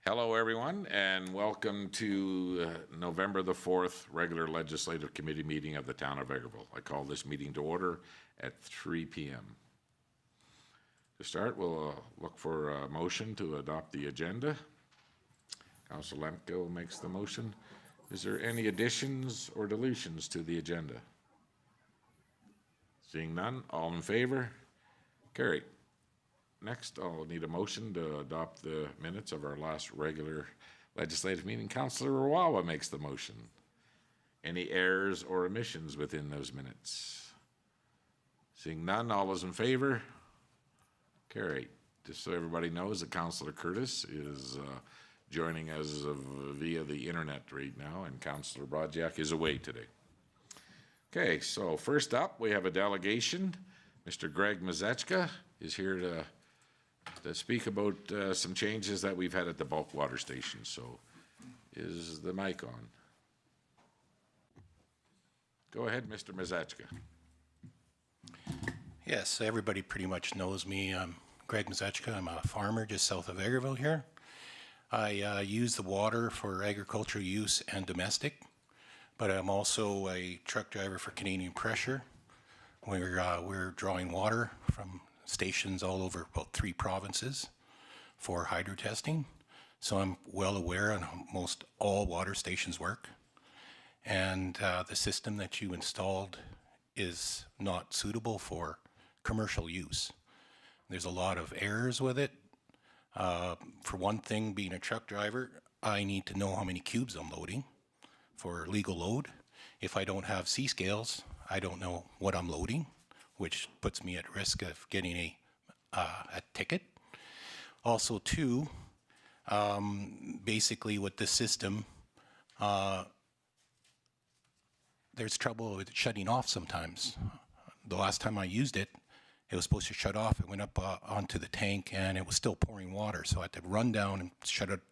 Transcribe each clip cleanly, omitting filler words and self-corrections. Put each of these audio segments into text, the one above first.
Hello, everyone, and welcome to November the 4th regular Legislative Committee meeting of the Town of Vegreville. I call this meeting to order at 3 p.m. To start, we'll look for a motion to adopt the agenda. Councillor Lemko makes the motion. Is there any additions or deletions to the agenda? Seeing none, all in favor? Carried. Next, I'll need a motion to adopt the minutes of our last regular legislative meeting. Councillor Rawawa makes the motion. Any errors or omissions within those minutes? Seeing none, all those in favor? Carried. Just so everybody knows that Councillor Curtis is joining us via the internet right now, and Councillor Brodziak is away today. Okay, so first up, we have a delegation. Mr. Greg Mazechka is here to speak about some changes that we've had at the bulk water station. So is the mic on? Go ahead, Mr. Mazechka. Yes, everybody pretty much knows me. I'm Greg Mazechka. I'm a farmer just south of Vegreville here. I use the water for agricultural use and domestic, but I'm also a truck driver for Canadian Pressure. We're drawing water from stations all over about 3 provinces for hydro testing. So I'm well aware on how most all water stations work. And the system that you installed is not suitable for commercial use. There's a lot of errors with it. For one thing, being a truck driver, I need to know how many cubes I'm loading for legal load. If I don't have C-scales, I don't know what I'm loading, which puts me at risk of getting a ticket. Also, too, basically with the system, there's trouble with it shutting off sometimes. The last time I used it, it was supposed to shut off. It went up onto the tank, and it was still pouring water, so I had to run down and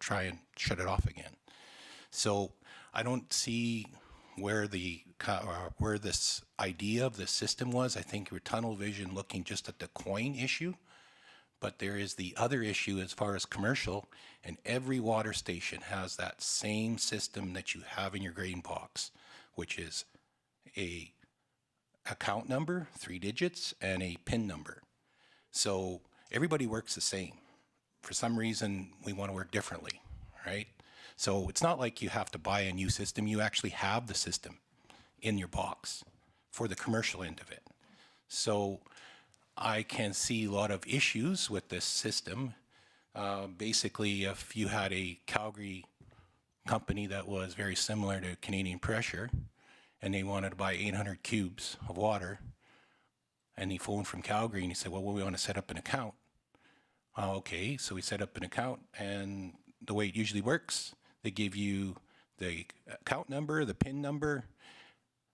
try and shut it off again. So I don't see where this idea of the system was. I think your tunnel vision looking just at the coin issue, but there is the other issue as far as commercial, and every water station has that same system that you have in your grading box, which is a account number, 3 digits, and a PIN number. So everybody works the same. For some reason, we want to work differently, right? So it's not like you have to buy a new system. You actually have the system in your box for the commercial end of it. So I can see a lot of issues with this system. Basically, if you had a Calgary company that was very similar to Canadian Pressure, and they wanted to buy 800 cubes of water, and he phoned from Calgary and he said, well, we want to set up an account. Okay, so we set up an account, and the way it usually works, they give you the account number, the PIN number,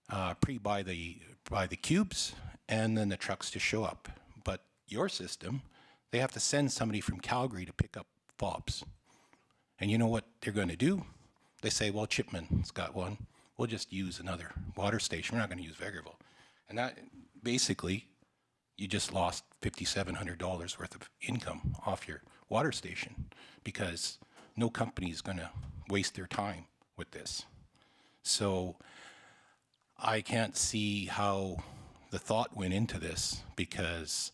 by the cubes, and then the trucks just show up. But your system, they have to send somebody from Calgary to pick up fobs. And you know what they're going to do? They say, well, Chipman's got one. We'll just use another water station. We're not going to use Vegreville. And that, basically, you just lost $5,700 worth of income off your water station, because no company is going to waste their time with this. So I can't see how the thought went into this, because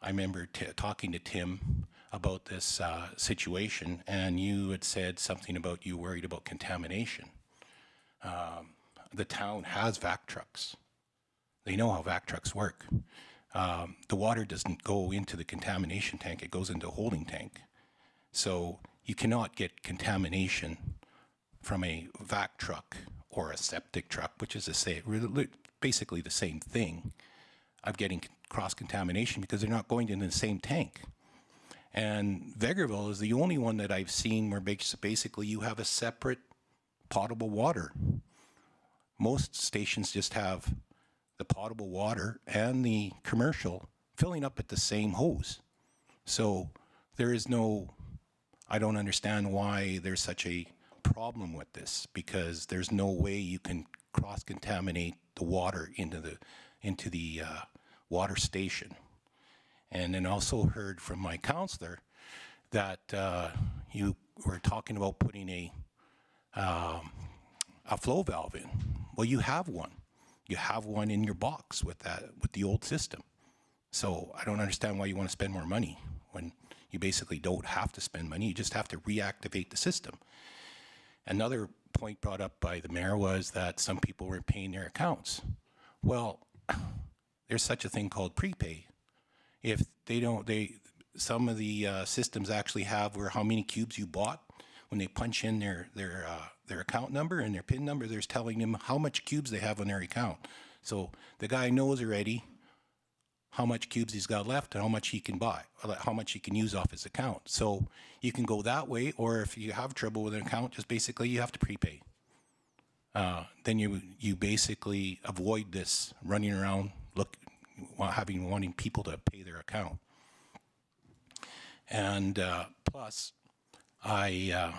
I remember talking to Tim about this situation, and you had said something about you worried about contamination. The town has vac trucks. They know how vac trucks work. The water doesn't go into the contamination tank, it goes into a holding tank. So you cannot get contamination from a vac truck or a septic truck, which is basically the same thing, of getting cross-contamination, because they're not going into the same tank. And Vegreville is the only one that I've seen where basically you have a separate potable water. Most stations just have the potable water and the commercial filling up at the same hose. So there is no, I don't understand why there's such a problem with this, because there's no way you can cross-contaminate the water into the water station. And then also heard from my counselor that you we're talking about putting a flow valve in. Well, you have one. You have one in your box with the old system. So I don't understand why you want to spend more money when you basically don't have to spend money. You just have to reactivate the system. Another point brought up by the mayor was that some people weren't paying their accounts. Well, there's such a thing called prepay. If they don't, some of the systems actually have where how many cubes you bought. When they punch in their account number and their PIN number, there's telling them how much cubes they have on their account. So the guy knows already how much cubes he's got left and how much he can buy, how much he can use off his account. So you can go that way, or if you have trouble with an account, just basically you have to prepay. Then you basically avoid this running around wanting people to pay their account. And plus, I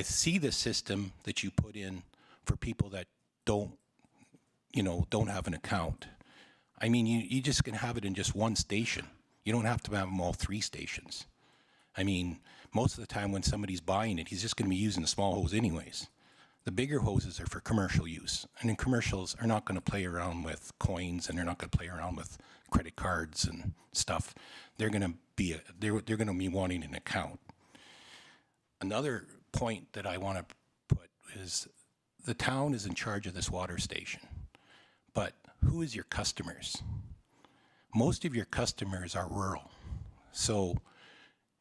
see the system that you put in for people that don't have an account. I mean, you just can have it in just one station. You don't have to have them all 3 stations. I mean, most of the time when somebody's buying it, he's just going to be using the small hose anyways. The bigger hoses are for commercial use, and then commercials are not going to play around with coins, and they're not going to play around with credit cards and stuff. They're going to be wanting an account. Another point that I want to put is the town is in charge of this water station, but who is your customers? Most of your customers are rural. So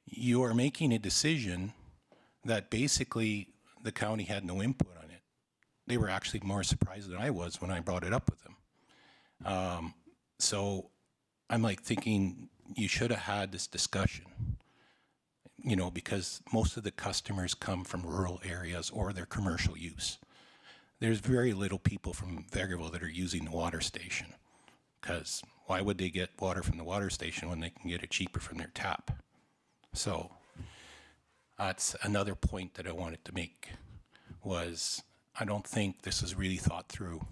you are making a decision that basically the county had no input on it. They were actually more surprised than I was when I brought it up with them. So I'm like thinking you should have had this discussion, because most of the customers come from rural areas or their commercial use. There's very little people from Vegreville that are using the water station, because why would they get water from the water station when they can get it cheaper from their tap? So that's another point that I wanted to make, was I don't think this is really thought through.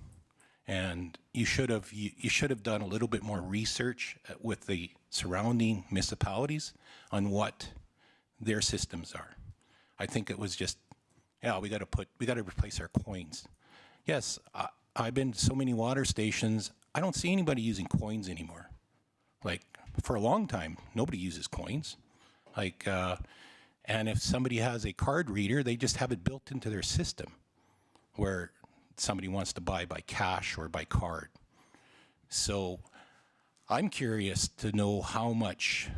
And you should have done a little bit more research with the surrounding municipalities on what their systems are. I think it was just, we got to replace our coins. Yes, I've been to so many water stations, I don't see anybody using coins anymore. Like, for a long time, nobody uses coins. Like, and if somebody has a card reader, they just have it built into their system where somebody wants to buy by cash or by card. So I'm curious to know how much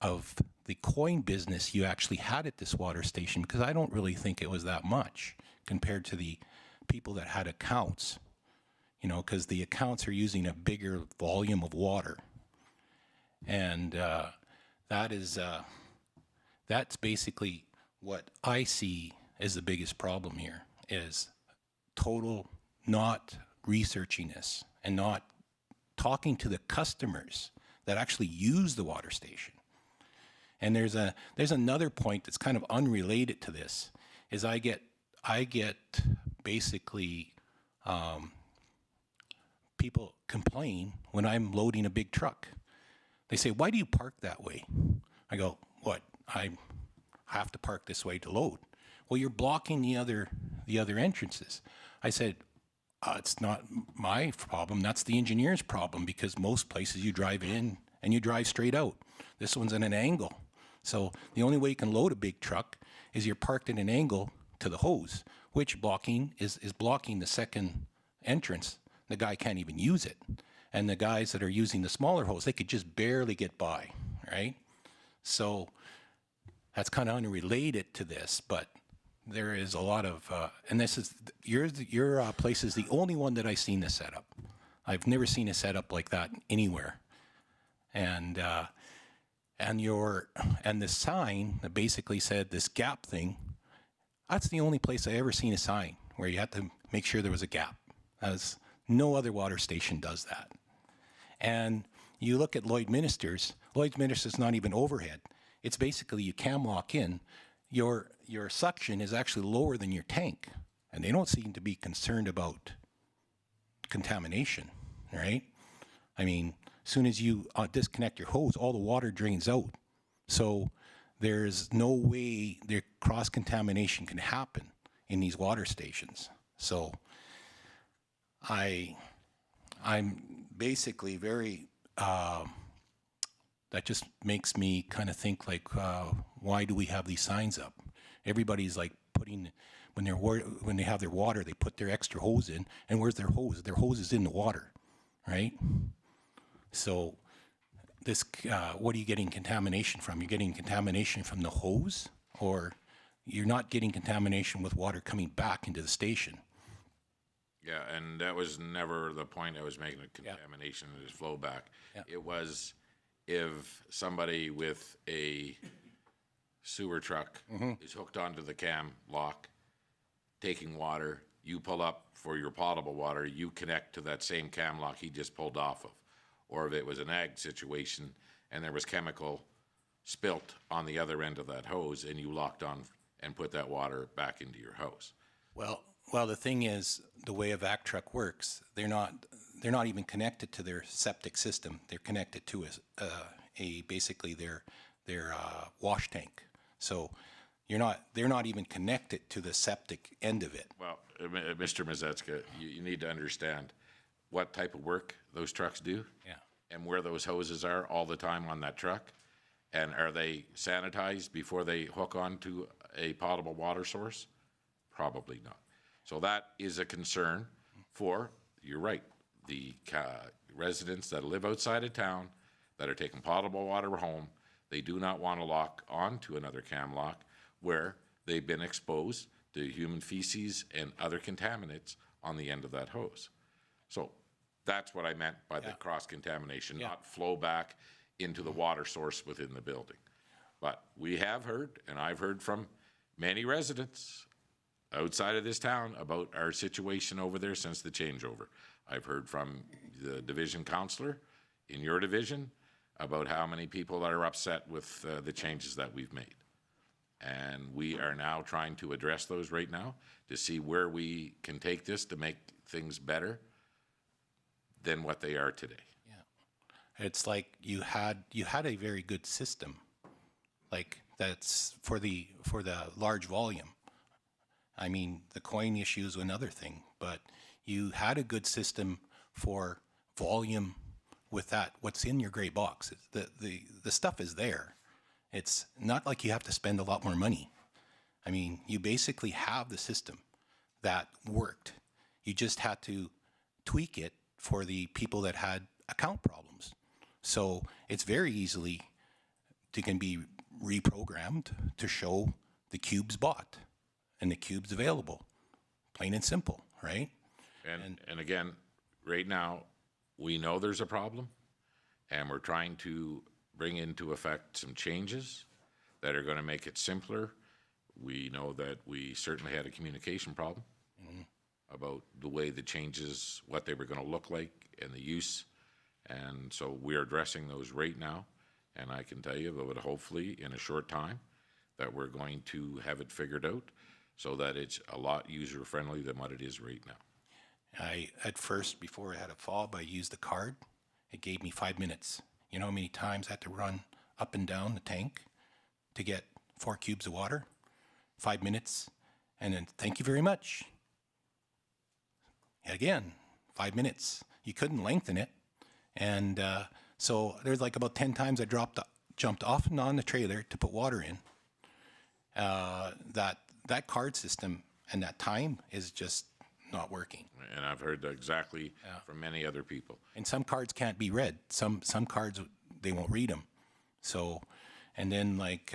of the coin business you actually had at this water station, because I don't really think it was that much compared to the people that had accounts, because the accounts are using a bigger volume of water. And that's basically what I see as the biggest problem here, is total not researching this and not talking to the customers that actually use the water station. And there's another point that's kind of unrelated to this, is I get basically people complain when I'm loading a big truck. They say, "Why do you park that way?" I go, "What? I have to park this way to load." "Well, you're blocking the other entrances." I said, "It's not my problem. That's the engineer's problem, because most places you drive in and you drive straight out. This one's at an angle. So the only way you can load a big truck is you're parked at an angle to the hose, which is blocking the second entrance. The guy can't even use it. And the guys that are using the smaller hose, they could just barely get by, right?" So that's kind of unrelated to this, but there is a lot of, and this is, your place is the only one that I've seen this set up. I've never seen a setup like that anywhere. And the sign that basically said this gap thing, that's the only place I ever seen a sign where you had to make sure there was a gap. As no other water station does that. And you look at Lloyd Minister's not even overhead. It's basically you cam lock in. Your suction is actually lower than your tank, and they don't seem to be concerned about contamination, right? I mean, as soon as you disconnect your hose, all the water drains out. So there's no way their cross-contamination can happen in these water stations. So I'm basically very, that just makes me kind of think like, why do we have these signs up? Everybody's like putting, when they have their water, they put their extra hose in, and where's their hose? Their hose is in the water, right? So this, what are you getting contamination from? You're getting contamination from the hose, or you're not getting contamination with water coming back into the station. Yeah, and that was never the point I was making, the contamination and just flow back. Yeah. It was if somebody with a sewer truck is hooked onto the cam lock, taking water, you pull up for your potable water, you connect to that same cam lock he just pulled off of. Or if it was an ag situation and there was chemical spilt on the other end of that hose and you locked on and put that water back into your house. Well, the thing is, the way a vac truck works, they're not even connected to their septic system. They're connected to basically their wash tank. So they're not even connected to the septic end of it. Well, Mr. Mazetska, you need to understand what type of work those trucks do. Yeah. And where those hoses are all the time on that truck. And are they sanitized before they hook onto a potable water source? Probably not. So that is a concern for, you're right, the residents that live outside of town that are taking potable water home. They do not want to lock on to another cam lock where they've been exposed to human feces and other contaminants on the end of that hose. So that's what I meant by the cross-contamination, not flow back into the water source within the building. But we have heard, and I've heard from many residents outside of this town about our situation over there since the changeover. I've heard from the division councillor in your division about how many people are upset with the changes that we've made. And we are now trying to address those right now to see where we can take this to make things better than what they are today. Yeah. It's like you had a very good system, like that's for the large volume. I mean, the coin issue is another thing, but you had a good system for volume with that. What's in your gray box? The stuff is there. It's not like you have to spend a lot more money. I mean, you basically have the system that worked. You just had to tweak it for the people that had account problems. So it's very easily can be reprogrammed to show the cubes bought and the cubes available, plain and simple, right? And again, right now, we know there's a problem, and we're trying to bring into effect some changes that are going to make it simpler. We know that we certainly had a communication problem about the way the changes, what they were going to look like, and the use. And so we're addressing those right now. And I can tell you that hopefully in a short time that we're going to have it figured out so that it's a lot user-friendly than what it is right now. At first, before I had a fob, I used the card. It gave me 5 minutes. You know how many times I had to run up and down the tank to get 4 cubes of water? 5 minutes. And then, thank you very much. Again, 5 minutes. You couldn't lengthen it. And so there's like about 10 times I jumped off and on the trailer to put water in. That card system and that time is just not working. And I've heard that exactly from many other people. And some cards can't be read. Some cards, they won't read them. So, and then like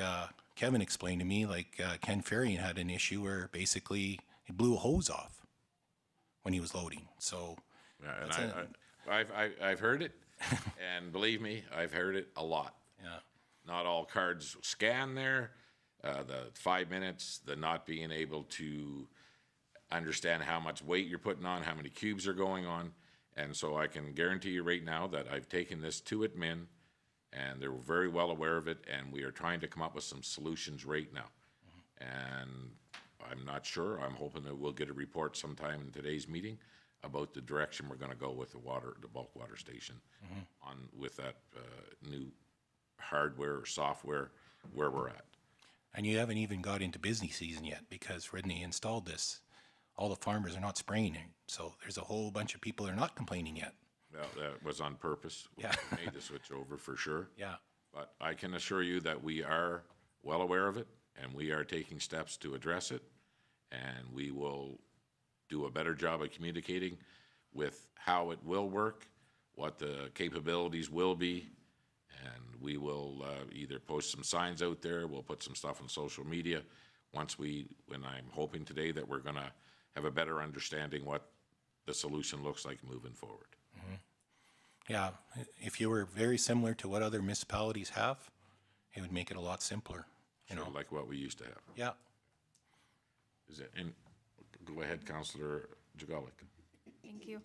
Kevin explained to me, like Ken Ferry had an issue where basically it blew a hose off when he was loading. So, yeah, and I've heard it, and believe me, I've heard it a lot. Yeah. Not all cards scan there. The 5 minutes, the not being able to understand how much weight you're putting on, how many cubes are going on. And so I can guarantee you right now that I've taken this to admin, and they're very well aware of it, and we are trying to come up with some solutions right now. And I'm not sure. I'm hoping that we'll get a report sometime in today's meeting about the direction we're going to go with the bulk water station with that new hardware or software where we're at. And you haven't even got into busy season yet, because when they installed this, all the farmers are not spraying it. So there's a whole bunch of people that are not complaining yet. Well, that was on purpose. Yeah. We made the switch over for sure. Yeah. But I can assure you that we are well aware of it, and we are taking steps to address it, and we will do a better job of communicating with how it will work, what the capabilities will be, and we will either post some signs out there, we'll put some stuff on social media, when I'm hoping today that we're gonna have a better understanding what the solution looks like moving forward. Yeah, if you were very similar to what other municipalities have, it would make it a lot simpler, you know? Like what we used to have. Yeah. And go ahead, Councillor Jagalik. Thank you.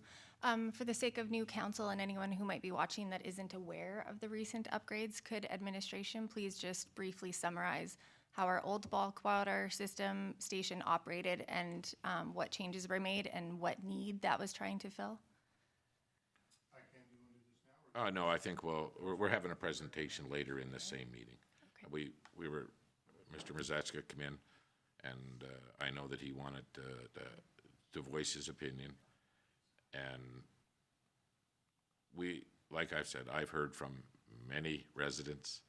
For the sake of new council and anyone who might be watching that isn't aware of the recent upgrades, could administration please just briefly summarize how our old bulk water system station operated and what changes were made and what need that was trying to fill? No, I think, well, we're having a presentation later in the same meeting. Okay. We were, Mr. Mrazatska come in, and I know that he wanted to voice his opinion. And like I've said, I've heard from many residents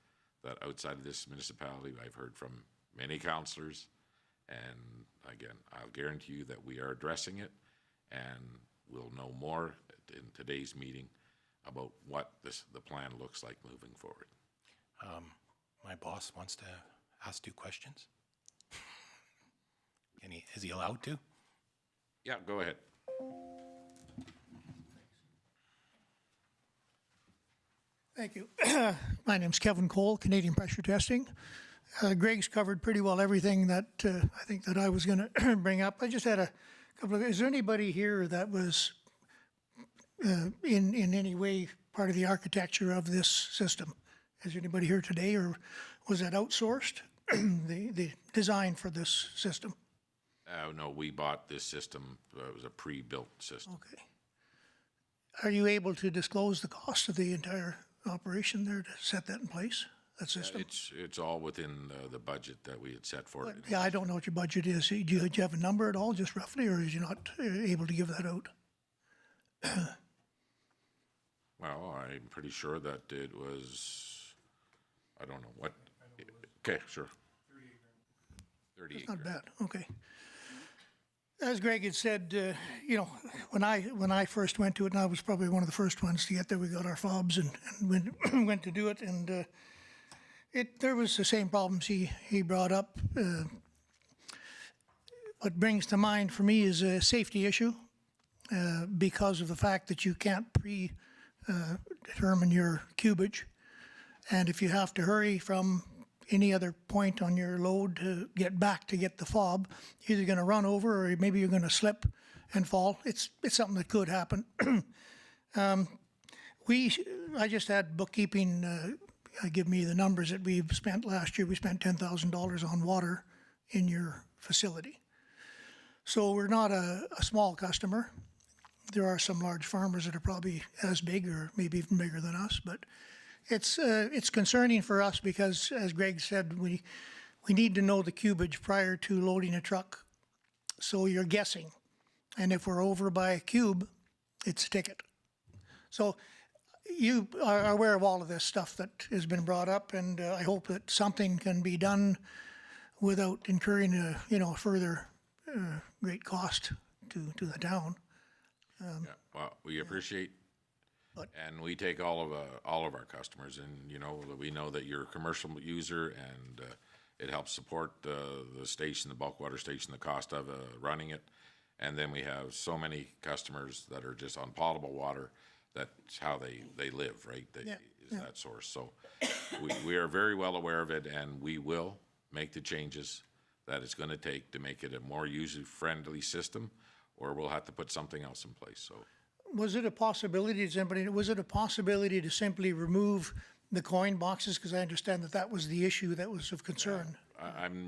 that outside of this municipality, I've heard from many councillors. And again, I'll guarantee you that we are addressing it, and we'll know more in today's meeting about what the plan looks like moving forward. My boss wants to ask 2 questions. Is he allowed to? Yeah, go ahead. Thank you. My name's Kevin Cole, Canadian Pressure Testing. Greg's covered pretty well everything that I think that I was going to bring up. I just had a couple of. Is there anybody here that was in any way part of the architecture of this system? Is there anybody here today, or was that outsourced? the design for this system? No, we bought this system. It was a pre-built system. Okay. Are you able to disclose the cost of the entire operation there to set that in place, that system? It's all within the budget that we had set for it. Yeah, I don't know what your budget is. Do you have a number at all, just roughly, or is you not able to give that out? Well, I'm pretty sure that it was, I don't know what, okay, sure. 38 Not grand. bad, okay. As Greg had said, you know, when I first went to it, and I was probably one of the first ones to get there, we got our fobs and went to do it, and there was the same problems he brought up. What brings to mind for me is a safety issue because of the fact that you can't determine your cubage, and if you have to hurry from any other point on your load to get back to get the fob, you're either going to run over or maybe you're going to slip and fall. It's something that could happen. I just had bookkeeping give me the numbers that we've spent last year. We spent $10,000 on water in your facility. So we're not a small customer. There are some large farmers that are probably as big or maybe even bigger than us, but it's concerning for us because, as Greg said, we need to know the cubage prior to loading a truck. So you're guessing, and if we're over by a cube, it's a ticket. So you are aware of all of this stuff that has been brought up, and I hope that something can be done without incurring a further great cost to the town. Yeah, well, we appreciate, and we take all of our customers, and we know that you're a commercial user, and it helps support the station, the bulk water station, the cost of running it, and then we have so many customers that are just on potable water. That's how they live, right? That source. So we are very well aware of it, and we will make the changes that it's going to take to make it a more user-friendly system, or we'll have to put something else in place. So, was it a possibility to simply remove the coin boxes? Because I understand that was the issue that was of concern.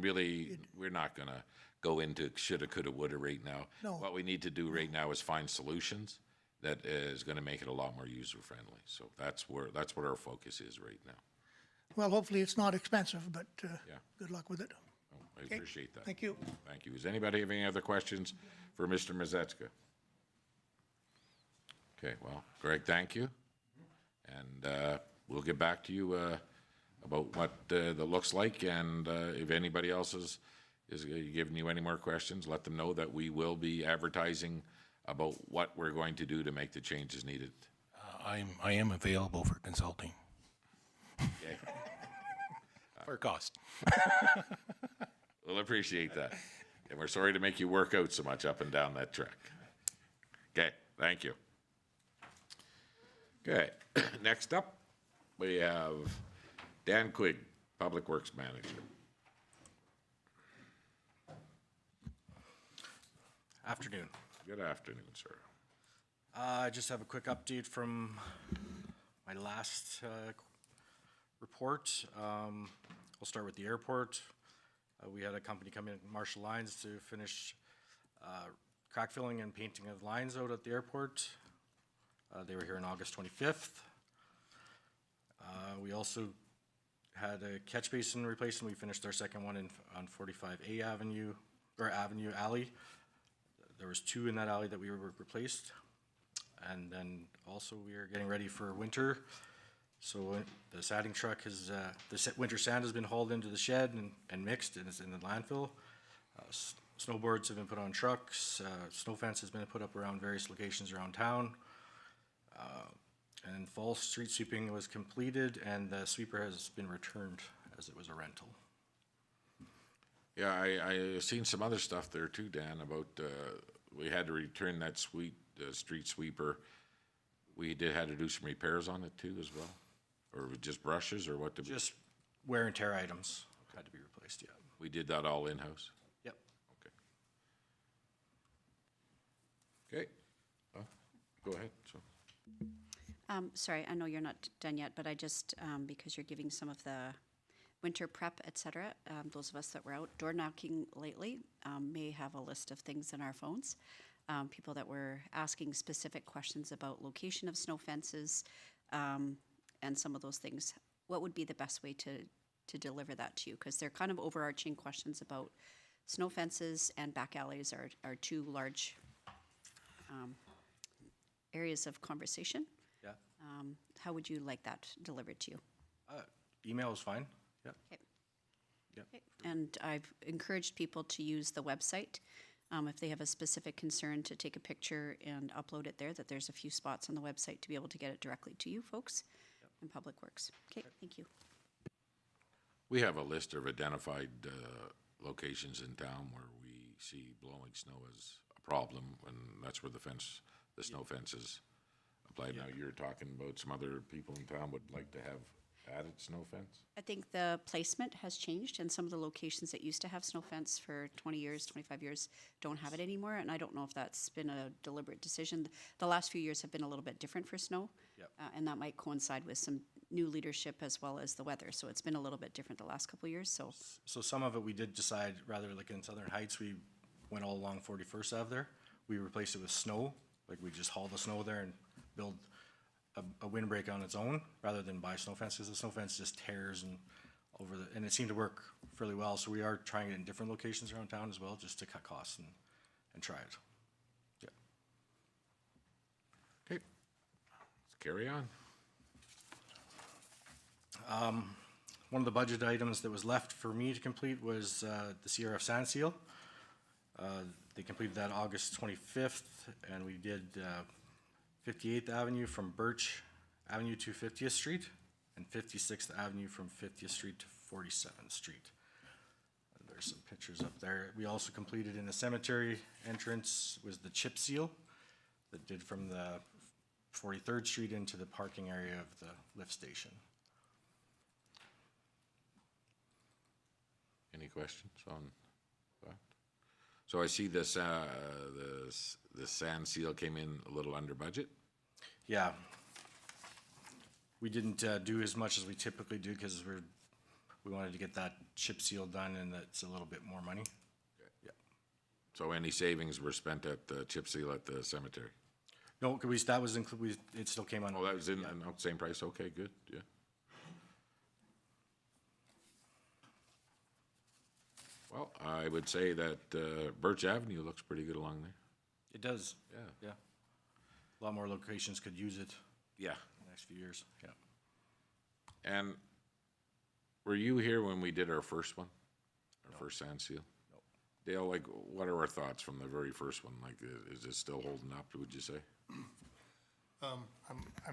we're not going to go into shoulda, coulda, woulda right now. No. What we need to do right now is find solutions that is going to make it a lot more user-friendly. So that's what our focus is right now. Well, hopefully it's not expensive, but Yeah. good luck with it. Oh, I appreciate that. Thank you. Thank you. Does anybody have any other questions for Mr. Mazzetska? Okay, well, Greg, thank you. And we'll get back to you about what that looks like, and if anybody else is giving you any more questions, let them know that we will be advertising about what we're going to do to make the changes needed. I am available for consulting Okay? for cost. We'll appreciate that. And we're sorry to make you work out so much up and down that track. Okay, thank you. Okay, next up, we have Dan Quigg, Public Works Manager. Afternoon. Good afternoon, sir. I just have a quick update from my last report. We'll start with the airport. We had a company come in, Marshall Lines, to finish crack filling and painting of lines out at the airport. They were here on August 25th. We also had a catch basin replacement. We finished our second one on 45A Avenue, or Avenue Alley. There was 2 in that alley that we were replaced. And then also we are getting ready for winter. So the sanding truck has, winter sand has been hauled into the shed and mixed, and it's in the landfill. Snowboards have been put on trucks. Snow fence has been put up around various locations around town. And fall street sweeping was completed, and the sweeper has been returned as it was a rental. Yeah, I seen some other stuff there too, Dan, about, we had to return that street sweeper. We had to do some repairs on it too as well? Or just brushes, or what? Just wear and tear items had to be replaced, yeah. We did that all in-house? Yep. Okay. Go ahead, so. Sorry, I know you're not done yet, but I just, because you're giving some of the winter prep, et cetera, those of us that were out door knocking lately may have a list of things in our phones. People that were asking specific questions about location of snow fences and some of those things. What would be the best way to deliver that to you? Because they're kind of overarching questions about snow fences, and back alleys are 2 large areas of conversation. Yeah. How would you like that delivered to you? Email is fine, yep. Okay. Yep. Okay. And I've encouraged people to use the website. If they have a specific concern, to take a picture and upload it there, that there's a few spots on the website to be able to get it directly to you folks in Public Works. Okay, thank you. We have a list of identified locations in town where we see blowing snow as a problem, and that's where the snow fence is applied. Now, you're talking about some other people in town would like to have added snow fence? I think the placement has changed, and some of the locations that used to have snow fence for 20 years, 25 years don't have it anymore, and I don't know if that's been a deliberate decision. The last few years have been a little bit different for snow, Yep. And that might coincide with some new leadership as well as the weather, so it's been a little bit different the last couple of years, so. So some of it we did decide, rather like in Southern Heights, we went all along 41st Ave there. We replaced it with snow, like we just haul the snow there and build a windbreak on its own, rather than buy snow fence, because the snow fence just tears and and it seemed to work fairly well. So we are trying it in different locations around town as well, just to cut costs and try it. Yeah. Okay, let's carry on. One of the budget items that was left for me to complete was the CRF sand seal. They completed that August 25th, and we did 58th Avenue from Birch Avenue to 50th Street, and 56th Avenue from 50th Street to 47th Street. There's some pictures up there. We also completed in the cemetery entrance was the chip seal that did from the 43rd Street into the parking area of the lift station. Any questions on that? So I see this, the sand seal came in a little under budget. Yeah. We didn't do as much as we typically do because we wanted to get that chip seal done, and that's a little bit more money. Yeah. So any savings were spent at the chip seal at the cemetery? No, that was included, it still came on. Oh, that was in, same price, okay, good, yeah. Well, I would say that Birch Avenue looks pretty good along there. It does, Yeah. yeah. A lot more locations could use it Yeah. in the next few years, yeah. And were you here when we did our first one? Our first sand seal? Nope. Dale, like, what are our thoughts from the very first one? Like, is it still holding up, would you say? I'm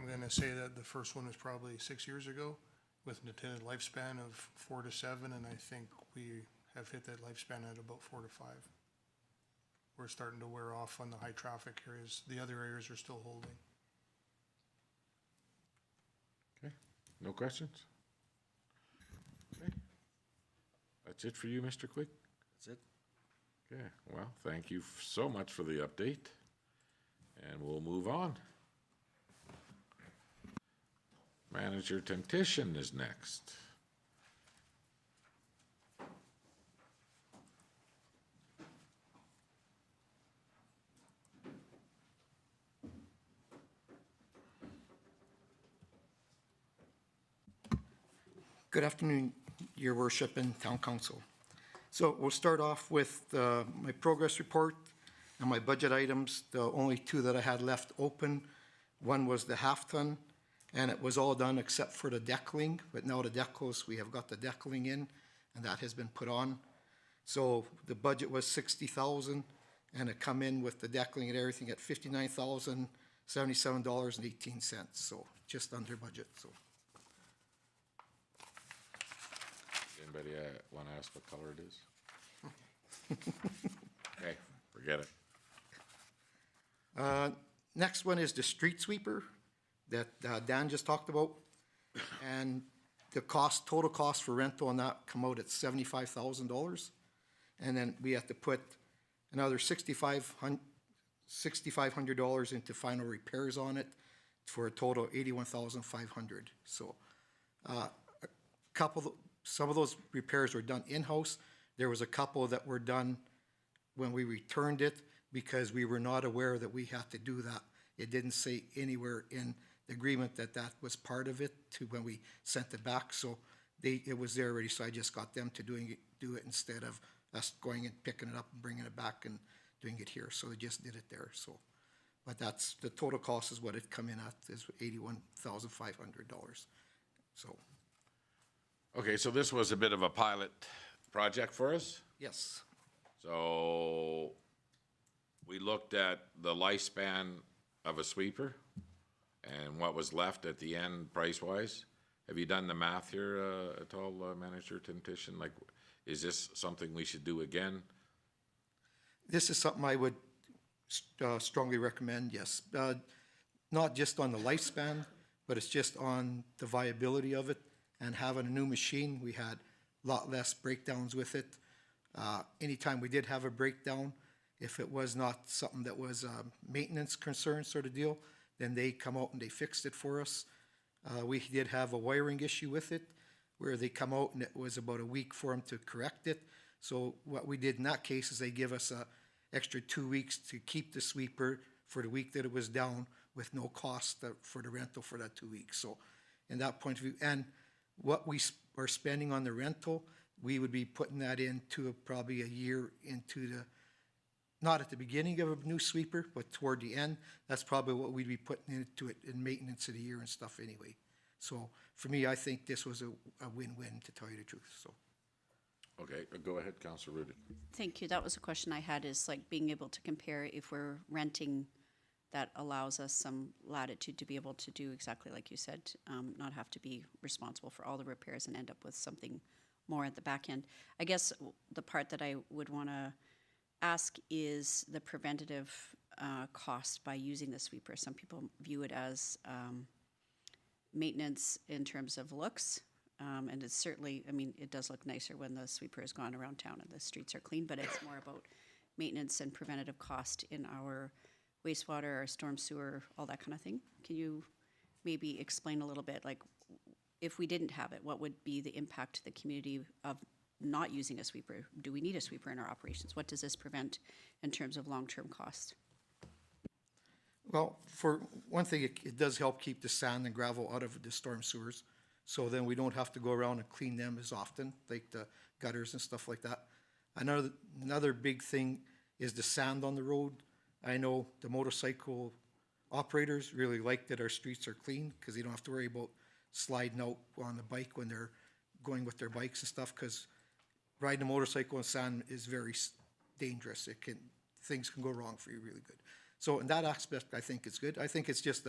gonna say that the first one was probably 6 years ago with an intended lifespan of 4 to 7, and I think we have hit that lifespan at about 4 to 5. We're starting to wear off on the high traffic areas. The other areas are still holding. Okay, no questions? Okay. That's it for you, Mr. Quick? That's it. Okay, well, thank you so much for the update, and we'll move on. Manager Temptation is next. Good afternoon, Your Worship and Town Council. So we'll start off with my progress report and my budget items. The only two that I had left open, one was the half-ton, and it was all done except for the deckling, but now the decals, we have got the deckling in, and that has been put on. So the budget was 60,000, and it come in with the deckling and everything at $59,077.18, so just under budget, so. Anybody want to ask what color it is? Okay, forget it. Next one is the street sweeper that Dan just talked about. And the cost, total cost for rental on that come out at $75,000. And then we have to put another $6,500 into final repairs on it for a total of $81,500. So some of those repairs were done in-house. There was a couple that were done when we returned it because we were not aware that we had to do that. It didn't say anywhere in the agreement that that was part of it to when we sent it back. So it was there already, so I just got them to do it instead of us going and picking it up and bringing it back and doing it here. So they just did it there, so. But that's, the total cost is what it come in at, is $81,500, so. Okay, so this was a bit of a pilot project for us. Yes, So we looked at the lifespan of a sweeper and what was left at the end price-wise. Have you done the math here at all, Manager Temptation? Like, is this something we should do again? this is something I would strongly recommend, yes. Not just on the lifespan, but it's just on the viability of it. And having a new machine, we had a lot less breakdowns with it. Anytime we did have a breakdown, if it was not something that was a maintenance concern sort of deal, then they come out and they fixed it for us. We did have a wiring issue with it, where they come out and it was about a week for them to correct it. So what we did in that case is they give us a extra 2 weeks to keep the sweeper for the week that it was down with no cost for the rental for that 2 weeks. So in that point of view, and what we are spending on the rental, we would be putting that into probably a year into the, not at the beginning of a new sweeper, but toward the end. That's probably what we'd be putting into it in maintenance of the year and stuff anyway. So for me, I think this was a win-win, to tell you the truth, so. Okay, go ahead, Councilor Rudy. Thank you. That was a question I had, is like being able to compare if we're renting, that allows us some latitude to be able to do exactly like you said, not have to be responsible for all the repairs and end up with something more at the back end. I guess the part that I would want to ask is the preventative cost by using the sweeper. Some people view it as maintenance in terms of looks. And it's certainly, I mean, it does look nicer when the sweeper has gone around town and the streets are clean, but it's more about maintenance and preventative cost in our wastewater, our storm sewer, all that kind of thing. Can you maybe explain a little bit, like, if we didn't have it, what would be the impact to the community of not using a sweeper? Do we need a sweeper in our operations? What does this prevent in terms of long-term cost? Well, for one thing, it does help keep the sand and gravel out of the storm sewers. So then we don't have to go around and clean them as often, like the gutters and stuff like that. Another big thing is the sand on the road. I know the motorcycle operators really like that our streets are clean because they don't have to worry about sliding out on the bike when they're going with their bikes and stuff, because riding a motorcycle in sand is very dangerous. Things can go wrong for you really good. So in that aspect, I think it's good. I think it's just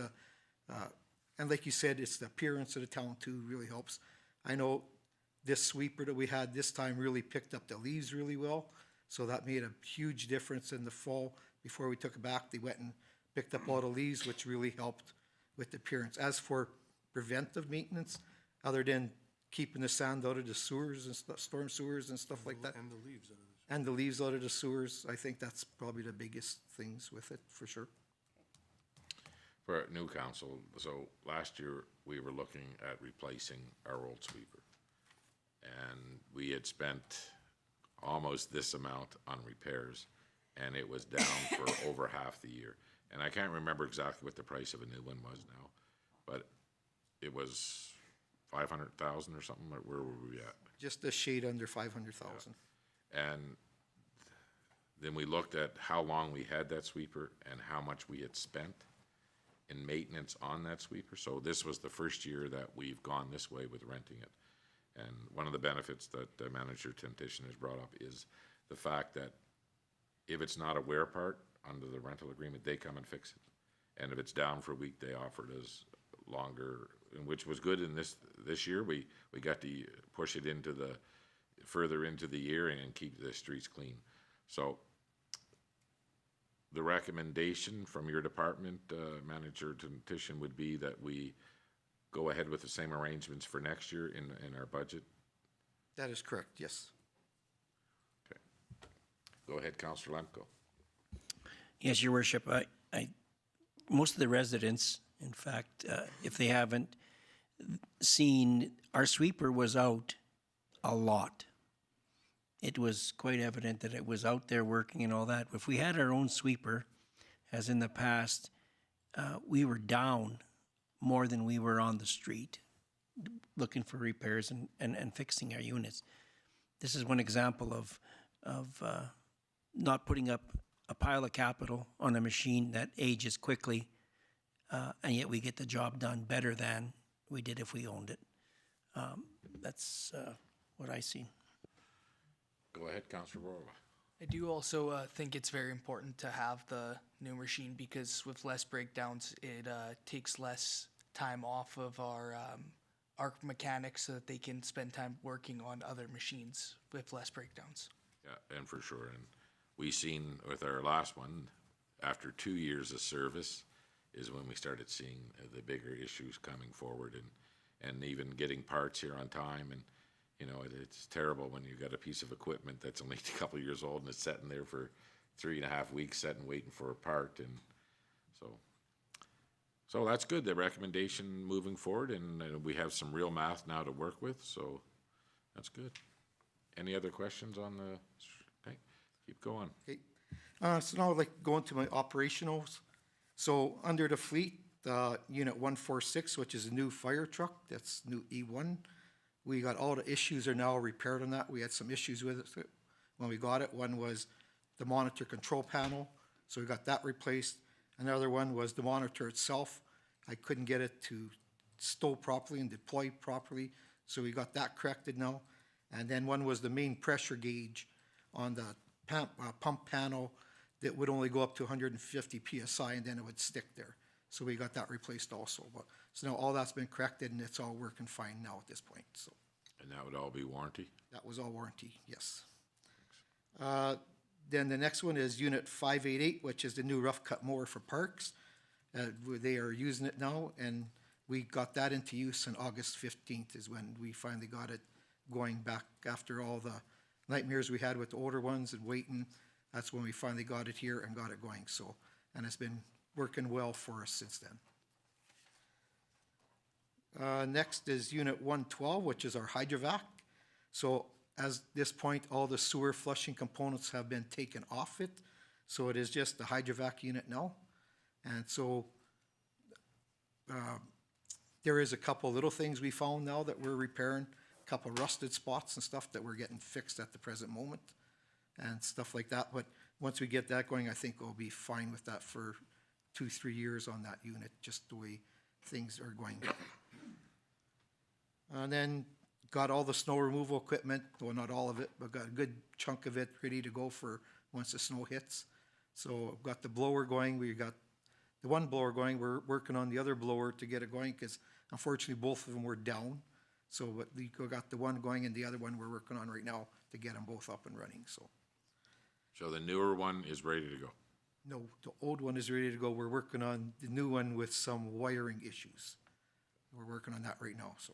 and like you said, it's the appearance of the town too really helps. I know this sweeper that we had this time really picked up the leaves really well. So that made a huge difference in the fall. Before we took it back, they went and picked up all the leaves, which really helped with the appearance. As for preventive maintenance, other than keeping the sand out of the sewers and stuff, storm sewers and stuff like that, And the leaves out of this. and the leaves out of the sewers, I think that's probably the biggest things with it, for sure. For new council, so last year, we were looking at replacing our old sweeper. And we had spent almost this amount on repairs, and it was down for over half the year. And I can't remember exactly what the price of a new one was now, but it was 500,000 or something, or where were we at? Just a shade under 500,000. And then we looked at how long we had that sweeper and how much we had spent in maintenance on that sweeper. So this was the first year that we've gone this way with renting it. And one of the benefits that Manager Tim Tischen has brought up is the fact that if it's not a wear part under the rental agreement, they come and fix it. And if it's down for a week, they offered us longer, and which was good in this year. We got to push it into further into the year and keep the streets clean. So the recommendation from your department, Manager Tim Tischen, would be that we go ahead with the same arrangements for next year in our budget? That is correct, yes. Okay. Go ahead, Councillor Lemko. Yes, Your Worship. Most of the residents, in fact, if they haven't seen, our sweeper was out a lot. It was quite evident that it was out there working and all that. If we had our own sweeper, as in the past, we were down more than we were on the street looking for repairs and fixing our units. This is one example of not putting up a pile of capital on a machine that ages quickly, and yet we get the job done better than we did if we owned it. That's what I see. Go ahead, Councillor Borova. I do also think it's very important to have the new machine because with less breakdowns, it takes less time off of our mechanics so that they can spend time working on other machines with less breakdowns. Yeah, and for sure. And we seen with our last one, after 2 years of service is when we started seeing the bigger issues coming forward and even getting parts here on time. And, you know, it's terrible when you got a piece of equipment that's only a couple of years old and it's sitting there for 3.5 weeks sitting waiting for a part. And so that's good, the recommendation moving forward, and we have some real math now to work with, so that's good. Any other questions on the, okay, keep going. Okay. So now I'd like to go into my operationals. So under the fleet, Unit 146, which is a new fire truck, that's new E1. We got all the issues are now repaired on that. We had some issues with it when we got it. One was the monitor control panel, so we got that replaced. Another one was the monitor itself. I couldn't get it to stow properly and deploy properly, so we got that corrected now. And then one was the main pressure gauge on the pump panel that would only go up to 150 PSI and then it would stick there. So we got that replaced also. So now all that's been corrected and it's all working fine now at this point, so. And that would all be warranty? That was all warranty, yes. Then the next one is Unit 588, which is the new rough cut mower for parks. They are using it now, and we got that into use on August 15th is when we finally got it going back after all the nightmares we had with the older ones and waiting. That's when we finally got it here and got it going, so, and it's been working well for us since then. Next is Unit 112, which is our hydrovac. So as this point, all the sewer flushing components have been taken off it. So it is just the hydrovac unit now. And so there is a couple little things we found now that we're repairing, a couple rusted spots and stuff that we're getting fixed at the present moment. and stuff like that. But once we get that going, I think we'll be fine with that for 2-3 years on that unit, just the way things are going. And then got all the snow removal equipment, well, not all of it, but got a good chunk of it ready to go for once the snow hits. So I've got the blower going, we got the one blower going, we're working on the other blower to get it going, because unfortunately both of them were down. So but we got the one going and the other one we're working on right now to get them both up and running, so. So the newer one is ready to go. No, the old one is ready to go. We're working on the new one with some wiring issues. We're working on that right now, so.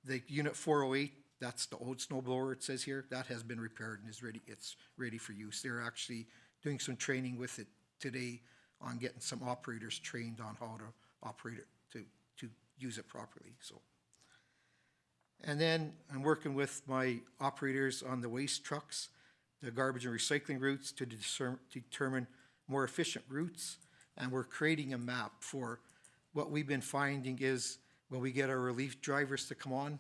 The unit 408, that's the old snow blower, it says here, that has been repaired and is ready, it's ready for use. They're actually doing some training with it today on getting some operators trained on how to operate it, to use it properly, so. And then I'm working with my operators on the waste trucks, the garbage and recycling routes to determine more efficient routes. And we're creating a map for what we've been finding is when we get our relief drivers to come on,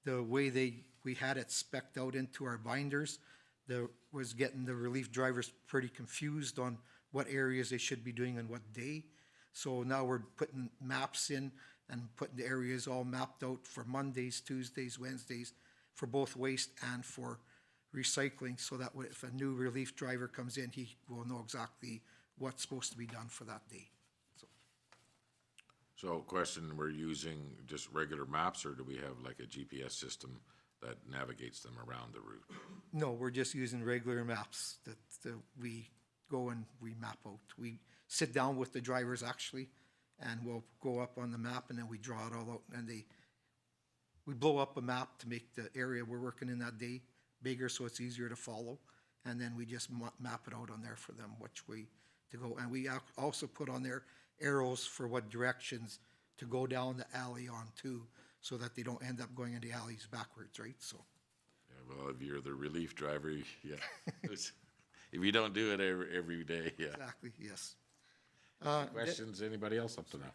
the way we had it spec'd out into our binders, was getting the relief drivers pretty confused on what areas they should be doing on what day. So now we're putting maps in and putting the areas all mapped out for Mondays, Tuesdays, Wednesdays, for both waste and for recycling, so that if a new relief driver comes in, he will know exactly what's supposed to be done for that day. So question, we're using just regular maps, or do we have like a GPS system that navigates them around the route? No, we're just using regular maps that we go and we map out. We sit down with the drivers actually, and we'll go up on the map and then we draw it all out, and we blow up a map to make the area we're working in that day bigger so it's easier to follow, and then we just map it out on there for them which way to go. And we also put on there arrows for what directions to go down the alley on too, so that they don't end up going into alleys backwards, right? So. Yeah, well, if you're the relief driver, yeah. If you don't do it every day, yeah. Exactly, yes. Questions, anybody else up to now?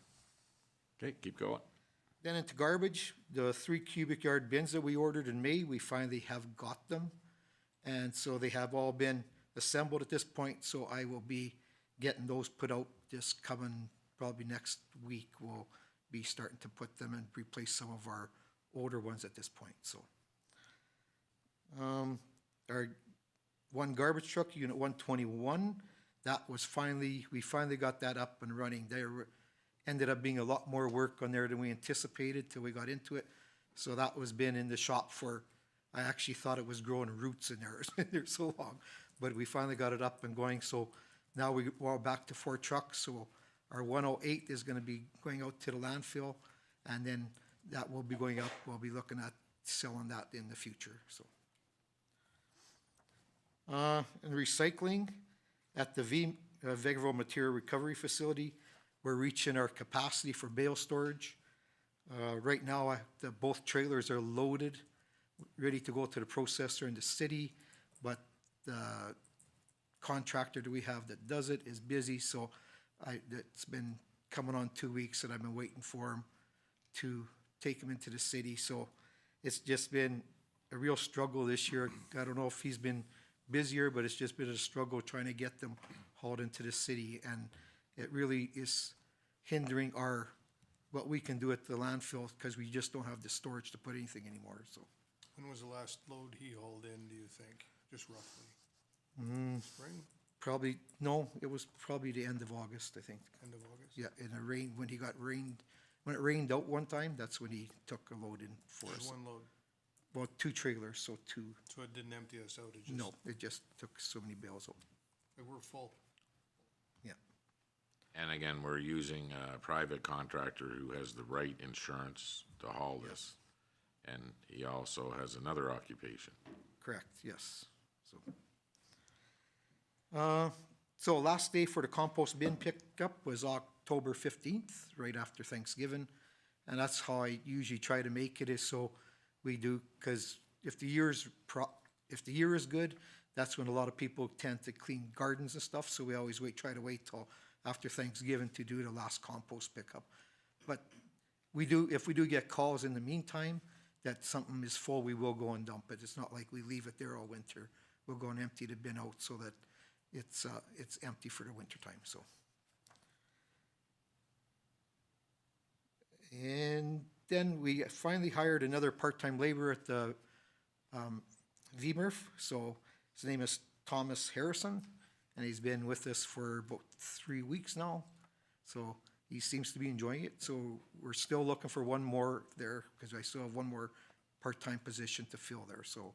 Okay, keep going. Then into garbage, the 3 cubic yard bins that we ordered in May, we finally have got them. And so they have all been assembled at this point, so I will be getting those put out this coming, probably next week. We'll be starting to put them and replace some of our older ones at this point, so. Our one garbage truck, unit 121, that was we finally got that up and running. There ended up being a lot more work on there than we anticipated till we got into it. So that was been in the shop for, I actually thought it was growing roots in there. It's been there so long. But we finally got it up and going. So now we're back to 4 trucks. So our 108 is going to be going out to the landfill. And then that will be going up. We'll be looking at selling that in the future. So. And recycling at the Vegreville Material Recovery Facility, we're reaching our capacity for bale storage. Right now, both trailers are loaded, ready to go to the processor in the city, but the contractor that we have that does it is busy, so it's been coming on 2 weeks and I've been waiting for him to take them into the city. So it's just been a real struggle this year. I don't know if he's been busier, but it's just been a struggle trying to get them hauled into the city, and it really is hindering what we can do at the landfill, because we just don't have the storage to put anything anymore, so. When was the last load he hauled in, do you think, just roughly? Spring, Probably, no, it was probably the end of August, I think. end of August? Yeah, in the rain, when it rained out one time, that's when he took a load in for Just us. one load, Well, 2 trailers, so 2. so it didn't empty us out, it just. No, it just took so many bales out. We're full. Yeah, And again, we're using a private contractor who has the right insurance to haul this. And he also has another occupation. correct, yes, so. So last day for the compost bin pickup was October 15th, right after Thanksgiving. And that's how I usually try to make it, is so we do, because if the year is good, that's when a lot of people tend to clean gardens and stuff, so we always try to wait till after Thanksgiving to do the last compost pickup. But if we do get calls in the meantime, that something is full, we will go and dump it. It's not like we leave it there all winter. We'll go and empty the bin out so that it's empty for the winter time, so. And then we finally hired another part-time laborer at the VMRF. So his name is Thomas Harrison, and he's been with us for about 3 weeks now. So he seems to be enjoying it. So we're still looking for one more there because I still have one more part-time position to fill there. So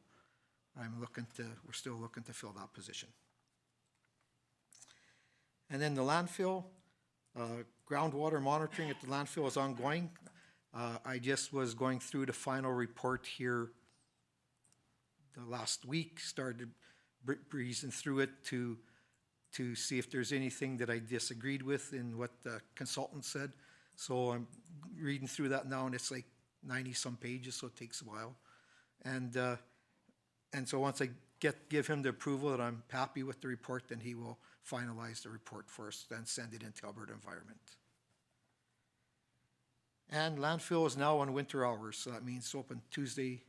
we're still looking to fill that position. And then the landfill, groundwater monitoring at the landfill is ongoing. I just was going through the final report here the last week, started breezing through it to see if there's anything that I disagreed with in what the consultant said. So I'm reading through that now, and it's like 90-some pages, so it takes a while. And so once I give him the approval that I'm happy with the report, then he will finalize the report for us and send it into Alberta Environment. And landfill is now on winter hours, so that means open Tuesday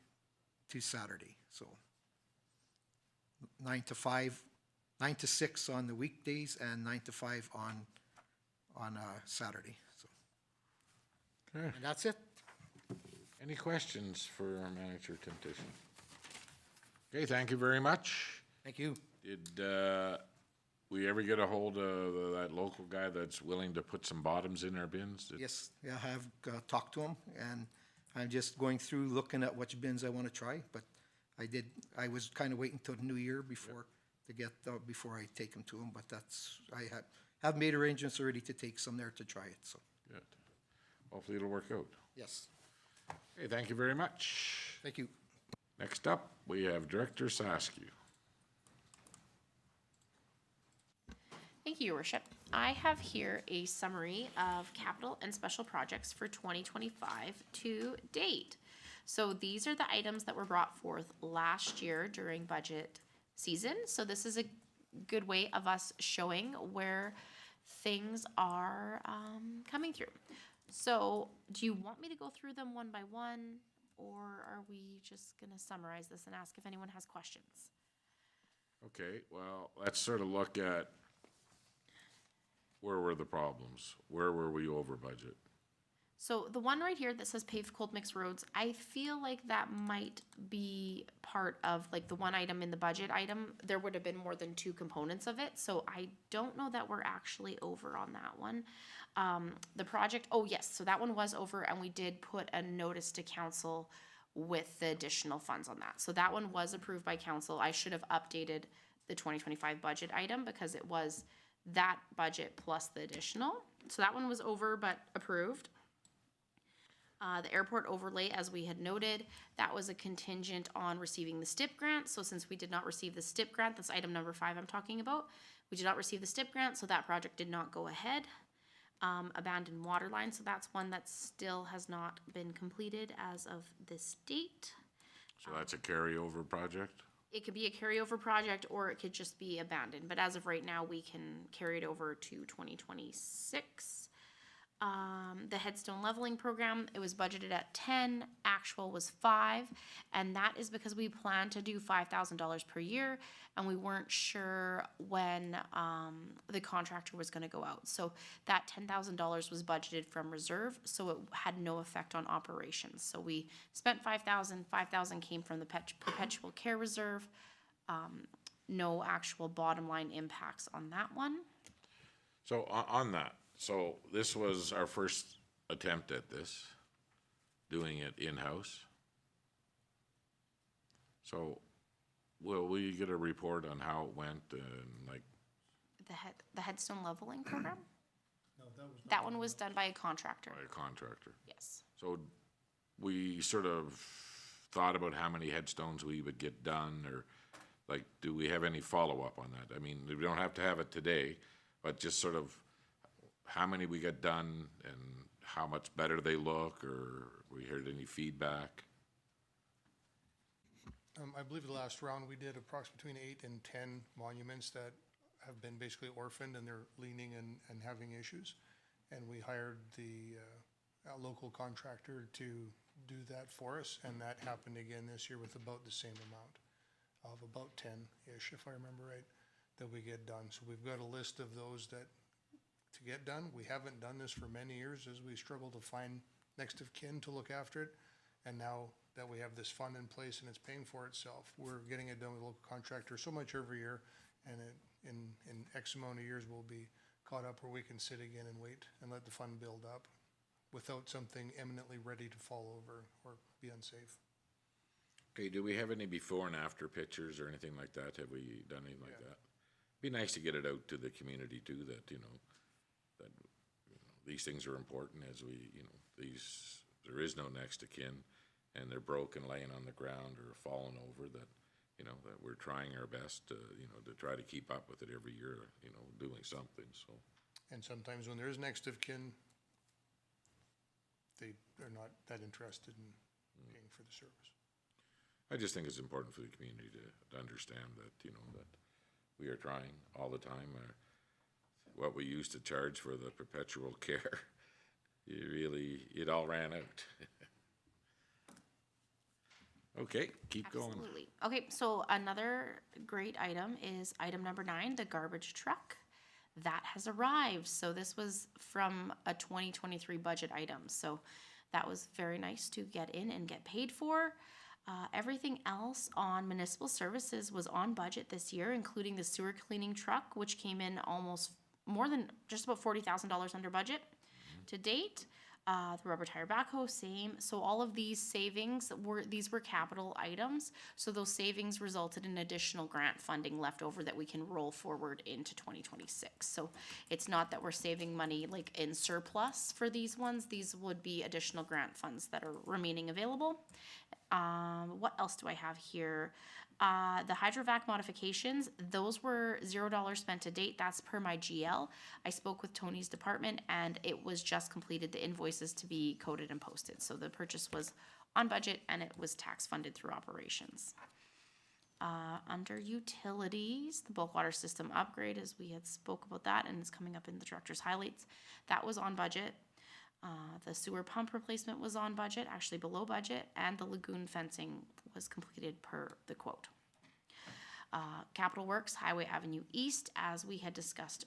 to Saturday. So 9 to 6 on the weekdays and 9 to 5 on Saturday. So, Okay. and that's it. Any questions for our manager, Temptation? Okay, thank you very much. Thank you. Did we ever get a hold of that local guy that's willing to put some bottoms in our bins? Yes, yeah, I have talked to him, and I'm just going through looking at which bins I want to try. But I was kind of waiting till the new year before before I take them to him. But I have made arrangements already to take some there to try it. So Good. Hopefully it'll work out. yes, Okay, thank you very much. thank you. Next up, we have Director Saskew. Thank you, Your Worship. I have here a summary of capital and special projects for 2025 to date. So these are the items that were brought forth last year during budget season. So this is a good way of us showing where things are coming through. So do you want me to go through them one by one, or are we just going to summarize this and ask if anyone has questions? Okay, well, let's sort of look at where were the problems? Where were we over budget? So the one right here that says paved cold mix roads, I feel like that might be part of like the one item in the budget item. There would have been more than two components of it. So I don't know that we're actually over on that one. The project, oh yes, so that one was over, and we did put a notice to council with the additional funds on that. So that one was approved by council. I should have updated the 2025 budget item because it was that budget plus the additional. So that one was over but approved. The airport overlay, as we had noted, that was a contingent on receiving the STIP grant. So since we did not receive the STIP grant, that's item number 5 I'm talking about. We did not receive the STIP grant, so that project did not go ahead. Abandoned water line, so that's one that still has not been completed as of this date. So that's a carryover project? It could be a carryover project, or it could just be abandoned, but as of right now, we can carry it over to 2026. The headstone leveling program, it was budgeted at 10, actual was 5, and that is because we planned to do $5,000 per year, and we weren't sure when the contractor was going to go out. So that $10,000 was budgeted from reserve, so it had no effect on operations. So we spent $5,000, $5,000 came from the perpetual care reserve. No actual bottom line impacts on that one. So on that, so this was our first attempt at this, doing it in-house. So will we get a report on how it went and like? The headstone leveling program? No, that one was done by a contractor. By a contractor? Yes. So we sort of thought about how many headstones we would get done, or like, do we have any follow-up on that? I mean, we don't have to have it today, but just sort of how many we get done and how much better they look, or we heard any feedback? I believe the last round we did approximately between 8 and 10 monuments that have been basically orphaned and they're leaning and having issues. And we hired the local contractor to do that for us, and that happened again this year with about the same amount of about 10-ish, if I remember right, that we get done. So we've got a list of those that to get done. We haven't done this for many years as we struggle to find next of kin to look after it. And now that we have this fund in place and it's paying for itself, we're getting it done with a local contractor so much every year. And in X amount of years, we'll be caught up where we can sit again and wait and let the fund build up without something eminently ready to fall over or be unsafe. Okay, do we have any before and after pictures or anything like that? Have we done anything like that? Be nice to get it out to the community too, that, these things are important as we, there is no next of kin and they're broken laying on the ground or falling over, that, that we're trying our best to, to try to keep up with it every year, doing something, so. And sometimes when there is next of kin, they are not that interested in paying for the service. I just think it's important for the community to understand that, that we are trying all the time. What we used to charge for the perpetual care, it all ran out. Okay, keep going. Absolutely. Okay, so another great item is item number 9, the garbage truck. That has arrived. So this was from a 2023 budget item. So that was very nice to get in and get paid for. Everything else on municipal services was on budget this year, including the sewer cleaning truck, which came in almost more than just about $40,000 under budget to date. The rubber tire backhoe, same. So all of these savings these were capital items. So those savings resulted in additional grant funding left over that we can roll forward into 2026. So it's not that we're saving money like in surplus for these ones. These would be additional grant funds that are remaining available. What else do I have here? The hydrovac modifications, those were $0 spent to date. That's per my GL. I spoke with Tony's department and it was just completed, the invoices to be coded and posted. So the purchase was on budget and it was tax funded through operations. Under utilities, the bulk water system upgrade, as we had spoke about that and it's coming up in the director's highlights, that was on budget. The sewer pump replacement was on budget, actually below budget, and the lagoon fencing was completed per the quote. Capital Works, Highway Avenue East, as we had discussed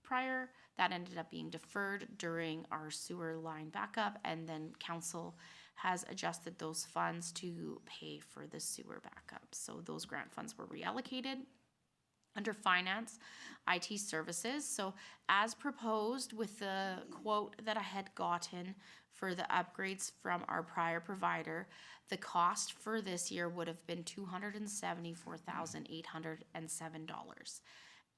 prior, that ended up being deferred during our sewer line backup, and then council has adjusted those funds to pay for the sewer backup. So those grant funds were reallocated. Under finance, IT services, so as proposed with the quote that I had gotten for the upgrades from our prior provider, the cost for this year would have been $274,807.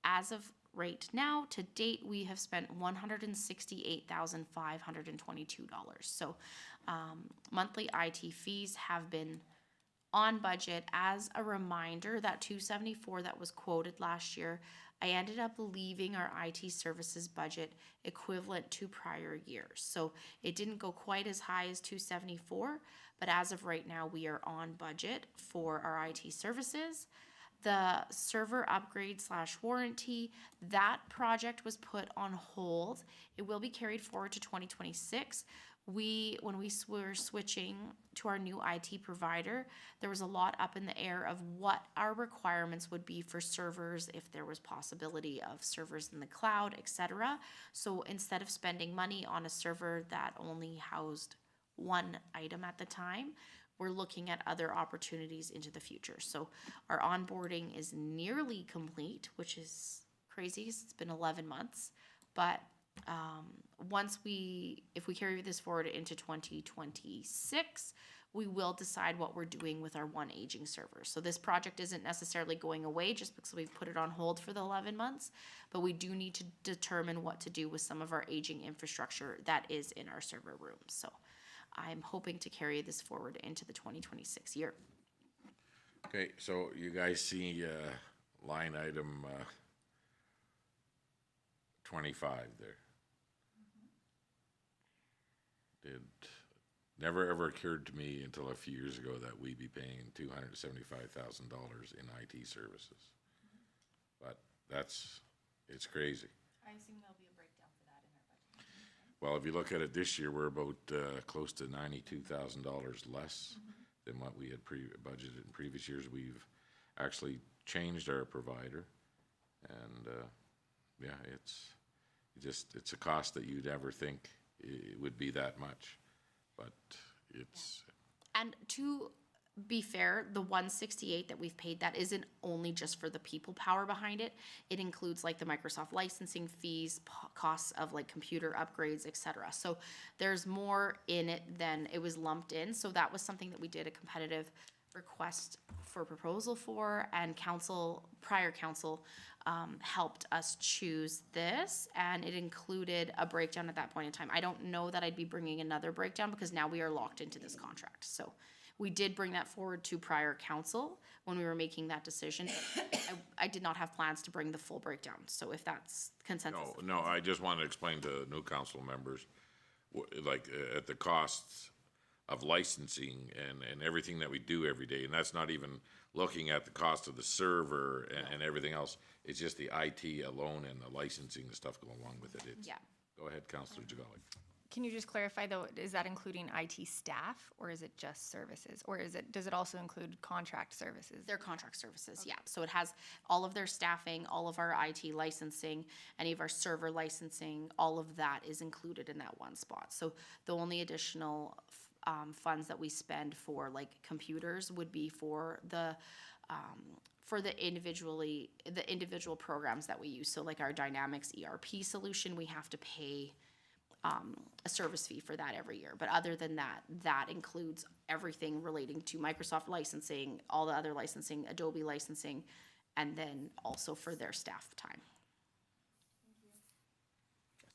As of right now, to date, we have spent $168,522. So monthly IT fees have been on budget. As a reminder, that $274 that was quoted last year, I ended up leaving our IT services budget equivalent to prior years. So it didn't go quite as high as $274, but as of right now, we are on budget for our IT services. The server upgrade / warranty, that project was put on hold. It will be carried forward to 2026. When we were switching to our new IT provider, there was a lot up in the air of what our requirements would be for servers, if there was possibility of servers in the cloud, etc. So instead of spending money on a server that only housed one item at the time, we're looking at other opportunities into the future. So our onboarding is nearly complete, which is crazy. It's been 11 months, but if we carry this forward into 2026, we will decide what we're doing with our one aging server. So this project isn't necessarily going away just because we've put it on hold for the 11 months, but we do need to determine what to do with some of our aging infrastructure that is in our server rooms. So I'm hoping to carry this forward into the 2026 year. Okay, so you guys see line item 25 there. It never ever occurred to me until a few years ago that we'd be paying $275,000 in IT services. But it's crazy. I assume there'll be a breakdown for that in our budget. Well, if you look at it this year, we're about close to $92,000 less than what we had budgeted in previous years. We've actually changed our provider, and yeah, it's a cost that you'd ever think it would be that much, but it's. And to be fair, the 168 that we've paid, that isn't only just for the people power behind it. It includes like the Microsoft licensing fees, costs of like computer upgrades, etc. So there's more in it than it was lumped in. So that was something that we did a competitive request for proposal for, and prior council helped us choose this, and it included a breakdown at that point in time. I don't know that I'd be bringing another breakdown because now we are locked into this contract. So we did bring that forward to prior council when we were making that decision. I did not have plans to bring the full breakdown. So if that's consensus. No, I just want to explain to new council members, like at the costs of licensing and everything that we do every day, and that's not even looking at the cost of the server and everything else. It's just the IT alone and the licensing, the stuff going along with it. Yeah. Go ahead, Councillor Jagalik. Can you just clarify though, is that including IT staff or is it just services? Or does it also include contract services? Their contract services, yeah. So it has all of their staffing, all of our IT licensing, any of our server licensing, all of that is included in that one spot. So the only additional funds that we spend for like computers would be for the individual programs that we use. So like our Dynamics ERP solution, we have to pay a service fee for that every year. But other than that, that includes everything relating to Microsoft licensing, all the other licensing, Adobe licensing, and then also for their staff time.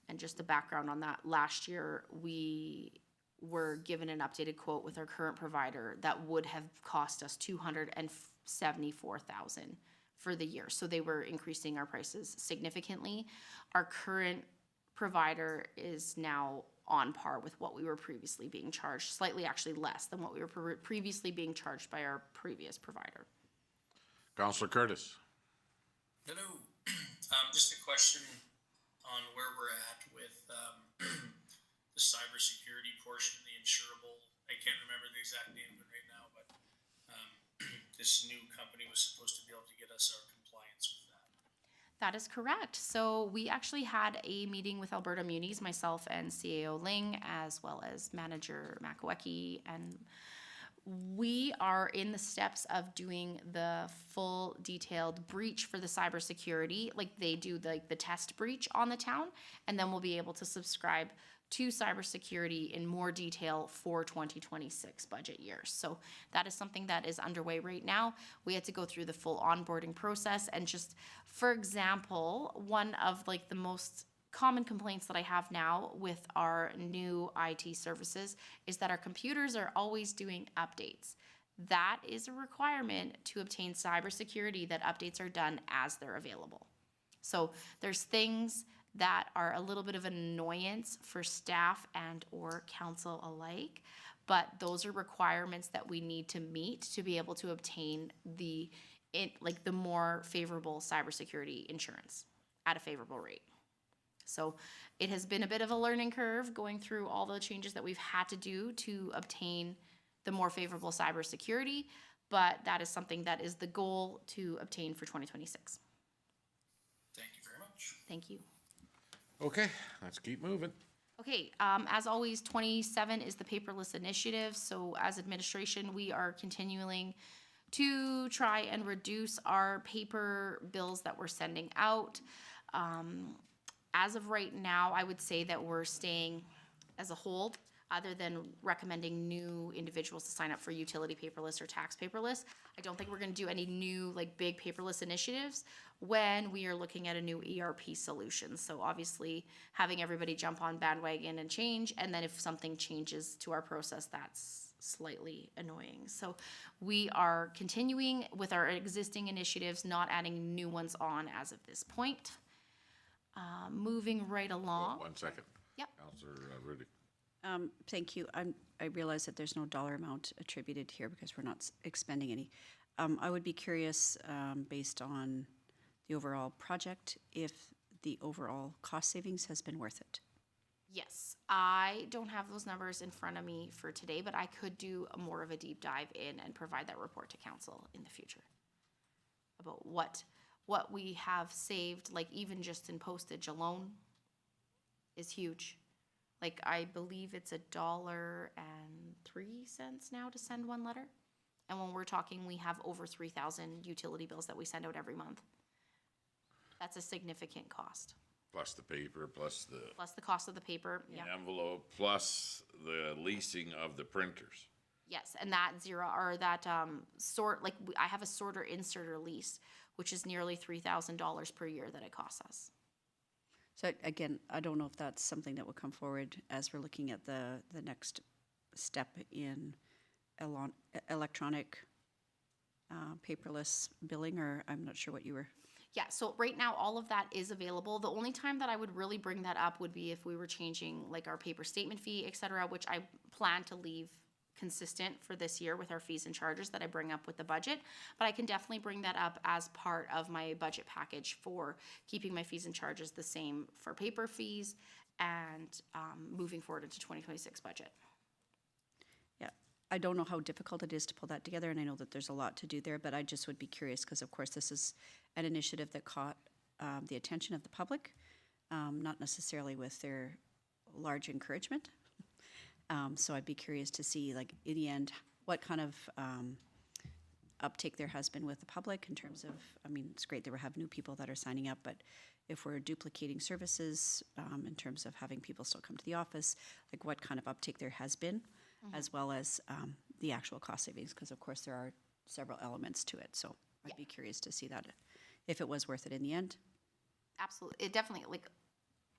And just the background on that, last year we were given an updated quote with our current provider that would have cost us $274,000 for the year. So they were increasing our prices significantly. Our current provider is now on par with what we were previously being charged, slightly actually less than what we were previously being charged by our previous provider. Councillor Curtis. Hello. Just a question on where we're at with the cybersecurity portion, the insurable. I can't remember the exact name of it right now, but this new company was supposed to be able to get us our compliance with that. That is correct. So we actually had a meeting with Alberta Munis, myself and CAO Ling, as well as manager Makaweki, and we are in the steps of doing the full detailed breach for the cybersecurity. Like they do the test breach on the town, and then we'll be able to subscribe to cybersecurity in more detail for 2026 budget years. So that is something that is underway right now. We had to go through the full onboarding process, and just, for example, one of like the most common complaints that I have now with our new IT services is that our computers are always doing updates. That is a requirement to obtain cybersecurity, that updates are done as they're available. So there's things that are a little bit of an annoyance for staff and or council alike, but those are requirements that we need to meet to be able to obtain the more favorable cybersecurity insurance at a favorable rate. So it has been a bit of a learning curve going through all the changes that we've had to do to obtain the more favorable cybersecurity, but that is something that is the goal to obtain for 2026. Thank you very much. Thank you. Okay, let's keep moving. Okay, as always, 27 is the paperless initiative. So as administration, we are continuing to try and reduce our paper bills that we're sending out. As of right now, I would say that we're staying as a hold, other than recommending new individuals to sign up for utility paperless or tax paperless. I don't think we're gonna do any new like big paperless initiatives when we are looking at a new ERP solution. So obviously having everybody jump on bandwagon and change, and then if something changes to our process, that's slightly annoying. So we are continuing with our existing initiatives, not adding new ones on as of this point. Moving right along. 1 second. Yep. Councillor Rudy. Thank you. I realize that there's no dollar amount attributed here because we're not expending any. I would be curious, based on the overall project, if the overall cost savings has been worth it. Yes, I don't have those numbers in front of me for today, but I could do more of a deep dive in and provide that report to council in the future about what we have saved, like even just in postage alone is huge. Like I believe it's $1.03 now to send one letter. And when we're talking, we have over 3,000 utility bills that we send out every month. That's a significant cost. Plus the paper, plus the Plus the cost of the paper, yeah. envelope, plus the leasing of the printers. Yes, and that I have a sorter inserter lease, which is nearly $3,000 per year that it costs us. So again, I don't know if that's something that will come forward as we're looking at the next step in electronic paperless billing, or I'm not sure what you were. Yeah, so right now, all of that is available. The only time that I would really bring that up would be if we were changing like our paper statement fee, et cetera, which I plan to leave consistent for this year with our fees and charges that I bring up with the budget. But I can definitely bring that up as part of my budget package for keeping my fees and charges the same for paper fees and moving forward into 2026 budget. Yeah, I don't know how difficult it is to pull that together, and I know that there's a lot to do there, but I just would be curious because, of course, this is an initiative that caught the attention of the public, not necessarily with their large encouragement. So I'd be curious to see, like, in the end, what kind of uptake there has been with the public in terms of, I mean, it's great that we have new people that are signing up, but if we're duplicating services in terms of having people still come to the office, like what kind of uptake there has been, as well as the actual cost savings, because of course there are several elements to it. So I'd be curious to see that, if it was worth it in the end. Absolutely. It definitely, like,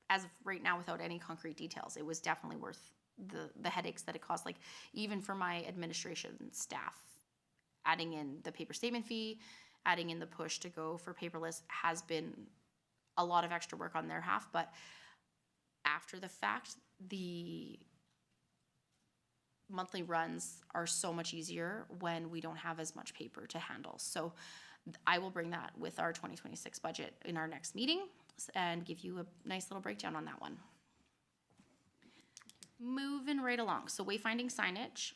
as of right now, without any concrete details, it was definitely worth the headaches that it caused. Like, even for my administration staff, adding in the paper statement fee, adding in the push to go for paperless has been a lot of extra work on their half. But after the fact, the monthly runs are so much easier when we don't have as much paper to handle. So I will bring that with our 2026 budget in our next meeting and give you a nice little breakdown on that one. Moving right along. So wayfinding signage,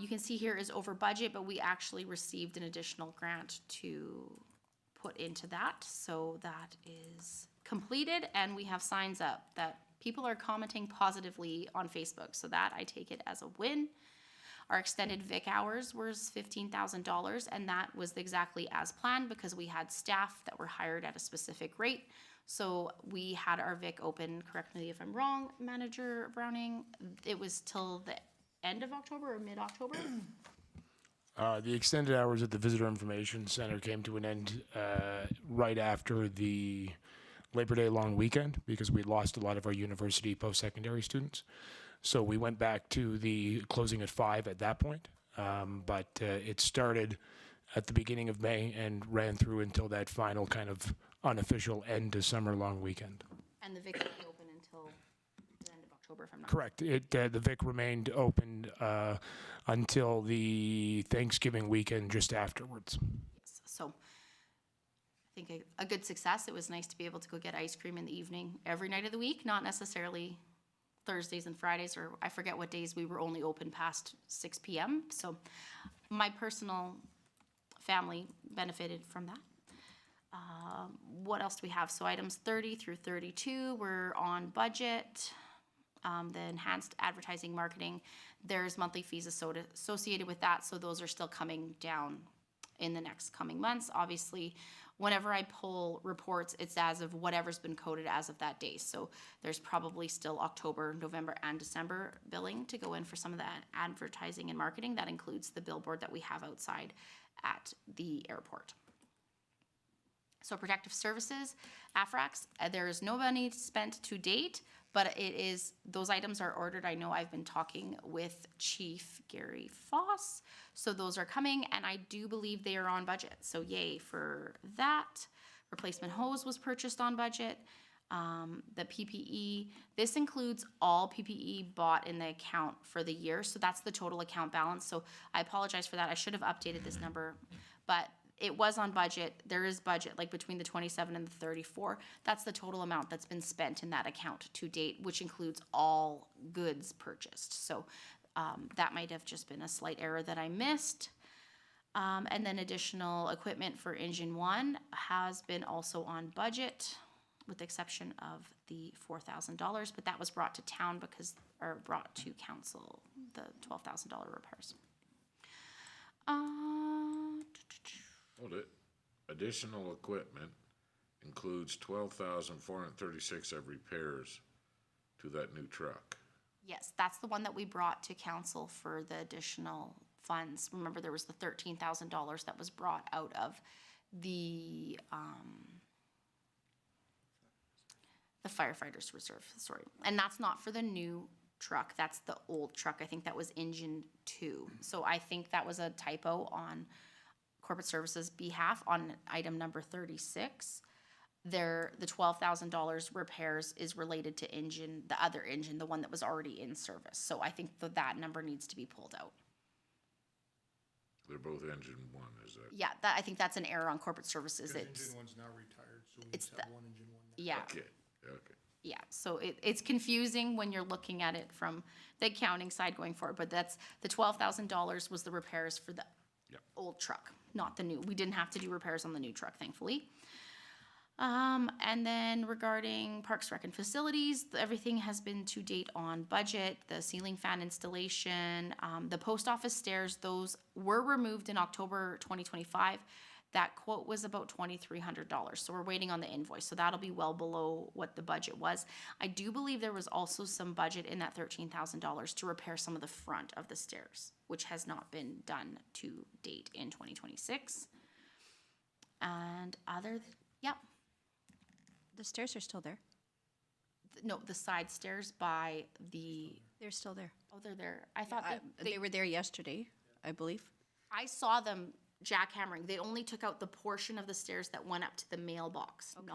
you can see here is over budget, but we actually received an additional grant to put into that. So that is completed, and we have signs up that people are commenting positively on Facebook. So that I take it as a win. Our extended VIC hours was $15,000, and that was exactly as planned because we had staff that were hired at a specific rate. So we had our VIC open, correct me if I'm wrong, Manager Browning, it was till the end of October or mid-October? The extended hours at the Visitor Information Center came to an end right after the Labor Day long weekend because we lost a lot of our university post-secondary students. So we went back to the closing at 5 at that point, but it started at the beginning of May and ran through until that final kind of unofficial end to summer long weekend. And the VIC will be open until the end of October, if I'm not Correct. The VIC remained open until the Thanksgiving weekend just afterwards. Yes. So I think a good success. It was nice to be able to go get ice cream in the evening every night of the week, not necessarily Thursdays and Fridays, or I forget what days we were only open past 6 p.m. So my personal family benefited from that. What else do we have? So items 30 through 32 were on budget. The enhanced advertising marketing, there's monthly fees associated with that, so those are still coming down in the next coming months. Obviously, whenever I pull reports, it's as of whatever's been coded as of that day. So there's probably still October, November, and December billing to go in for some of that advertising and marketing. That includes the billboard that we have outside at the airport. So protective services, AFRAX, there is no money spent to date, but it is, those items are ordered. I know I've been talking with Chief Gary Foss, so those are coming, and I do believe they are on budget, so yay for that. Replacement hose was purchased on budget. The PPE, this includes all PPE bought in the account for the year, so that's the total account balance. So I apologize for that. I should have updated this number, but it was on budget, there is budget, like between the 27 and the 34. That's the total amount that's been spent in that account to date, which includes all goods purchased. So that might have just been a slight error that I missed. And then additional equipment for engine 1 has been also on budget, with the exception of the $4,000, but that was brought to town or brought to council, the $12,000 repairs. Hold it. Additional equipment includes 12,436 of repairs to that new truck. Yes, that's the one that we brought to council for the additional funds. Remember, there was the $13,000 that was brought out of the firefighters reserve, sorry. And that's not for the new truck, that's the old truck. I think that was engine 2. So I think that was a typo on corporate services behalf on item number 36. The $12,000 repairs is related to the other engine, the one that was already in service. So I think that number needs to be pulled out. They're both engine 1, is that? Yeah, I think that's an error on corporate services. Because It's, engine 1's now retired, so we it's just have one engine 1 now. yeah, Okay, okay. yeah. So it's confusing when you're looking at it from the accounting side going forward, but that's, the $12,000 was the repairs for the Yep. old truck, not the new. We didn't have to do repairs on the new truck, thankfully. And then regarding Parks, Rec, and Facilities, everything has been to date on budget. The ceiling fan installation, the post office stairs, those were removed in October 2025. That quote was about $2,300, so we're waiting on the invoice, so that'll be well below what the budget was. I do believe there was also some budget in that $13,000 to repair some of the front of the stairs, which has not been done to date in 2026. And yep. The stairs are still there. No, the side stairs by the, They're still there. oh, they're there. I thought They were there yesterday, I believe. I saw them jackhammering. They only took out the portion of the stairs that went up to the mailbox, Okay.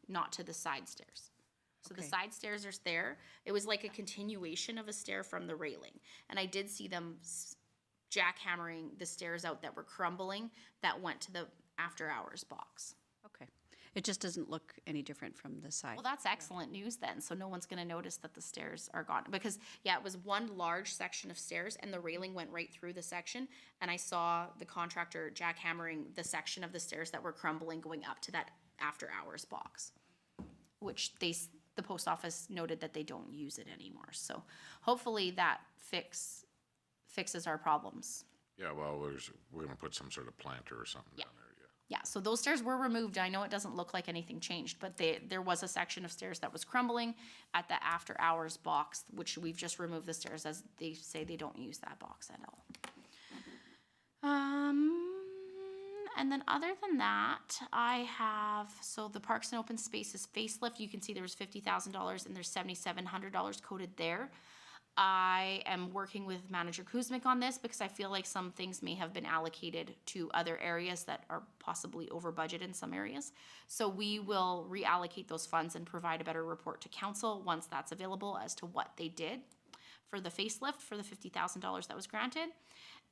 not to the side stairs. So the Okay. side stairs are there. It was like a continuation of a stair from the railing. And I did see them jackhammering the stairs out that were crumbling that went to the after hours box. Okay. It just doesn't look any different from the side. Well, that's excellent news then. So no one's going to notice that the stairs are gone. Because, yeah, it was one large section of stairs and the railing went right through the section. And I saw the contractor jackhammering the section of the stairs that were crumbling going up to that after hours box, which the post office noted that they don't use it anymore. So hopefully that fixes our problems. Yeah, well, we're gonna put some sort of planter or something Yeah. down there, yeah. Yeah, so those stairs were removed. I know it doesn't look like anything changed, but there was a section of stairs that was crumbling at the after hours box, which we've just removed the stairs as they say they don't use that box at all. And then other than that, I have, so the Parks and Open Spaces facelift, you can see there was $50,000 and there's $7,700 coded there. I am working with Manager Kuzmic on this because I feel like some things may have been allocated to other areas that are possibly over budget in some areas. So we will reallocate those funds and provide a better report to council once that's available as to what they did for the facelift for the $50,000 that was granted.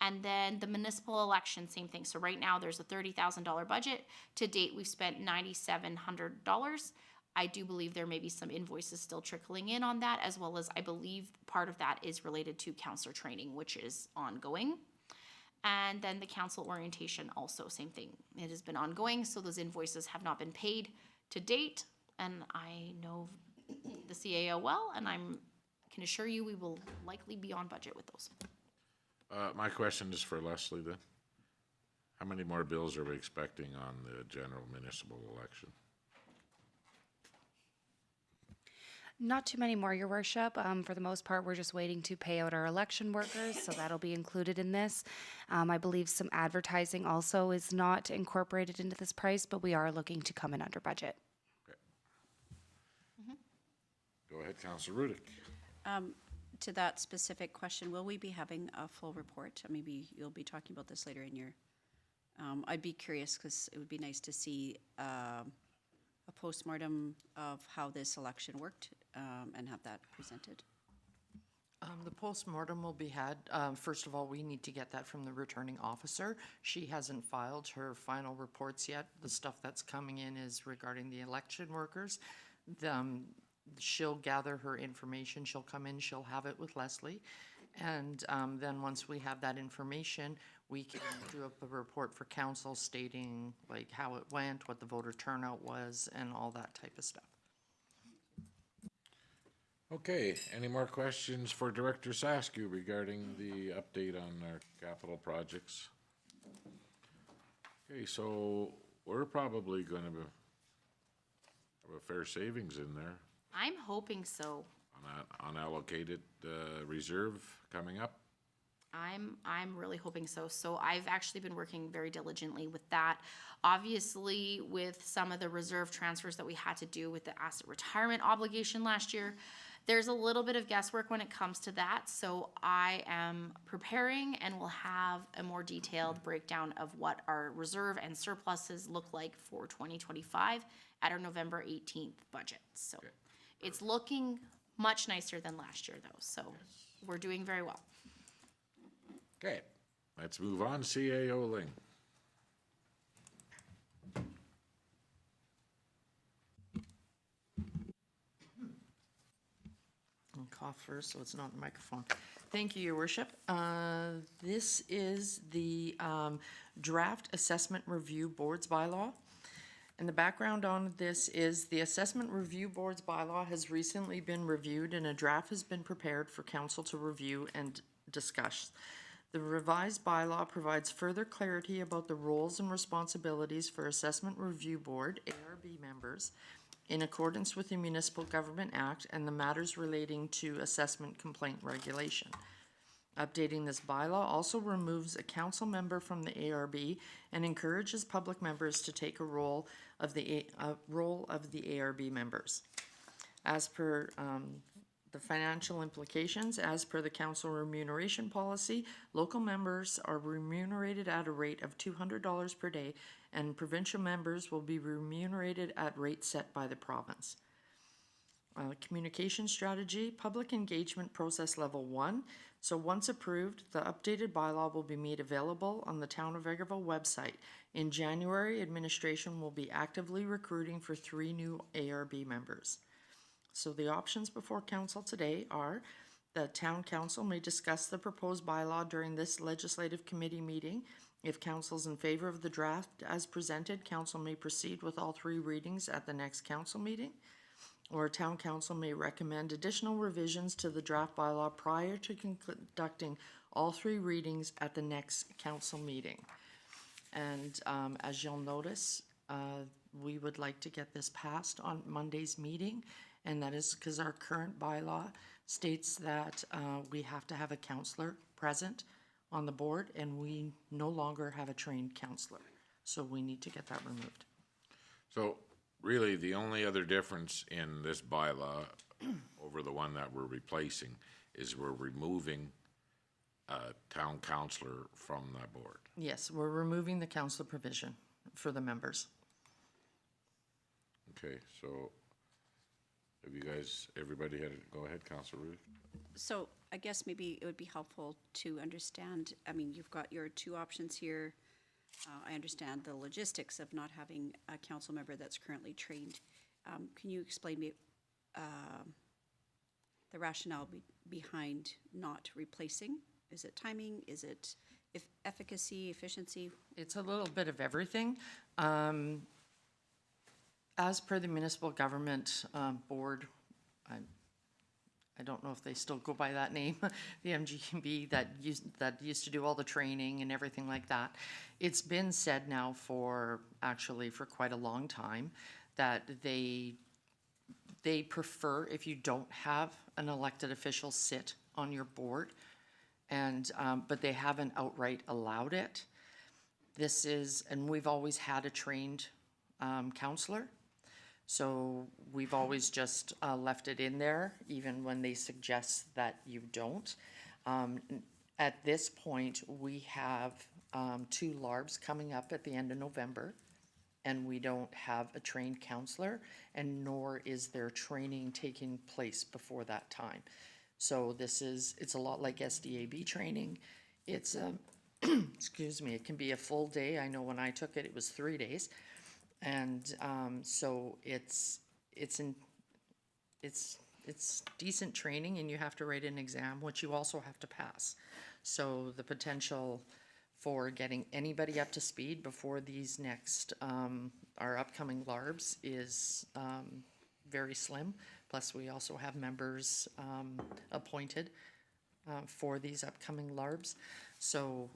And then the municipal election, same thing. So right now there's a $30,000 budget. To date, we've spent $9,700. I do believe there may be some invoices still trickling in on that, as well as I believe part of that is related to counselor training, which is ongoing. And then the council orientation also, same thing. It has been ongoing, so those invoices have not been paid to date. And I know the CAO well, and I can assure you we will likely be on budget with those. My question is for Leslie then. How many more bills are we expecting on the general municipal election? Not too many more, Your Worship. For the most part, we're just waiting to pay out our election workers, so that'll be included in this. I believe some advertising also is not incorporated into this price, but we are looking to come in under budget. Okay. Go ahead, Councilor Rudick. To that specific question, will we be having a full report? Maybe you'll be talking about this later in your, I'd be curious because it would be nice to see a postmortem of how this election worked and have that presented. The postmortem will be had. First of all, we need to get that from the returning officer. She hasn't filed her final reports yet. The stuff that's coming in is regarding the election workers. She'll gather her information. She'll come in, she'll have it with Leslie. And then once we have that information, we can do up a report for council stating like how it went, what the voter turnout was, and all that type of stuff. Okay, any more questions for Director Saskew regarding the update on our capital projects? Okay, so we're probably gonna have a fair savings in there I'm hoping so. on that unallocated reserve coming up. I'm really hoping so. So I've actually been working very diligently with that. Obviously, with some of the reserve transfers that we had to do with the asset retirement obligation last year, there's a little bit of guesswork when it comes to that. So I am preparing and will have a more detailed breakdown of what our reserve and surpluses look like for 2025 at our November 18th budget. So it's looking much nicer than last year though. So we're doing very well. Okay, let's move on. CAO Ling. I'll cough first so it's not in the microphone. Thank you, Your Worship. This is the draft assessment review board's bylaw. And the background on this is the assessment review board's bylaw has recently been reviewed and a draft has been prepared for council to review and discuss. The revised bylaw provides further clarity about the roles and responsibilities for Assessment Review Board, ARB members, in accordance with the Municipal Government Act and the matters relating to assessment complaint regulation. Updating this bylaw also removes a council member from the ARB and encourages public members to take a role of the ARB members. As per the financial implications, as per the council remuneration policy, local members are remunerated at a rate of $200 per day, and provincial members will be remunerated at rates set by the province. Communication strategy, public engagement process level 1. So once approved, the updated bylaw will be made available on the Town of Vegreville website. In January, administration will be actively recruiting for 3 new ARB members. So the options before council today are the town council may discuss the proposed bylaw during this legislative committee meeting. If council is in favor of the draft as presented, council may proceed with all 3 readings at the next council meeting. Or town council may recommend additional revisions to the draft bylaw prior to conducting all 3 readings at the next council meeting. And as you'll notice, we would like to get this passed on Monday's meeting. And that is because our current bylaw states that we have to have a counselor present on the board, and we no longer have a trained counselor. So we need to get that removed. So really, the only other difference in this bylaw over the one that we're replacing is we're removing a town councillor from that board. Yes, we're removing the counselor provision for the members. Okay, so have you guys, everybody had it? Go ahead, Councillor Ruth. So I guess maybe it would be helpful to understand, I mean, you've got your 2 options here. I understand the logistics of not having a council member that's currently trained. Can you explain me the rationale behind not replacing? Is it timing? Is it efficacy, efficiency? It's a little bit of everything. As per the municipal government board, I don't know if they still go by that name, the MGB that used to do all the training and everything like that. It's been said now for quite a long time that they prefer if you don't have an elected official sit on your board, and but they haven't outright allowed it. And we've always had a trained counselor. So we've always just left it in there, even when they suggest that you don't. At this point, we have 2 LARBs coming up at the end of November, and we don't have a trained counselor, and nor is there training taking place before that time. So it's a lot like SDAB training. It's excuse me, it can be a full day. I know when I took it, it was 3 days. And so it's decent training, and you have to write an exam, which you also have to pass. So the potential for getting anybody up to speed before these next, our upcoming LARBs is very slim. Plus, we also have members appointed for these upcoming LARBs. So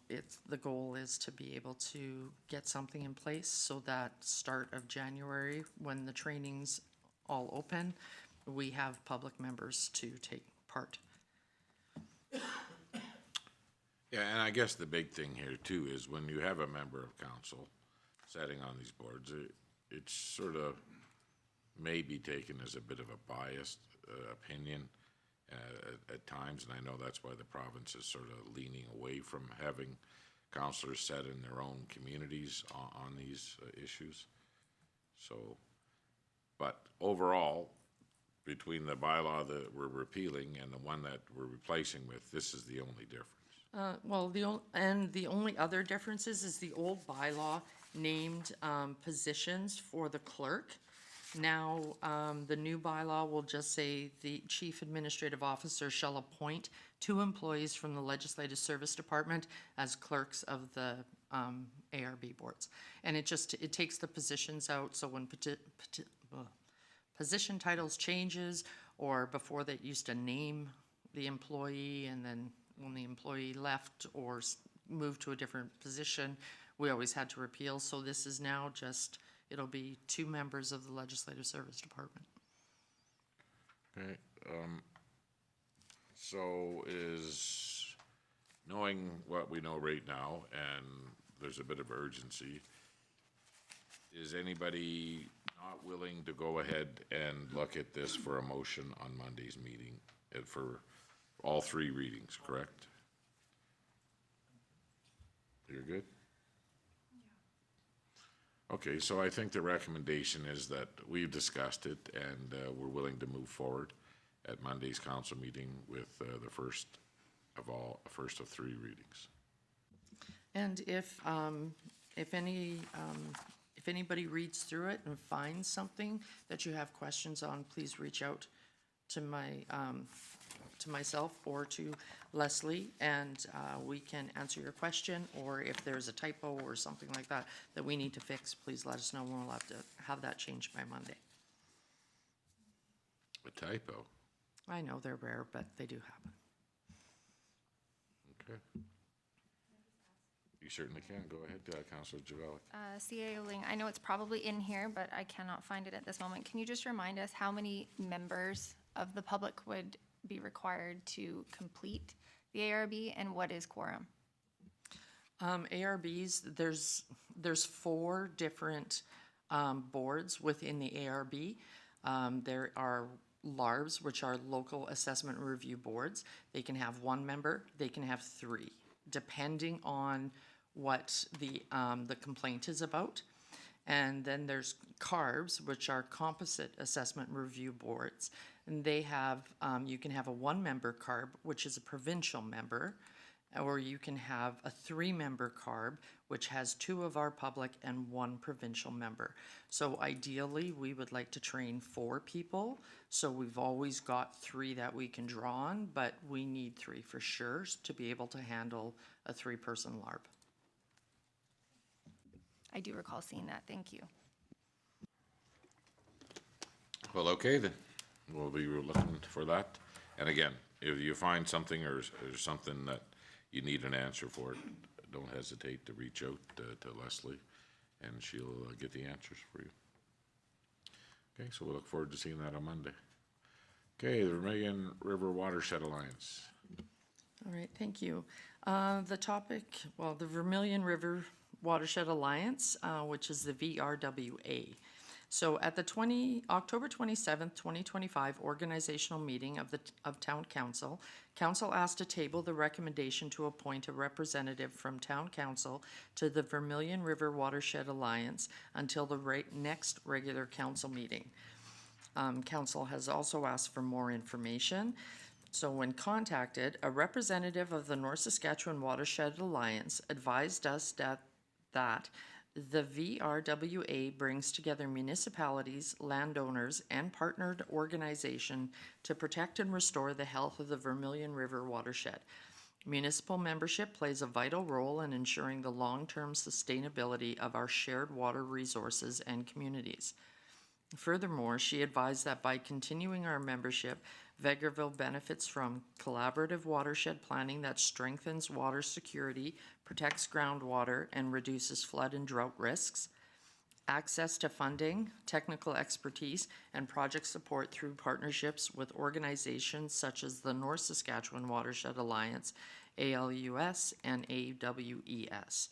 the goal is to be able to get something in place so that start of January, when the trainings all open, we have public members to take part. Yeah, and I guess the big thing here too is when you have a member of council sitting on these boards, it's sort of may be taken as a bit of a biased opinion at times, and I know that's why the province is sort of leaning away from having councillors set in their own communities on these issues. So, but overall, between the bylaw that we're repealing and the one that we're replacing with, this is the only difference. Well, the only other differences is the old bylaw named positions for the clerk. Now, the new bylaw will just say the chief administrative officer shall appoint 2 employees from the Legislative Service Department as clerks of the ARB boards. And it takes the positions out, so when position titles changes, or before that used to name the employee, and then when the employee left or moved to a different position, we always had to repeal. So this is now just, it'll be 2 members of the Legislative Service Department. Okay, so is knowing what we know right now, and there's a bit of urgency, is anybody not willing to go ahead and look at this for a motion on Monday's meeting for all 3 readings, correct? You're good? Okay, so I think the recommendation is that we've discussed it, and we're willing to move forward at Monday's council meeting with the first of 3 readings. And if anybody reads through it and finds something that you have questions on, please reach out to myself or to Leslie, and we can answer your question. Or if there's a typo or something like that that we need to fix, please let us know, and we'll have to have that changed by Monday. A typo? I know they're rare, but they do happen. Okay. You certainly can. Go ahead, Councilor Javalik. CAO Ling, I know it's probably in here, but I cannot find it at this moment. Can you just remind us how many members of the public would be required to complete the ARB, and what is quorum? ARBs, there's 4 different boards within the ARB. There are LARBs, which are local assessment review boards. They can have 1 member, they can have 3, depending on what the complaint is about. And then there's CARBs, which are composite assessment review boards. And they have, you can have a 1-member CARB, which is a provincial member, or you can have a 3-member CARB, which has 2 of our public and 1 provincial member. So ideally, we would like to train 4 people. So we've always got 3 that we can draw on, but we need 3 for sure to be able to handle a 3-person LARB. I do recall seeing that. Thank you. Well, okay then. We'll be looking for that. And again, if you find something or something that you need an answer for, don't hesitate to reach out to Leslie, and she'll get the answers for you. Okay, so we'll look forward to seeing that on Monday. Okay, the Vermilion River Watershed Alliance. All right, thank you. The topic, well, the Vermilion River Watershed Alliance, which is the VRWA. So at the October 27th, 2025 organizational meeting of Town Council, Council asked to table the recommendation to appoint a representative from Town Council to the Vermilion River Watershed Alliance until the next regular council meeting. Council has also asked for more information. So when contacted, a representative of the North Saskatchewan Watershed Alliance advised us that the VRWA brings together municipalities, landowners, and partnered organization to protect and restore the health of the Vermilion River watershed. Municipal membership plays a vital role in ensuring the long-term sustainability of our shared water resources and communities. Furthermore, she advised that by continuing our membership, Vegreville benefits from collaborative watershed planning that strengthens water security, protects groundwater, and reduces flood and drought risks, access to funding, technical expertise, and project support through partnerships with organizations such as the North Saskatchewan Watershed Alliance, ALUS, and AWES.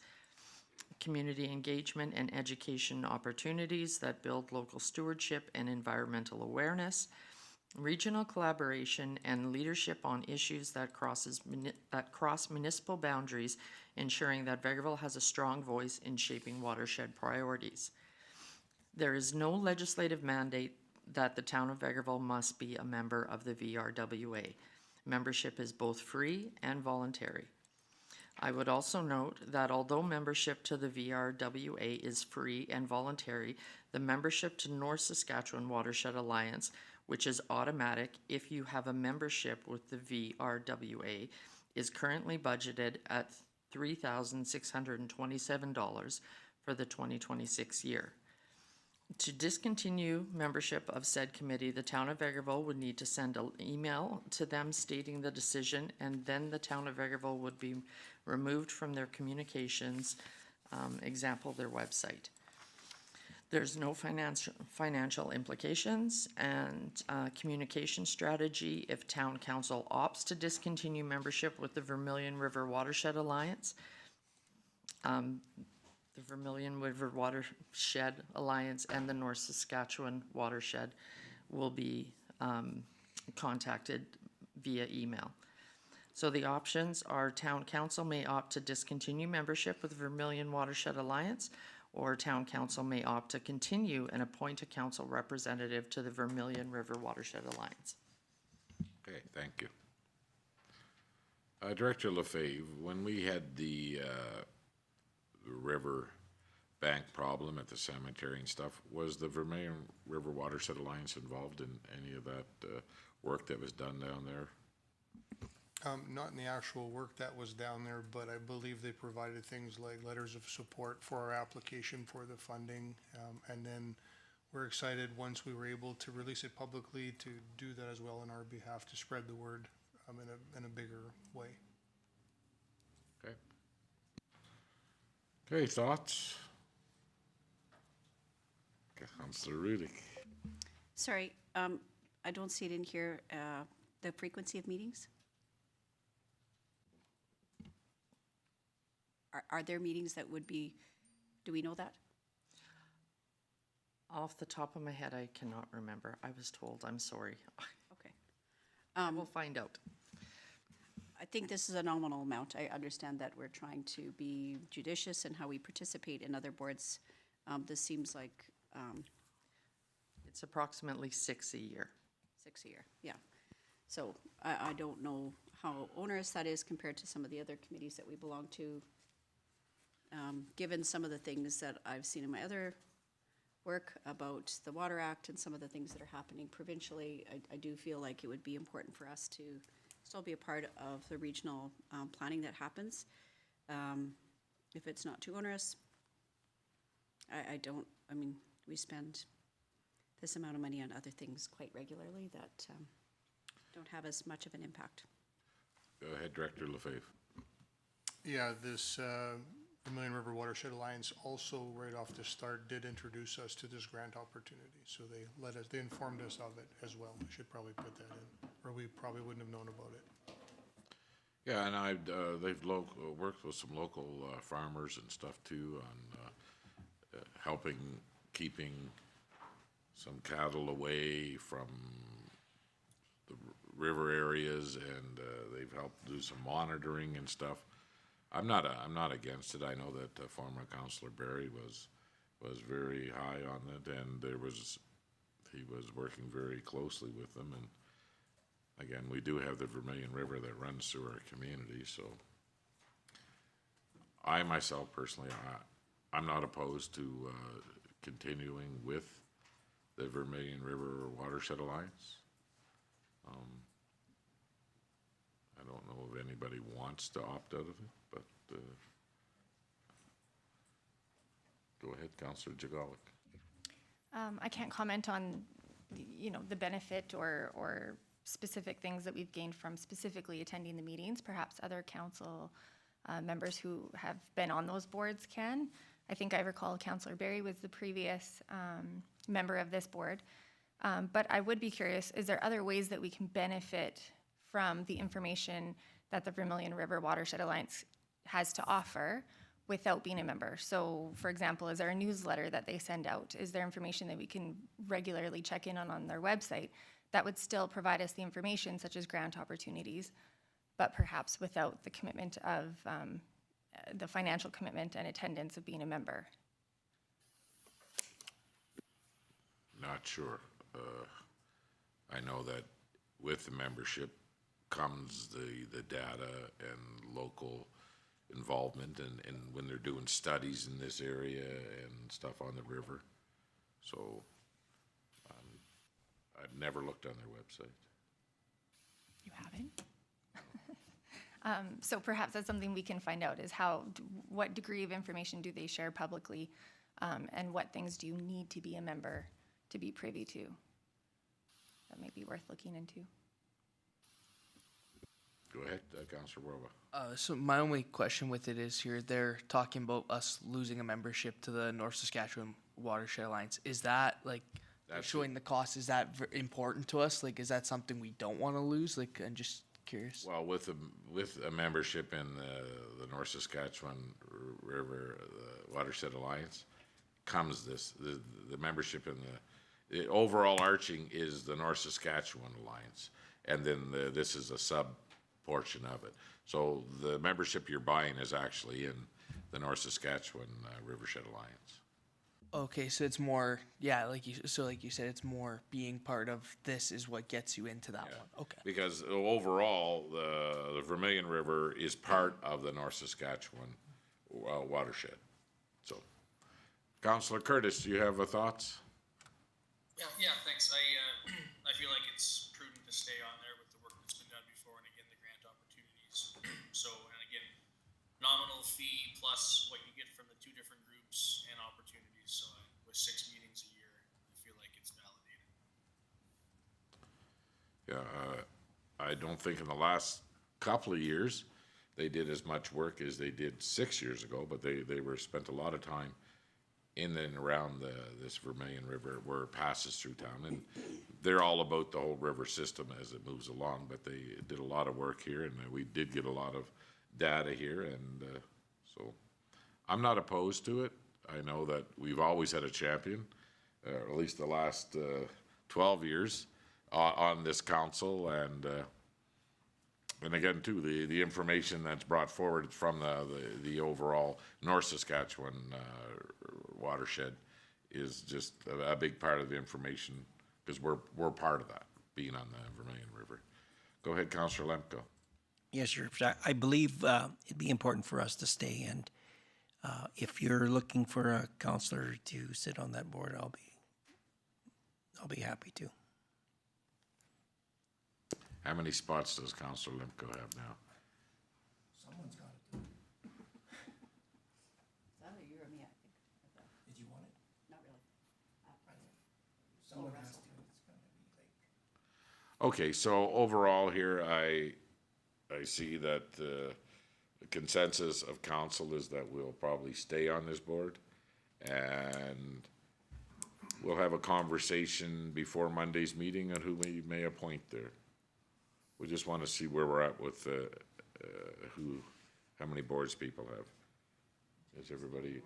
Community engagement and education opportunities that build local stewardship and environmental awareness, regional collaboration and leadership on issues that cross municipal boundaries, ensuring that Vegreville has a strong voice in shaping watershed priorities. There is no legislative mandate that the town of Vegreville must be a member of the VRWA. Membership is both free and voluntary. I would also note that although membership to the VRWA is free and voluntary, the membership to North Saskatchewan Watershed Alliance, which is automatic if you have a membership with the VRWA, is currently budgeted at $3,627 for the 2026 year. To discontinue membership of said committee, the town of Vegreville would need to send an email to them stating the decision, and then the town of Vegreville would be removed from their communications, example, their website. There's no financial implications and communication strategy if town council opts to discontinue membership with the Vermilion River Watershed Alliance. The Vermilion River Watershed Alliance and the North Saskatchewan Watershed will be contacted via email. So the options are town council may opt to discontinue membership with the Vermilion Watershed Alliance, or town council may opt to continue and appoint a council representative to the Vermilion River Watershed Alliance. Okay, thank you. Director Lefebvre, when we had the river bank problem at the cemetery and stuff, was the Vermilion River Watershed Alliance involved in any of that work that was done down there? Not in the actual work that was down there, but I believe they provided things like letters of support for our application for the funding. And then we're excited once we were able to release it publicly to do that as well on our behalf to spread the word in a bigger way. Okay. Okay, thoughts? Councillor Rudick. Sorry, I don't see it in here, the frequency of meetings? Are there meetings that would be, do we know that? Off the top of my head, I cannot remember. I was told, I'm sorry. Okay. We'll find out. I think this is a nominal amount. I understand that we're trying to be judicious in how we participate in other boards. This seems like It's approximately 6 a year. 6 a year, yeah. So I don't know how onerous that is compared to some of the other committees that we belong to. Given some of the things that I've seen in my other work about the Water Act and some of the things that are happening provincially, I do feel like it would be important for us to still be a part of the regional planning that happens. If it's not too onerous, I mean, we spend this amount of money on other things quite regularly that don't have as much of an impact. Go ahead, Director Lefebvre. Yeah, this Vermilion River Watershed Alliance also right off the start did introduce us to this grant opportunity. So they informed us of it as well. I should probably put that in, or we probably wouldn't have known about it. Yeah, and they've worked with some local farmers and stuff too on helping keeping some cattle away from the river areas, and they've helped do some monitoring and stuff. I'm not against it. I know that former Councillor Barry was very high on it, and he was working very closely with them, and again, we do have the Vermilion River that runs through our community, so I myself personally, I'm not opposed to continuing with the Vermilion River Watershed Alliance. I don't know if anybody wants to opt out of it, but go ahead, Councillor Jagalik. I can't comment on, the benefit or specific things that we've gained from specifically attending the meetings. Perhaps other council members who have been on those boards can. I think I recall Councillor Berry was the previous member of this board. But I would be curious, is there other ways that we can benefit from the information that the Vermilion River Watershed Alliance has to offer without being a member? So, for example, is there a newsletter that they send out? Is there information that we can regularly check in on their website that would still provide us the information, such as grant opportunities, but perhaps without the commitment of the financial commitment and attendance of being a member? Not sure. I know that with the membership comes the data and local involvement and when they're doing studies in this area and stuff on the river. So I've never looked on their website. You haven't? So perhaps that's something we can find out, is what degree of information do they share publicly, and what things do you need to be a member to be privy to? That may be worth looking into. Go ahead, Councillor Werba. So my only question with it is here, they're talking about us losing a membership to the North Saskatchewan Watershed Alliance. Is that showing the cost? Is that important to us? Like, is that something we don't want to lose? Like, I'm just curious. Well, with a membership in the North Saskatchewan River Watershed Alliance comes the membership in the overall arching is the North Saskatchewan Alliance, and then this is a sub portion of it. So the membership you're buying is actually in the North Saskatchewan Rivershed Alliance. Okay, so it's more, like you said, it's more being part of this is what gets you into that one. Okay. Because overall, the Vermilion River is part of the North Saskatchewan watershed. So, Councillor Curtis, do you have thoughts? Yeah, thanks. I feel like it's prudent to stay on there with the work that's been done before, and again, the grant opportunities. So, and again, nominal fee plus what you get from the two different groups and opportunities. So, with 6 meetings a year, I feel like it's validated. Yeah, I don't think in the last couple of years they did as much work as they did 6 years ago, but they spent a lot of time in and around this Vermilion River where it passes through town, and they're all about the whole river system as it moves along, but they did a lot of work here, and we did get a lot of data here, and so I'm not opposed to it. I know that we've always had a champion, at least the last 12 years on this council, and again too, the information that's brought forward from the overall North Saskatchewan watershed is just a big part of the information, because we're part of that, being on the Vermilion River. Go ahead, Councillor Lemko. Yes, Your Worship. I believe it'd be important for us to stay, and if you're looking for a councillor to sit on that board, I'll be happy to. How many spots does Councillor Lemko have now? Someone's got to do it. Is that you or me, I think? Did you want it? Not really. Someone has to. It's going to be like. Okay, so overall here, I see that the consensus of council is that we'll probably stay on this board, and we'll have a conversation before Monday's meeting on who we may appoint there. We just want to see where we're at with how many boards people have. Is everybody?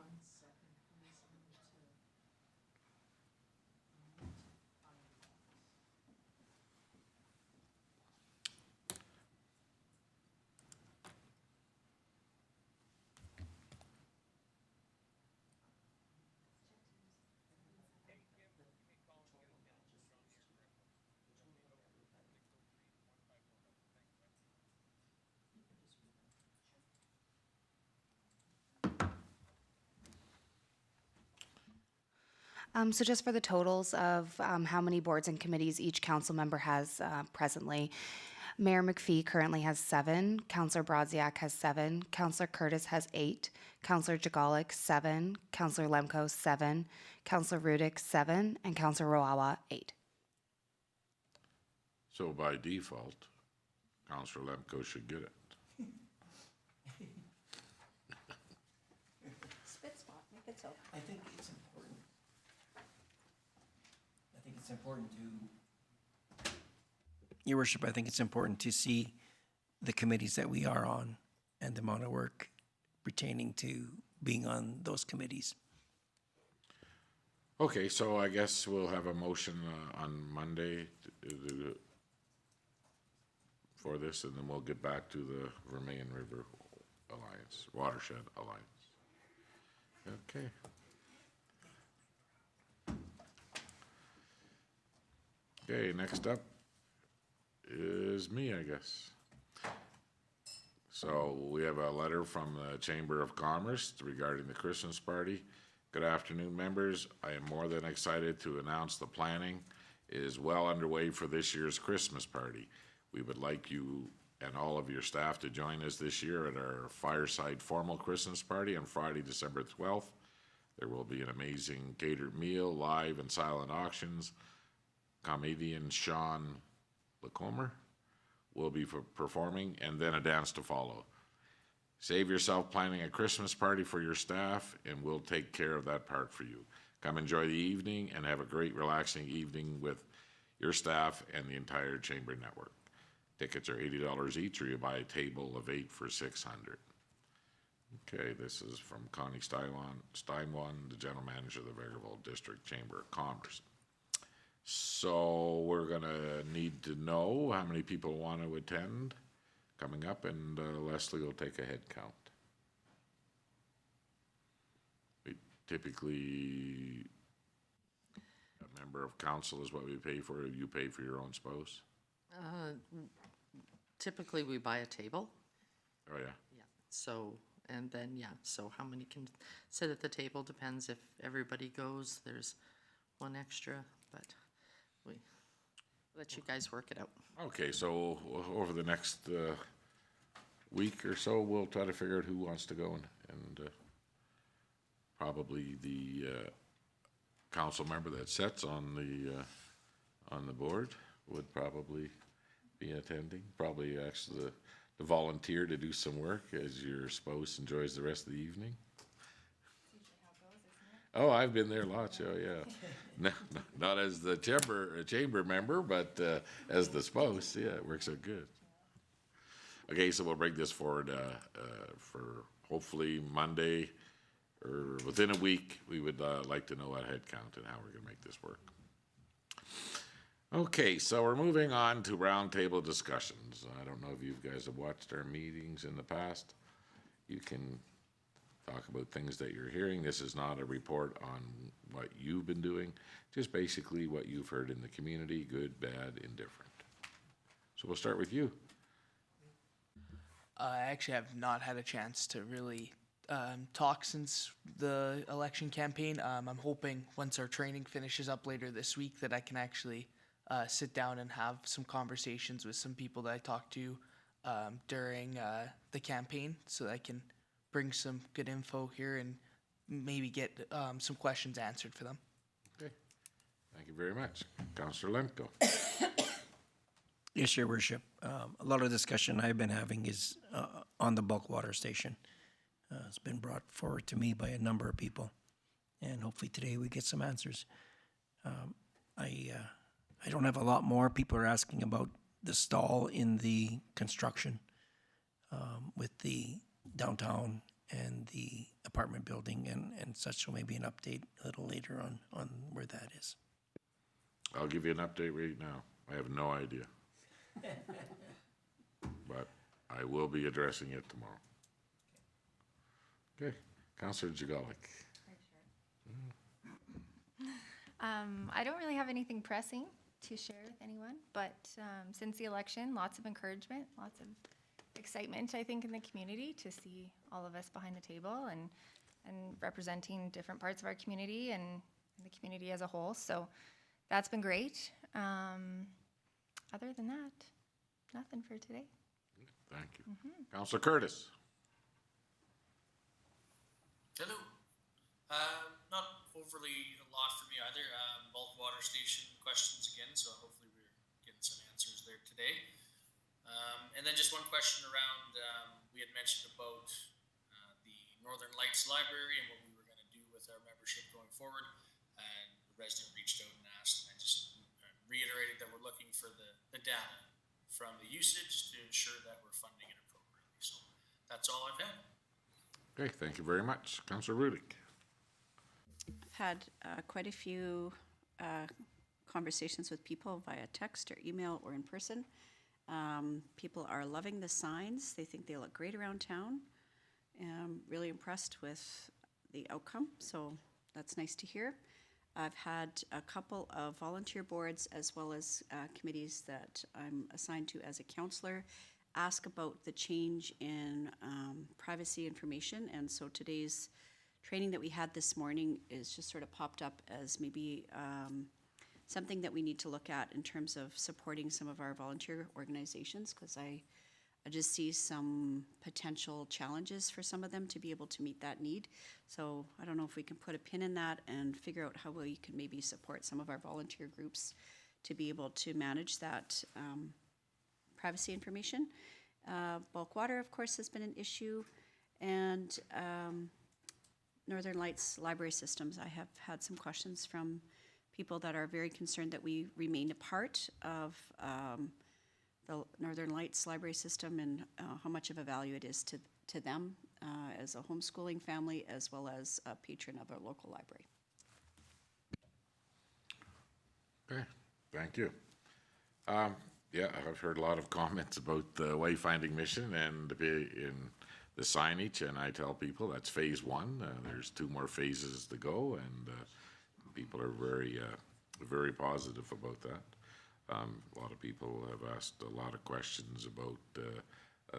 So just for the totals of how many boards and committees each council member has presently, Mayor McPhee currently has 7, Councillor Brodziak has 7, Councillor Curtis has 8, Councillor Jagalik 7, Councillor Lemko 7, Councillor Rudick 7, and Councillor Rawawa 8. So by default, Councillor Lemko should get it. Spit spot, make it so. I think it's important. I think it's important to. Your worship, I think it's important to see the committees that we are on and the amount of work pertaining to being on those committees. Okay, so I guess we'll have a motion on Monday for this, and then we'll get back to the Vermilion River Alliance, Watershed Alliance. Okay. Okay, next up is me, I guess. So we have a letter from the Chamber of Commerce regarding the Christmas party. Good afternoon, members. I am more than excited to announce the planning is well underway for this year's Christmas party. We would like you and all of your staff to join us this year at our fireside formal Christmas party on Friday, December 12th. There will be an amazing catered meal, live and silent auctions. Comedian Sean Lacomer will be performing, and then a dance to follow. Save yourself planning a Christmas party for your staff, and we'll take care of that part for you. Come enjoy the evening and have a great relaxing evening with your staff and the entire Chamber network. Tickets are $80 each, or you buy a table of 8 for $600. Okay, this is from Connie Steinwan, the General Manager of the Vegreville District Chamber of Commerce. So we're gonna need to know how many people want to attend coming up, and Leslie will take a head count. We typically, a member of council is what we pay for. You pay for your own spouse? Typically, we buy a table. Oh, yeah. Yeah. So, and then, yeah, so how many can sit at the table depends. If everybody goes, there's one extra, but we let you guys work it out. Okay, so over the next week or so, we'll try to figure out who wants to go, and probably the council member that sits on the board would probably be attending. Probably ask the volunteer to do some work as your spouse enjoys the rest of the evening. Oh, I've been there lots. Oh, yeah. No, not as the chamber member, but as the spouse. Yeah, it works out good. Okay, so we'll bring this forward for hopefully Monday or within a week. We would like to know a head count and how we're going to make this work. Okay, so we're moving on to roundtable discussions. I don't know if you guys have watched our meetings in the past. You can talk about things that you're hearing. This is not a report on what you've been doing, just basically what you've heard in the community, good, bad, indifferent. So we'll start with you. I actually have not had a chance to really talk since the election campaign. I'm hoping once our training finishes up later this week that I can actually sit down and have some conversations with some people that I talked to during the campaign, so that I can bring some good info here and maybe get some questions answered for them. Okay, thank you very much. Councillor Lemko. Yes, Your Worship. A lot of discussion I've been having is on the bulk water station. It's been brought forward to me by a number of people, and hopefully today we get some answers. I don't have a lot more. People are asking about the stall in the construction with the downtown and the apartment building and such, so maybe an update a little later on where that is. I'll give you an update right now. I have no idea. But I will be addressing it tomorrow. Okay, Councillor Jagalik. I don't really have anything pressing to share with anyone, but since the election, lots of encouragement, lots of excitement, I think, in the community to see all of us behind the table and representing different parts of our community and the community as a whole. So that's been great. Other than that, nothing for today. Thank you. Councillor Curtis. Hello. Not overly a lot for me either. Bulk water station questions again, so hopefully we're getting some answers there today. And then just one question around, we had mentioned about the Northern Lights Library and what we were going to do with our membership going forward. And the resident reached out and asked, and I just reiterated that we're looking for the data from the usage to ensure that we're funding it appropriately. So that's all I've had. Okay, thank you very much. Councillor Rudick. I've had quite a few conversations with people via text or email or in person. People are loving the signs. They think they look great around town. Really impressed with the outcome, so that's nice to hear. I've had a couple of volunteer boards as well as committees that I'm assigned to as a counselor ask about the change in privacy information, and so today's training that we had this morning is just sort of popped up as maybe something that we need to look at in terms of supporting some of our volunteer organizations, because I just see some potential challenges for some of them to be able to meet that need. So I don't know if we can put a pin in that and figure out how we can maybe support some of our volunteer groups to be able to manage that privacy information. Bulk water, of course, has been an issue, and Northern Lights library systems. I have had some questions from people that are very concerned that we remain a part of the Northern Lights library system and how much of a value it is to them as a homeschooling family as well as a patron of our local library. Okay, thank you. Yeah, I've heard a lot of comments about the wayfinding mission and in the signage, and I tell people that's phase one. There's 2 more phases to go, and people are very positive about that. A lot of people have asked a lot of questions about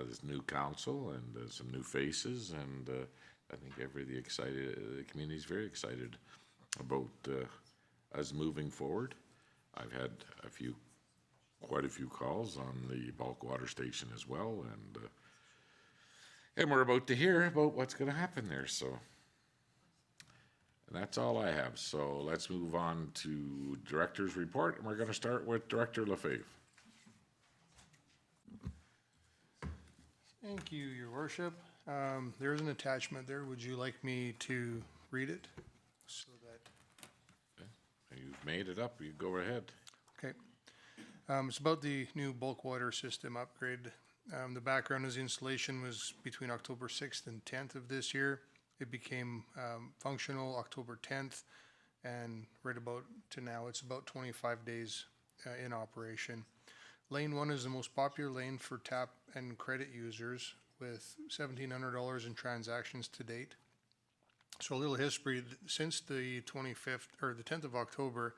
this new council and some new faces, and I think the community is very excited about us moving forward. I've had quite a few calls on the bulk water station as well, and we're about to hear about what's going to happen there. So and that's all I have. So let's move on to Director's Report, and we're going to start with Director Lefebvre. Thank you, Your Worship. There's an attachment there. Would you like me to read it? So that. You've made it up. You go ahead. Okay. It's about the new bulk water system upgrade. The background is the installation was between October 6th and 10th of this year. It became functional October 10th, and right about to now, it's about 25 days in operation. Lane 1 is the most popular lane for tap and credit users, with $1,700 in transactions to date. So a little history, since the 25th or the 10th of October,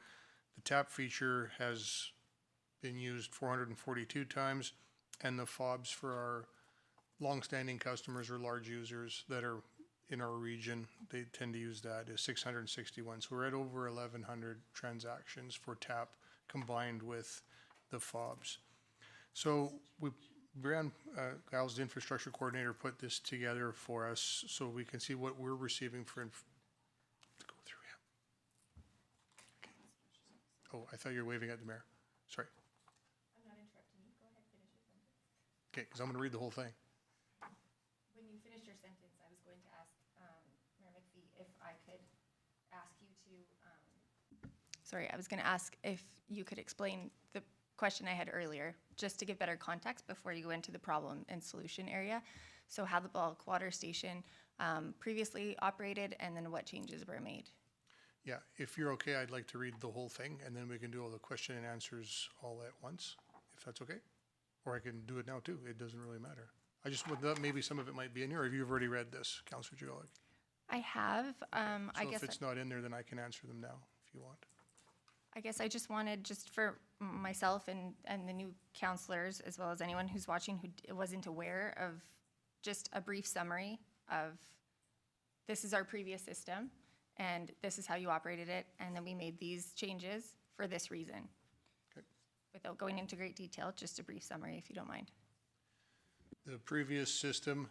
the tap feature has been used 442 times, and the fobs for our long-standing customers or large users that are in our region, they tend to use that, is 661. So we're at over 1,100 transactions for tap combined with the fobs. So Brian Giles, the infrastructure coordinator, put this together for us so we can see what we're receiving for go through. Yeah. Okay. Oh, I thought you were waving at the mayor. Sorry. I'm not interrupting you. Go ahead, finish your sentence. Okay, because I'm going to read the whole thing. When you finished your sentence, I was going to ask Mayor McPhee if I could ask you to, sorry, I was going to ask if you could explain the question I had earlier, just to give better context before you go into the problem and solution area. So how the bulk water station previously operated, and then what changes were made. Yeah, if you're okay, I'd like to read the whole thing, and then we can do all the question and answers all at once, if that's okay. Or I can do it now too. It doesn't really matter. I just would thought maybe some of it might be in here, or if you've already read this, Councillor Jagalik. I have, I So guess. if it's not in there, then I can answer them now, if you want. I guess I just wanted, just for myself and the new counselors, as well as anyone who's watching who wasn't aware of, just a brief summary of, this is our previous system, and this is how you operated it, and then we made these changes for this reason. Without going into great detail, just a brief summary if you don't mind. The previous system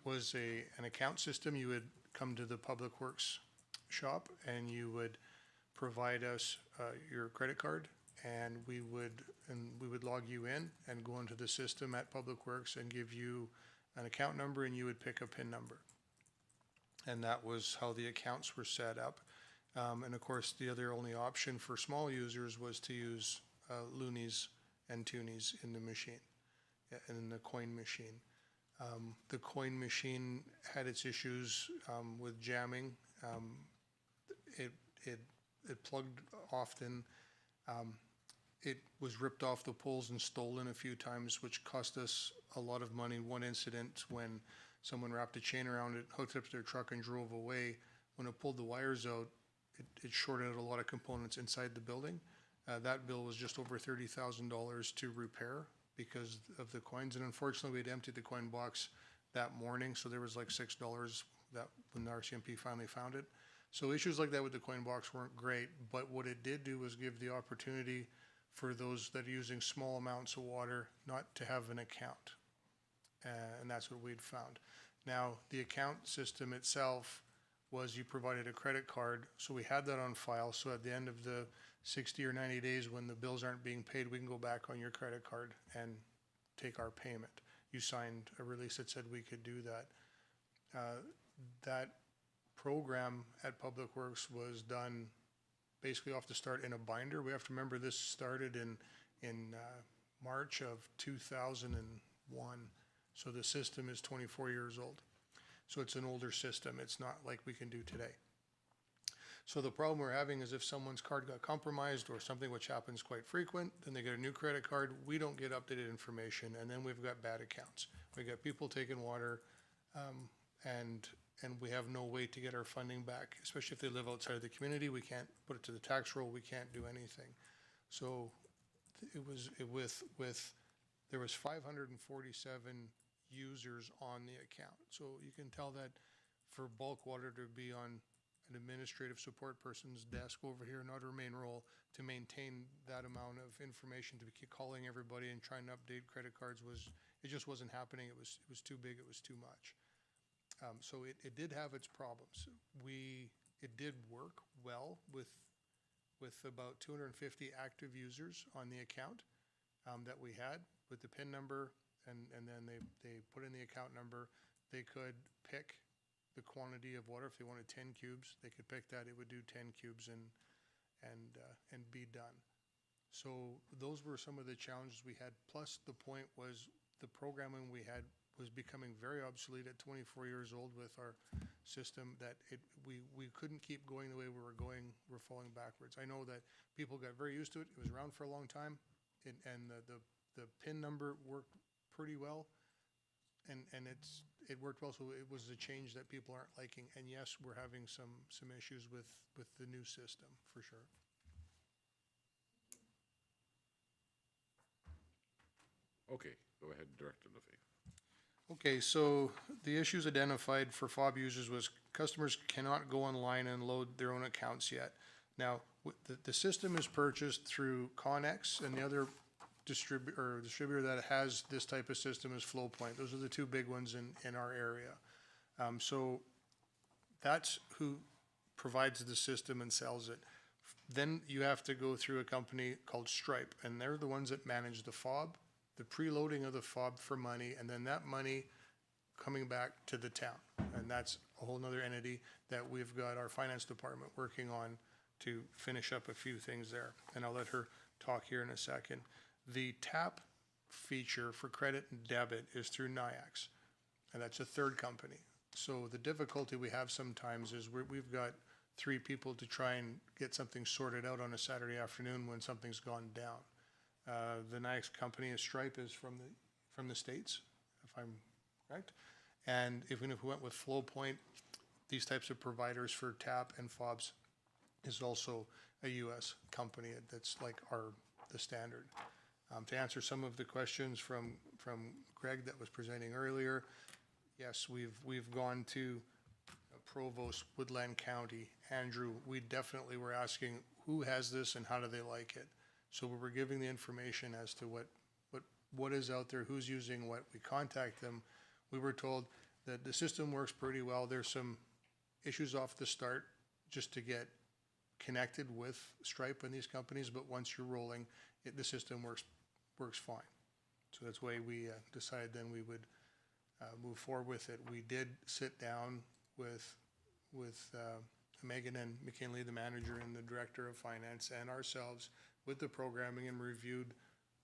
was an account system. You would come to the Public Works shop and you would provide us your credit card, and we would log you in and go into the system at Public Works and give you an account number, and you would pick a PIN number. And that was how the accounts were set up. And of course, the other only option for small users was to use loonies and toonies in the machine, in the coin machine. The coin machine had its issues with jamming. It plugged often. It was ripped off the poles and stolen a few times, which cost us a lot of money. One incident when someone wrapped a chain around it, hooked up to their truck and drove away. When it pulled the wires out, it shorted out a lot of components inside the building. That bill was just over $30,000 to repair because of the coins. And unfortunately, we'd emptied the coin box that morning, so there was like $6 that when the RCMP finally found it. So issues like that with the coin box weren't great, but what it did do was give the opportunity for those that are using small amounts of water not to have an account. And that's what we'd found. Now, the account system itself was you provided a credit card, so we had that on file, so at the end of the 60 or 90 days when the bills aren't being paid, we can go back on your credit card and take our payment. You signed a release that said we could do that. That program at Public Works was done basically off the start in a binder. We have to remember this started in March of 2001. So the system is 24 years old. So it's an older system. It's not like we can do today. So the problem we're having is if someone's card got compromised or something, which happens quite frequent, then they get a new credit card, we don't get updated information, and then we've got bad accounts. We got people taking water, and we have no way to get our funding back, especially if they live outside of the community. We can't put it to the tax roll. We can't do anything. So there was 547 users on the account. So you can tell that for bulk water to be on an administrative support person's desk over here, not her main role, to maintain that amount of information, to keep calling everybody and trying to update credit cards it just wasn't happening. It was too big. It was too much. So it did have its problems. It did work well with about 250 active users on the account that we had with the PIN number, and then they put in the account number. They could pick the quantity of water. If they wanted 10 cubes, they could pick that. It would do 10 cubes and be done. So those were some of the challenges we had. Plus, the point was the programming we had was becoming very obsolete at 24 years old with our system, that we couldn't keep going the way we were going. We're falling backwards. I know that people got very used to it. It was around for a long time, and the PIN number worked pretty well, and it worked well. So it was a change that people aren't liking. And yes, we're having some issues with the new system for sure. Okay, go ahead, Director Lefebvre. Okay, so the issues identified for FOB users was customers cannot go online and load their own accounts yet. Now, the system is purchased through Connex, and the other distributor that has this type of system is Flowpoint. Those are the two big ones in our area. So that's who provides the system and sells it. Then you have to go through a company called Stripe, and they're the ones that manage the FOB, the preloading of the FOB for money, and then that money coming back to the town. And that's a whole nother entity that we've got our finance department working on to finish up a few things there. And I'll let her talk here in a second. The TAP feature for credit and debit is through NIAX, and that's a third company. So the difficulty we have sometimes is we've got 3 people to try and get something sorted out on a Saturday afternoon when something's gone down. The NIAX company is Stripe is from the States, if I'm correct. And even if we went with Flowpoint, these types of providers for TAP and FOBs is also a U.S. company that's like the standard. To answer some of the questions from Greg that was presenting earlier, yes, we've gone to Provost, Woodland County, Andrew, we definitely were asking who has this and how do they like it? So we were giving the information as to what is out there, who's using what. We contact them. We were told that the system works pretty well. There's some issues off the start just to get connected with Stripe and these companies, but once you're rolling, the system works fine. So that's why we decided then we would move forward with it. We did sit down with Megan and McKinley, the manager and the director of finance, and ourselves with the programming, and reviewed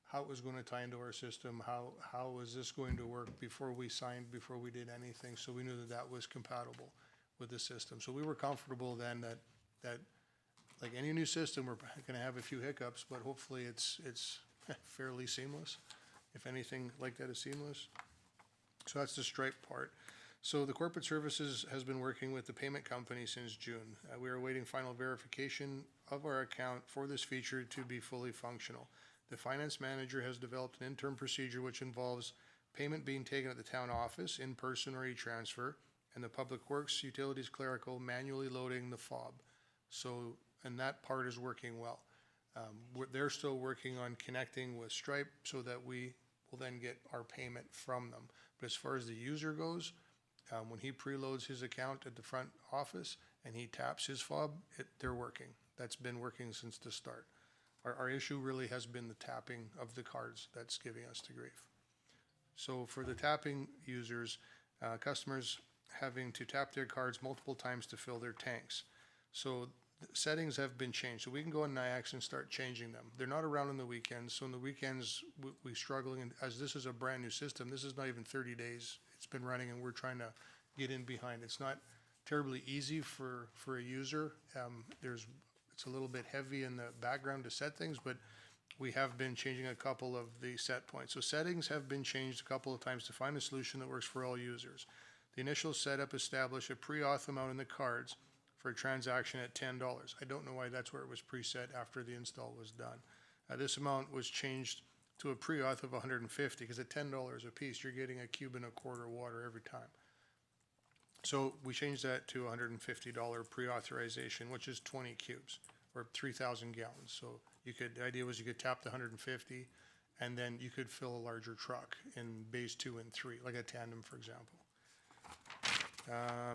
how it was going to tie into our system, how was this going to work before we signed, before we did anything. So we knew that that was compatible with the system. So we were comfortable then that like any new system, we're going to have a few hiccups, but hopefully it's fairly seamless. If anything like that is seamless. So that's the Stripe part. So the corporate services has been working with the payment company since June. We are awaiting final verification of our account for this feature to be fully functional. The finance manager has developed an interim procedure which involves payment being taken at the town office in person or e-transfer, and the public works, utilities, clerical manually loading the fob. So, and that part is working well. They're still working on connecting with Stripe so that we will then get our payment from them. But as far as the user goes, when he preloads his account at the front office and he taps his fob, they're working. That's been working since the start. Our issue really has been the tapping of the cards that's giving us the grief. So for the tapping users, customers having to tap their cards multiple times to fill their tanks. So the settings have been changed. So we can go on NIAX and start changing them. They're not around on the weekends. So on the weekends, we struggling, and as this is a brand new system, this is not even 30 days. It's been running and we're trying to get in behind. It's not terribly easy for a user. It's a little bit heavy in the background to set things, but we have been changing a couple of the set points. So settings have been changed a couple of times to find a solution that works for all users. The initial setup established a pre-auth amount in the cards for a transaction at $10. I don't know why that's where it was preset after the install was done. This amount was changed to a pre-auth of $150 because at $10 a piece, you're getting a cube and a quarter water every time. So we changed that to $150 pre-authorization, which is 20 cubes or 3,000 gallons. So the idea was you could tap the 150 and then you could fill a larger truck in bays 2 and 3, like a tandem, for example.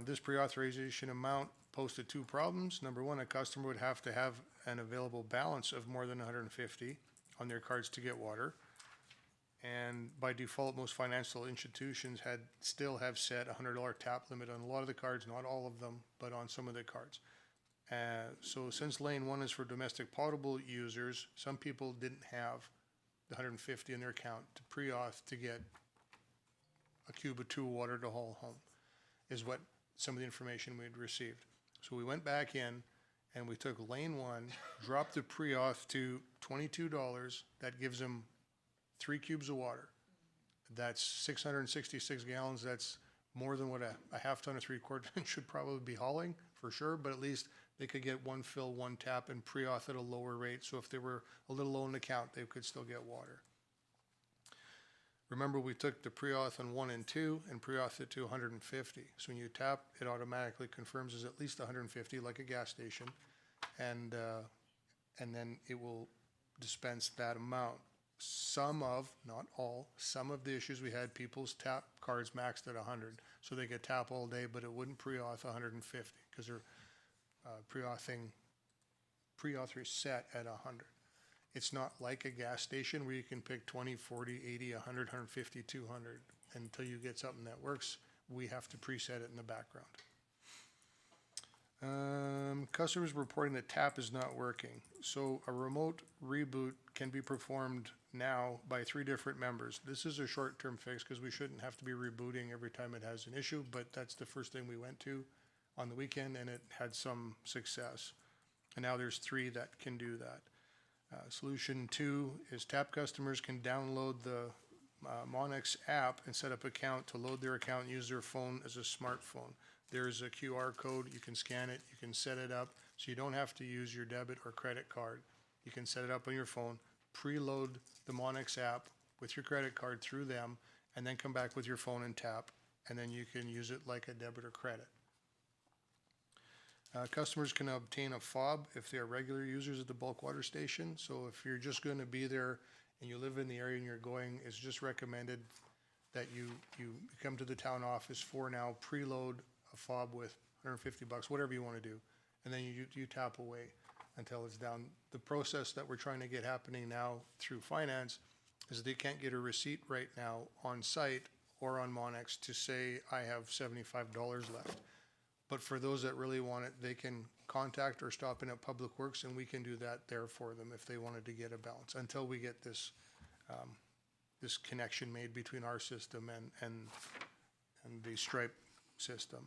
This pre-authorization amount posted two problems. Number one, a customer would have to have an available balance of more than 150 on their cards to get water. And by default, most financial institutions still have set a $100 tap limit on a lot of the cards, not all of them, but on some of the cards. So since lane one is for domestic potable users, some people didn't have the 150 in their account to pre-auth to get a cube or two of water to haul home, is what some of the information we had received. So we went back in and we took lane one, dropped the pre-auth to $22. That gives them 3 cubes of water. That's 666 gallons. That's more than what a half ton or 3/4 ton should probably be hauling for sure, but at least they could get one fill, one tap, and pre-auth at a lower rate. So if they were a little low in the count, they could still get water. Remember, we took the pre-auth on 1 and 2 and pre-auth it to 150. So when you tap, it automatically confirms it's at least 150, like a gas station, and then it will dispense that amount. Not all, some of the issues we had, people's tap cards maxed at 100, so they could tap all day, but it wouldn't pre-auth 150 because they're pre-auth is set at 100. It's not like a gas station where you can pick 20, 40, 80, 100, 150, 200 until you get something that works. We have to preset it in the background. Customers reporting that tap is not working. So a remote reboot can be performed now by 3 different members. This is a short-term fix because we shouldn't have to be rebooting every time it has an issue, but that's the first thing we went to on the weekend and it had some success. And now there's 3 that can do that. Solution 2 is tap customers can download the Monex app and set up account to load their account and use their phone as a smartphone. There's a QR code, you can scan it, you can set it up, so you don't have to use your debit or credit card. You can set it up on your phone, preload the Monex app with your credit card through them, and then come back with your phone and tap, and then you can use it like a debit or credit. Customers can obtain a fob if they are regular users at the bulk water station. So if you're just going to be there and you live in the area and you're going, it's just recommended that you come to the town office for now, preload a fob with $150, whatever you want to do, and then you tap away until it's down. The process that we're trying to get happening now through finance is they can't get a receipt right now on site or on Monex to say, I have $75 left. But for those that really want it, they can contact or stop in at Public Works, and we can do that there for them if they wanted to get a balance, until we get this, this connection made between our system and the Stripe system.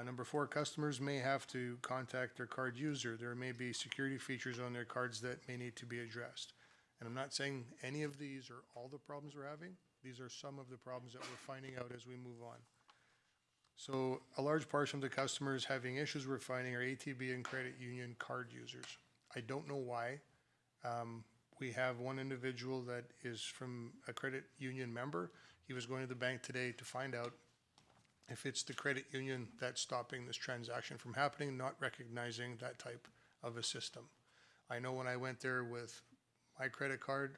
Number 4, customers may have to contact their card user. There may be security features on their cards that may need to be addressed. And I'm not saying any of these are all the problems we're having. These are some of the problems that we're finding out as we move on. So a large portion of the customers having issues we're finding are ATB and credit union card users. I don't know why. We have one individual that is from a credit union member. He was going to the bank today to find out if it's the credit union that's stopping this transaction from happening, not recognizing that type of a system. I know when I went there with my credit card,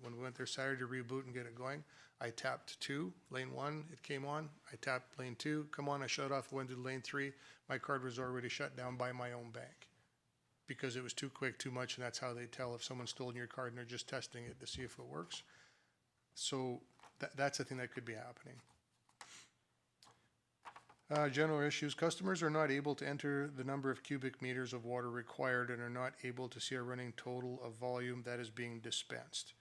when we went there Saturday to reboot and get it going, I tapped 2, lane 1, it came on. I tapped lane 2, come on, I shut off, went to lane 3. My card was already shut down by my own bank because it was too quick, too much, and that's how they tell if someone's stolen your card and they're just testing it to see if it works. So that's a thing that could be happening. General issues, customers are not able to enter the number of cubic meters of water required and are not able to see a running total of volume that is being dispensed.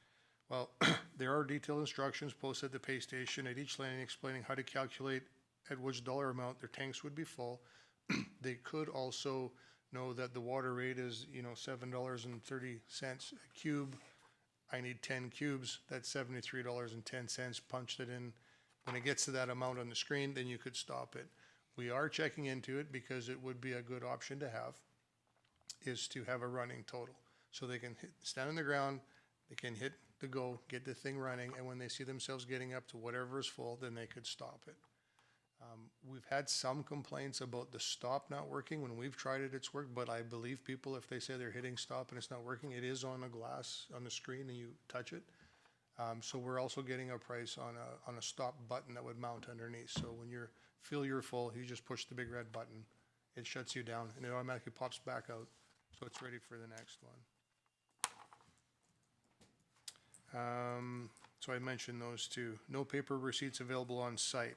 Well, there are detailed instructions posted at the pay station at each lane explaining how to calculate at which dollar amount their tanks would be full. They could also know that the water rate is, $7.30 a cube. I need 10 cubes, that's $73.10, punched it in. When it gets to that amount on the screen, then you could stop it. We are checking into it because it would be a good option to have, is to have a running total. So they can stand on the ground, they can hit the go, get the thing running, and when they see themselves getting up to whatever is full, then they could stop it. We've had some complaints about the stop not working. When we've tried it, it's worked, but I believe people, if they say they're hitting stop and it's not working, it is on a glass on the screen and you touch it. So we're also getting a price on a stop button that would mount underneath. So when you feel you're full, you just push the big red button. It shuts you down and it automatically pops back out. So it's ready for the next one. So I mentioned those two. No paper receipts available on site.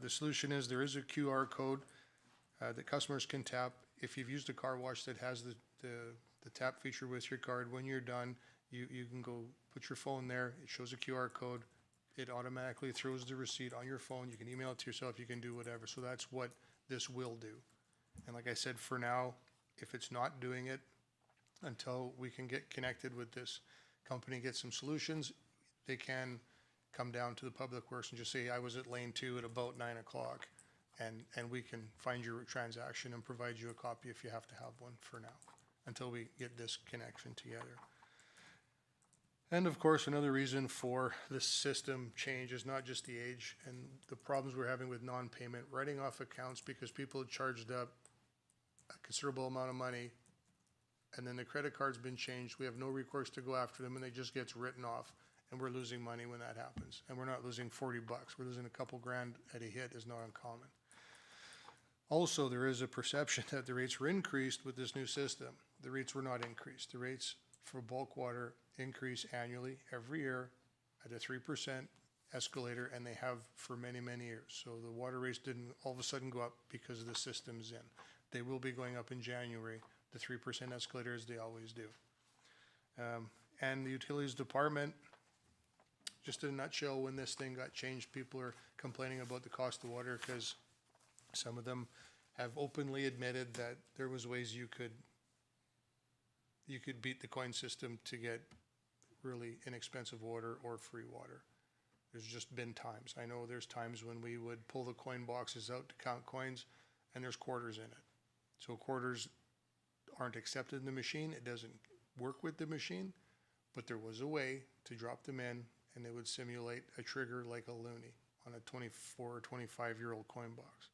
The solution is there is a QR code that customers can tap. If you've used a car wash that has the tap feature with your card, when you're done, you can go put your phone there. It shows a QR code. It automatically throws the receipt on your phone. You can email it to yourself. You can do whatever. So that's what this will do. And like I said, for now, if it's not doing it, until we can get connected with this company, get some solutions, they can come down to the Public Works and just say, I was at lane 2 at about 9 o'clock, and we can find your transaction and provide you a copy if you have to have one for now, until we get this connection together. And of course, another reason for this system change is not just the age and the problems we're having with non-payment, writing off accounts because people had charged up a considerable amount of money and then the credit card's been changed. We have no recourse to go after them and it just gets written off, and we're losing money when that happens. And we're not losing $40. We're losing a couple grand at a hit is not uncommon. Also, there is a perception that the rates were increased with this new system. The rates were not increased. The rates for bulk water increase annually every year at a 3% escalator, and they have for many, many years. So the water rates didn't all of a sudden go up because the system's in. They will be going up in January, the 3% escalator, as they always do. And the utilities department, just in a nutshell, when this thing got changed, people are complaining about the cost of water because some of them have openly admitted that there was ways you could beat the coin system to get really inexpensive water or free water. There's just been times. I know there's times when we would pull the coin boxes out to count coins and there's quarters in it. So quarters aren't accepted in the machine. It doesn't work with the machine, but there was a way to drop them in and it would simulate a trigger like a loonie on a 24 or 25-year-old coin box.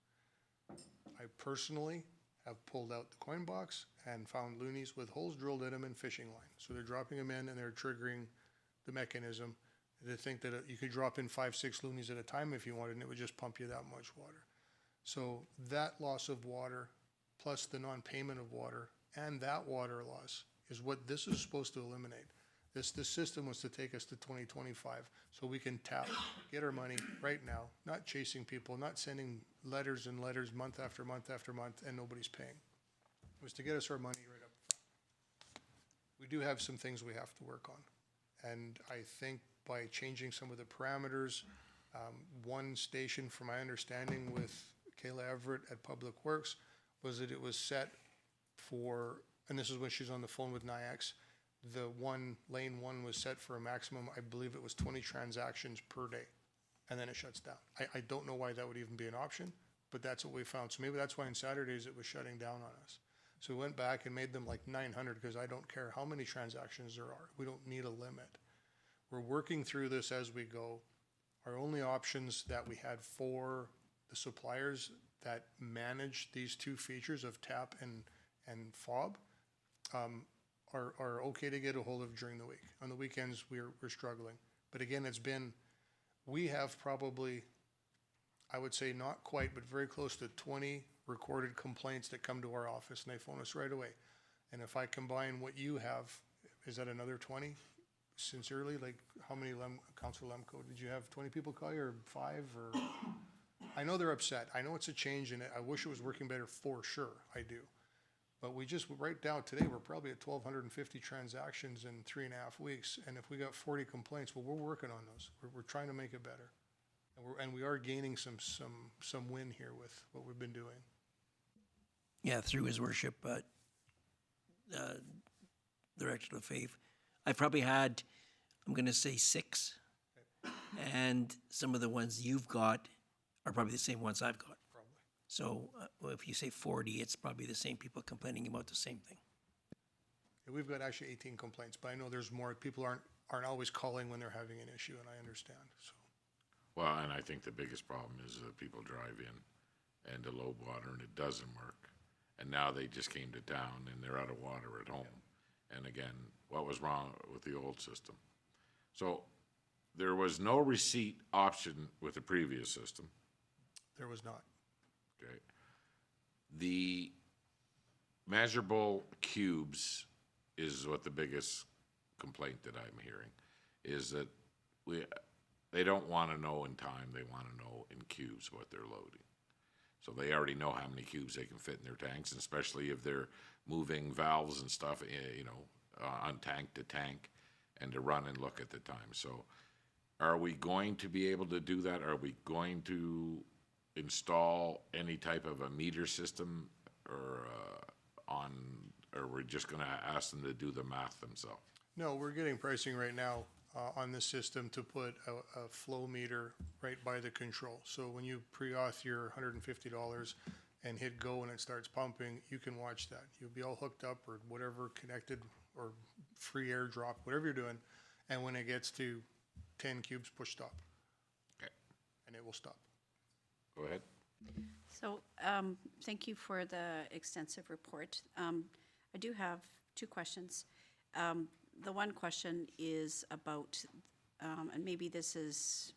I personally have pulled out the coin box and found loonies with holes drilled in them and fishing line. So they're dropping them in and they're triggering the mechanism. They think that you could drop in 5, 6 loonies at a time if you wanted, and it would just pump you that much water. So that loss of water, plus the non-payment of water, and that water loss is what this is supposed to eliminate. This system was to take us to 2025, so we can get our money right now, not chasing people, not sending letters and letters month after month after month, and nobody's paying. It was to get us our money right up front. We do have some things we have to work on, and I think by changing some of the parameters, one station, from my understanding with Kayla Everett at Public Works, was that it was set for, and this is when she's on the phone with NIAX, the lane one was set for a maximum, I believe it was 20 transactions per day, and then it shuts down. I don't know why that would even be an option, but that's what we found. So maybe that's why on Saturdays it was shutting down on us. So we went back and made them like 900, because I don't care how many transactions there are. We don't need a limit. We're working through this as we go. Our only options that we had for the suppliers that manage these two features of TAP and FOB are okay to get a hold of during the week. On the weekends, we're struggling. But again, we have probably, I would say not quite, but very close to 20 recorded complaints that come to our office, and they phone us right away. And if I combine what you have, is that another 20? Sincerely, like how many, Councilor Lemko, did you have 20 people call you, or 5, or? I know they're upset. I know it's a change in it. I wish it was working better, for sure, I do. But we just, right now, today, we're probably at 1,250 transactions in 3.5 weeks. And if we got 40 complaints, well, we're working on those. We're trying to make it better. And we are gaining some win here with what we've been doing. Yeah, through his worship, Director LaFave. I've probably had, I'm going to say 6. And some of the ones you've got are probably the same ones I've got. Probably. So if you say 40, it's probably the same people complaining about the same thing. Yeah, we've got actually 18 complaints, but I know there's more. People aren't always calling when they're having an issue, and I understand, so. Well, and I think the biggest problem is that people drive in and to load water and it doesn't work. And now they just came to town and they're out of water at home. And again, what was wrong with the old system? So there was no receipt option with the previous system. There was not. Okay. The measurable cubes is what the biggest complaint that I'm hearing is that they don't want to know in time. They want to know in cubes what they're loading. So they already know how many cubes they can fit in their tanks, and especially if they're moving valves and stuff, on tank to tank, and to run and look at the time. So are we going to be able to do that? Are we going to install any type of a meter system, or we're just going to ask them to do the math themselves? No, we're getting pricing right now on this system to put a flow meter right by the control. So when you pre-auth your $150 and hit go and it starts pumping, you can watch that. You'll be all hooked up or whatever, connected or free airdrop, whatever you're doing. And when it gets to 10 cubes, push stop. Okay. And it will stop. Go ahead. So, thank you for the extensive report. I do have 2 questions. The one question is about, and maybe this is,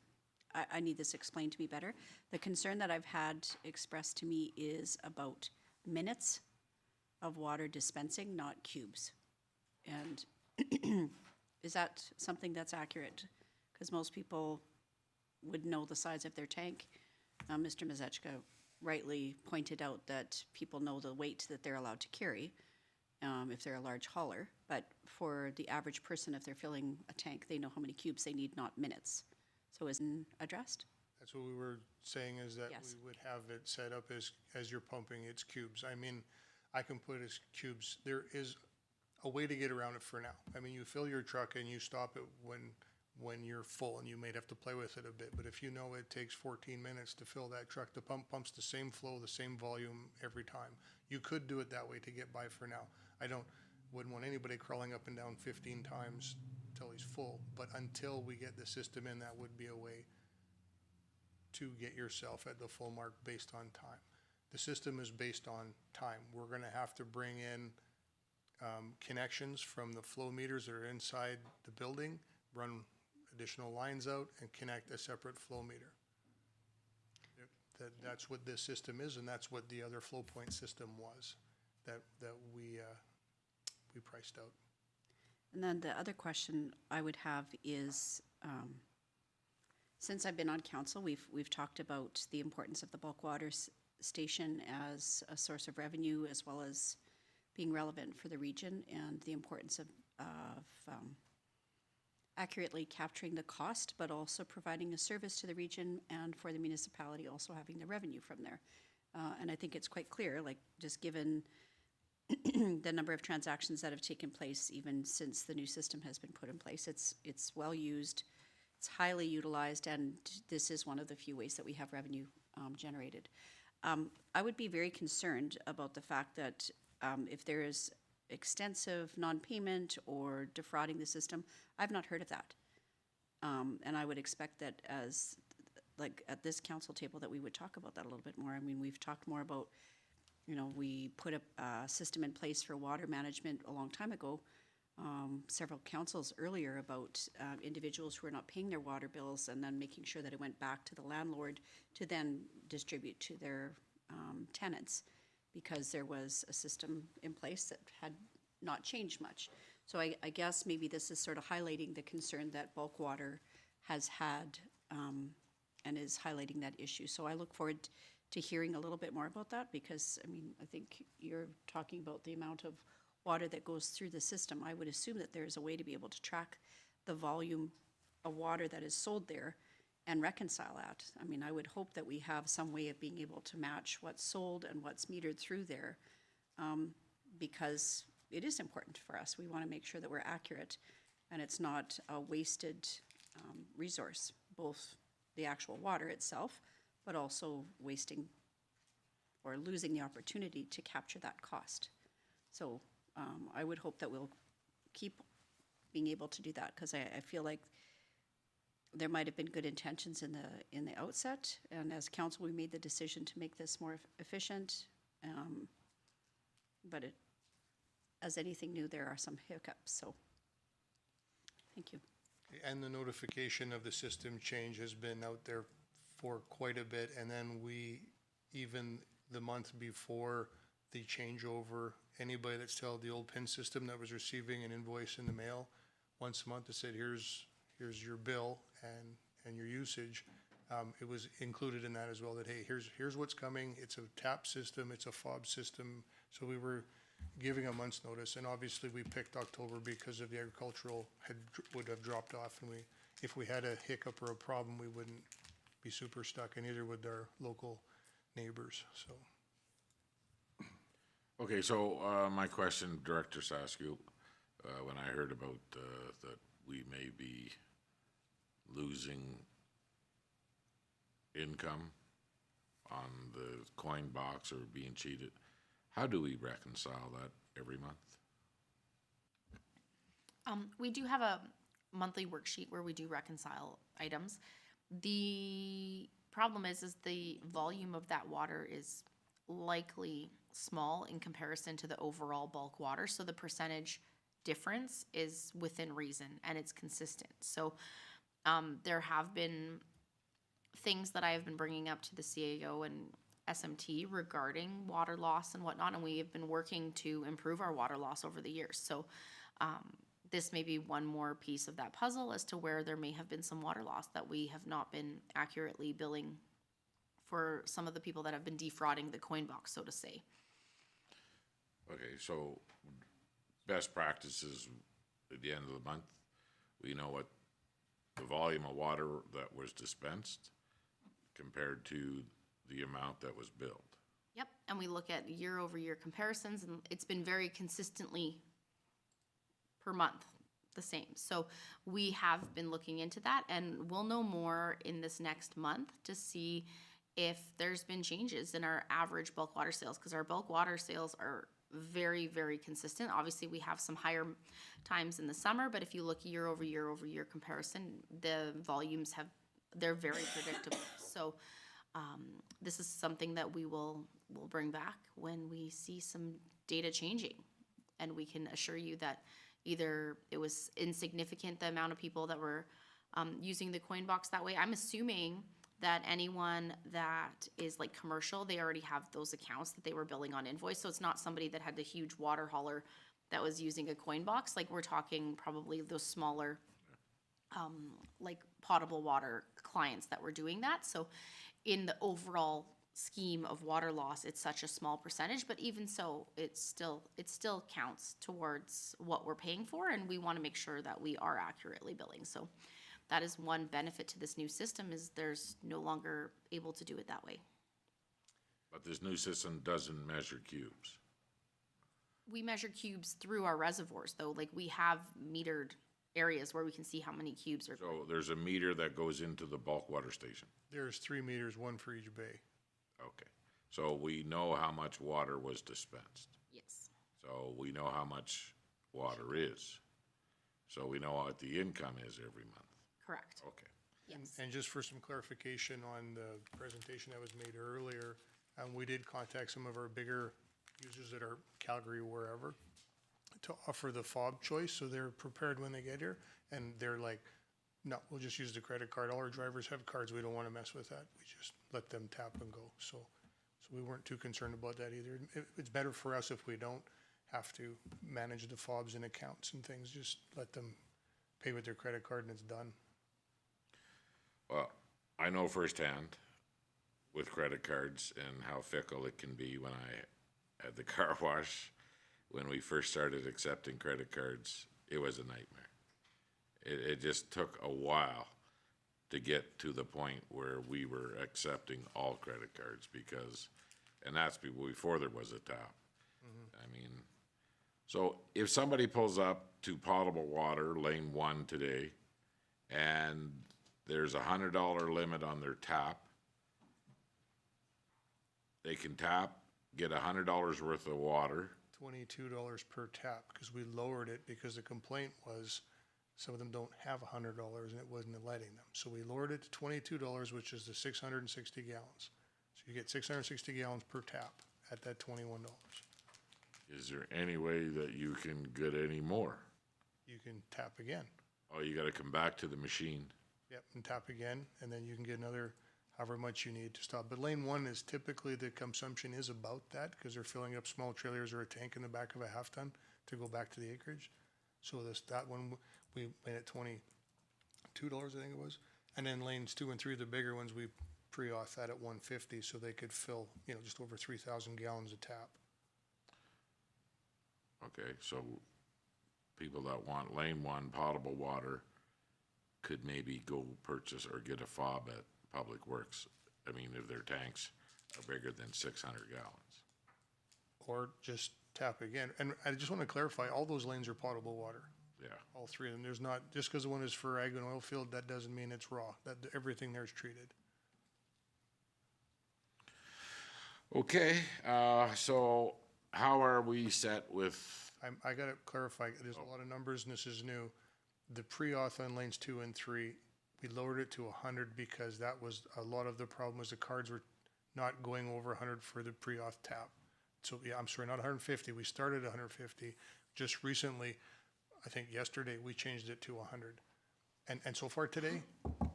I need this explained to me better. The concern that I've had expressed to me is about minutes of water dispensing, not cubes. And is that something that's accurate? Because most people would know the size of their tank. Mr. Mazechka rightly pointed out that people know the weight that they're allowed to carry if they're a large hauler. But for the average person, if they're filling a tank, they know how many cubes they need, not minutes. So is it addressed? That's what we were saying, is that Yes. we would have it set up as you're pumping, it's cubes. I mean, I can put as cubes. There is a way to get around it for now. I mean, you fill your truck and you stop it when you're full, and you may have to play with it a bit. But if you know it takes 14 minutes to fill that truck, the pump pumps the same flow, the same volume every time. You could do it that way to get by for now. Wouldn't want anybody crawling up and down 15 times till he's full. But until we get the system in, that would be a way to get yourself at the full mark based on time. The system is based on time. We're gonna have to bring in connections from the flow meters that are inside the building, run additional lines out, and connect a separate flow meter. That's what this system is, and that's what the other flow point system was, that we priced out. And then the other question I would have is, since I've been on council, we've talked about the importance of the bulk water station as a source of revenue, as well as being relevant for the region, and the importance of accurately capturing the cost, but also providing a service to the region, and for the municipality also having the revenue from there. And I think it's quite clear, like, just given the number of transactions that have taken place even since the new system has been put in place, it's well used, it's highly utilized, and this is one of the few ways that we have revenue generated. I would be very concerned about the fact that if there is extensive non-payment or defrauding the system, I've not heard of that. And I would expect that as, like, at this council table, that we would talk about that a little bit more. I mean, we've talked more about, you know, we put a system in place for water management a long time ago, several councils earlier, about individuals who are not paying their water bills, and then making sure that it went back to the landlord to then distribute to their tenants, because there was a system in place that had not changed much. So I guess maybe this is sort of highlighting the concern that bulk water has had, and is highlighting that issue. So I look forward to hearing a little bit more about that, because, I mean, I think you're talking about the amount of water that goes through the system. I would assume that there's a way to be able to track the volume of water that is sold there and reconcile that. I mean, I would hope that we have some way of being able to match what's sold and what's metered through there, because it is important for us. We want to make sure that we're accurate and it's not a wasted resource, both the actual water itself, but also wasting or losing the opportunity to capture that cost. So I would hope that we'll keep being able to do that, because I feel like there might have been good intentions in the outset, and as council, we made the decision to make this more efficient. But as anything new, there are some hiccups. So, thank you. And the notification of the system change has been out there for quite a bit, and then we, even the month before the changeover, anybody that's still had the old PIN system that was receiving an invoice in the mail once a month that said, here's your bill and your usage, it was included in that as well, that, hey, here's what's coming. It's a TAP system, it's a FOB system. So we were giving a month's notice, and obviously we picked October because of the agricultural would have dropped off, and if we had a hiccup or a problem, we wouldn't be super stuck, and neither would our local neighbors, so. Okay, so my question, Director Saskew, when I heard about that we may be losing income on the coin box or being cheated, how do we reconcile that every month? We do have a monthly worksheet where we do reconcile items. The problem is the volume of that water is likely small in comparison to the overall bulk water, so the percentage difference is within reason and it's consistent. So there have been things that I have been bringing up to the CAO and SMT regarding water loss and whatnot, and we have been working to improve our water loss over the years. So this may be one more piece of that puzzle as to where there may have been some water loss that we have not been accurately billing for some of the people that have been defrauding the coin box, so to say. Okay, so best practices at the end of the month, we know what the volume of water that was dispensed compared to the amount that was billed. Yep, and we look at year-over-year comparisons, and it's been very consistently per month the same. So we have been looking into that, and we'll know more in this next month to see if there's been changes in our average bulk water sales, because our bulk water sales are very, very consistent. Obviously, we have some higher times in the summer, but if you look year-over-year comparison, the volumes they're very predictable. So This is something that we'll bring back when we see some data changing. And we can assure you that either it was insignificant, the amount of people that were using the coin box that way. I'm assuming that anyone that is like commercial, they already have those accounts that they were billing on invoice. So it's not somebody that had the huge water hauler that was using a coin box. Like, we're talking probably those smaller, like potable water clients that were doing that. So in the overall scheme of water loss, it's such a small percentage, but even so, it still counts towards what we're paying for, and we want to make sure that we are accurately billing. So that is one benefit to this new system, is there's no longer able to do it that way. But this new system doesn't measure cubes. We measure cubes through our reservoirs, though. Like, we have metered areas where we can see how many cubes are. So there's a meter that goes into the bulk water station. There's 3 meters, one for each bay. Okay. So we know how much water was dispensed. Yes. So we know how much water is. So we know what the income is every month. Correct. Okay. Yes. And just for some clarification on the presentation that was made earlier, we did contact some of our bigger users that are Calgary, wherever, to offer the fob choice, so they're prepared when they get here, and they're like, no, we'll just use the credit card. All our drivers have cards. We don't want to mess with that. We just let them tap and go. So we weren't too concerned about that either. It's better for us if we don't have to manage the fobs and accounts and things. Just let them pay with their credit card and it's done. Well, I know firsthand with credit cards and how fickle it can be. When I had the car wash, when we first started accepting credit cards, it was a nightmare. It just took a while to get to the point where we were accepting all credit cards, because, and that's before there was a tap. I mean, so if somebody pulls up to potable water, lane 1 today, and there's $100 limit on their tap, they can tap, get $100 worth of water. $22 per tap, because we lowered it because the complaint was some of them don't have $100 and it wasn't letting them. So we lowered it to $22, which is the 660 gallons. So you get 660 gallons per tap at that $21. Is there any way that you can get any more? You can tap again. Oh, you gotta come back to the machine. Yep, and tap again, and then you can get another however much you need to stop. But lane 1 is typically, the consumption is about that, because they're filling up small trailers or a tank in the back of a half ton to go back to the acreage. So that one, we made it $22, I think it was. And then lanes 2 and 3, the bigger ones, we pre-auth that at $150, so they could fill, just over 3,000 gallons a tap. Okay, so people that want lane 1 potable water could maybe go purchase or get a fob at Public Works. I mean, if their tanks are bigger than 600 gallons. Or just tap again. And I just want to clarify, all those lanes are potable water. Yeah. All 3 of them. There's not, just because the one is for ag and oil field, that doesn't mean it's raw. That everything there is treated. Okay, so how are we set with, I got to clarify, there's a lot of numbers and this is new. The pre-auth on lanes 2 and 3, we lowered it to 100 because that was, a lot of the problem was the cards were not going over 100 for the pre-auth tap. So yeah, I'm sorry, not 150. We started at 150. Just recently, I think yesterday, we changed it to 100. And so far today,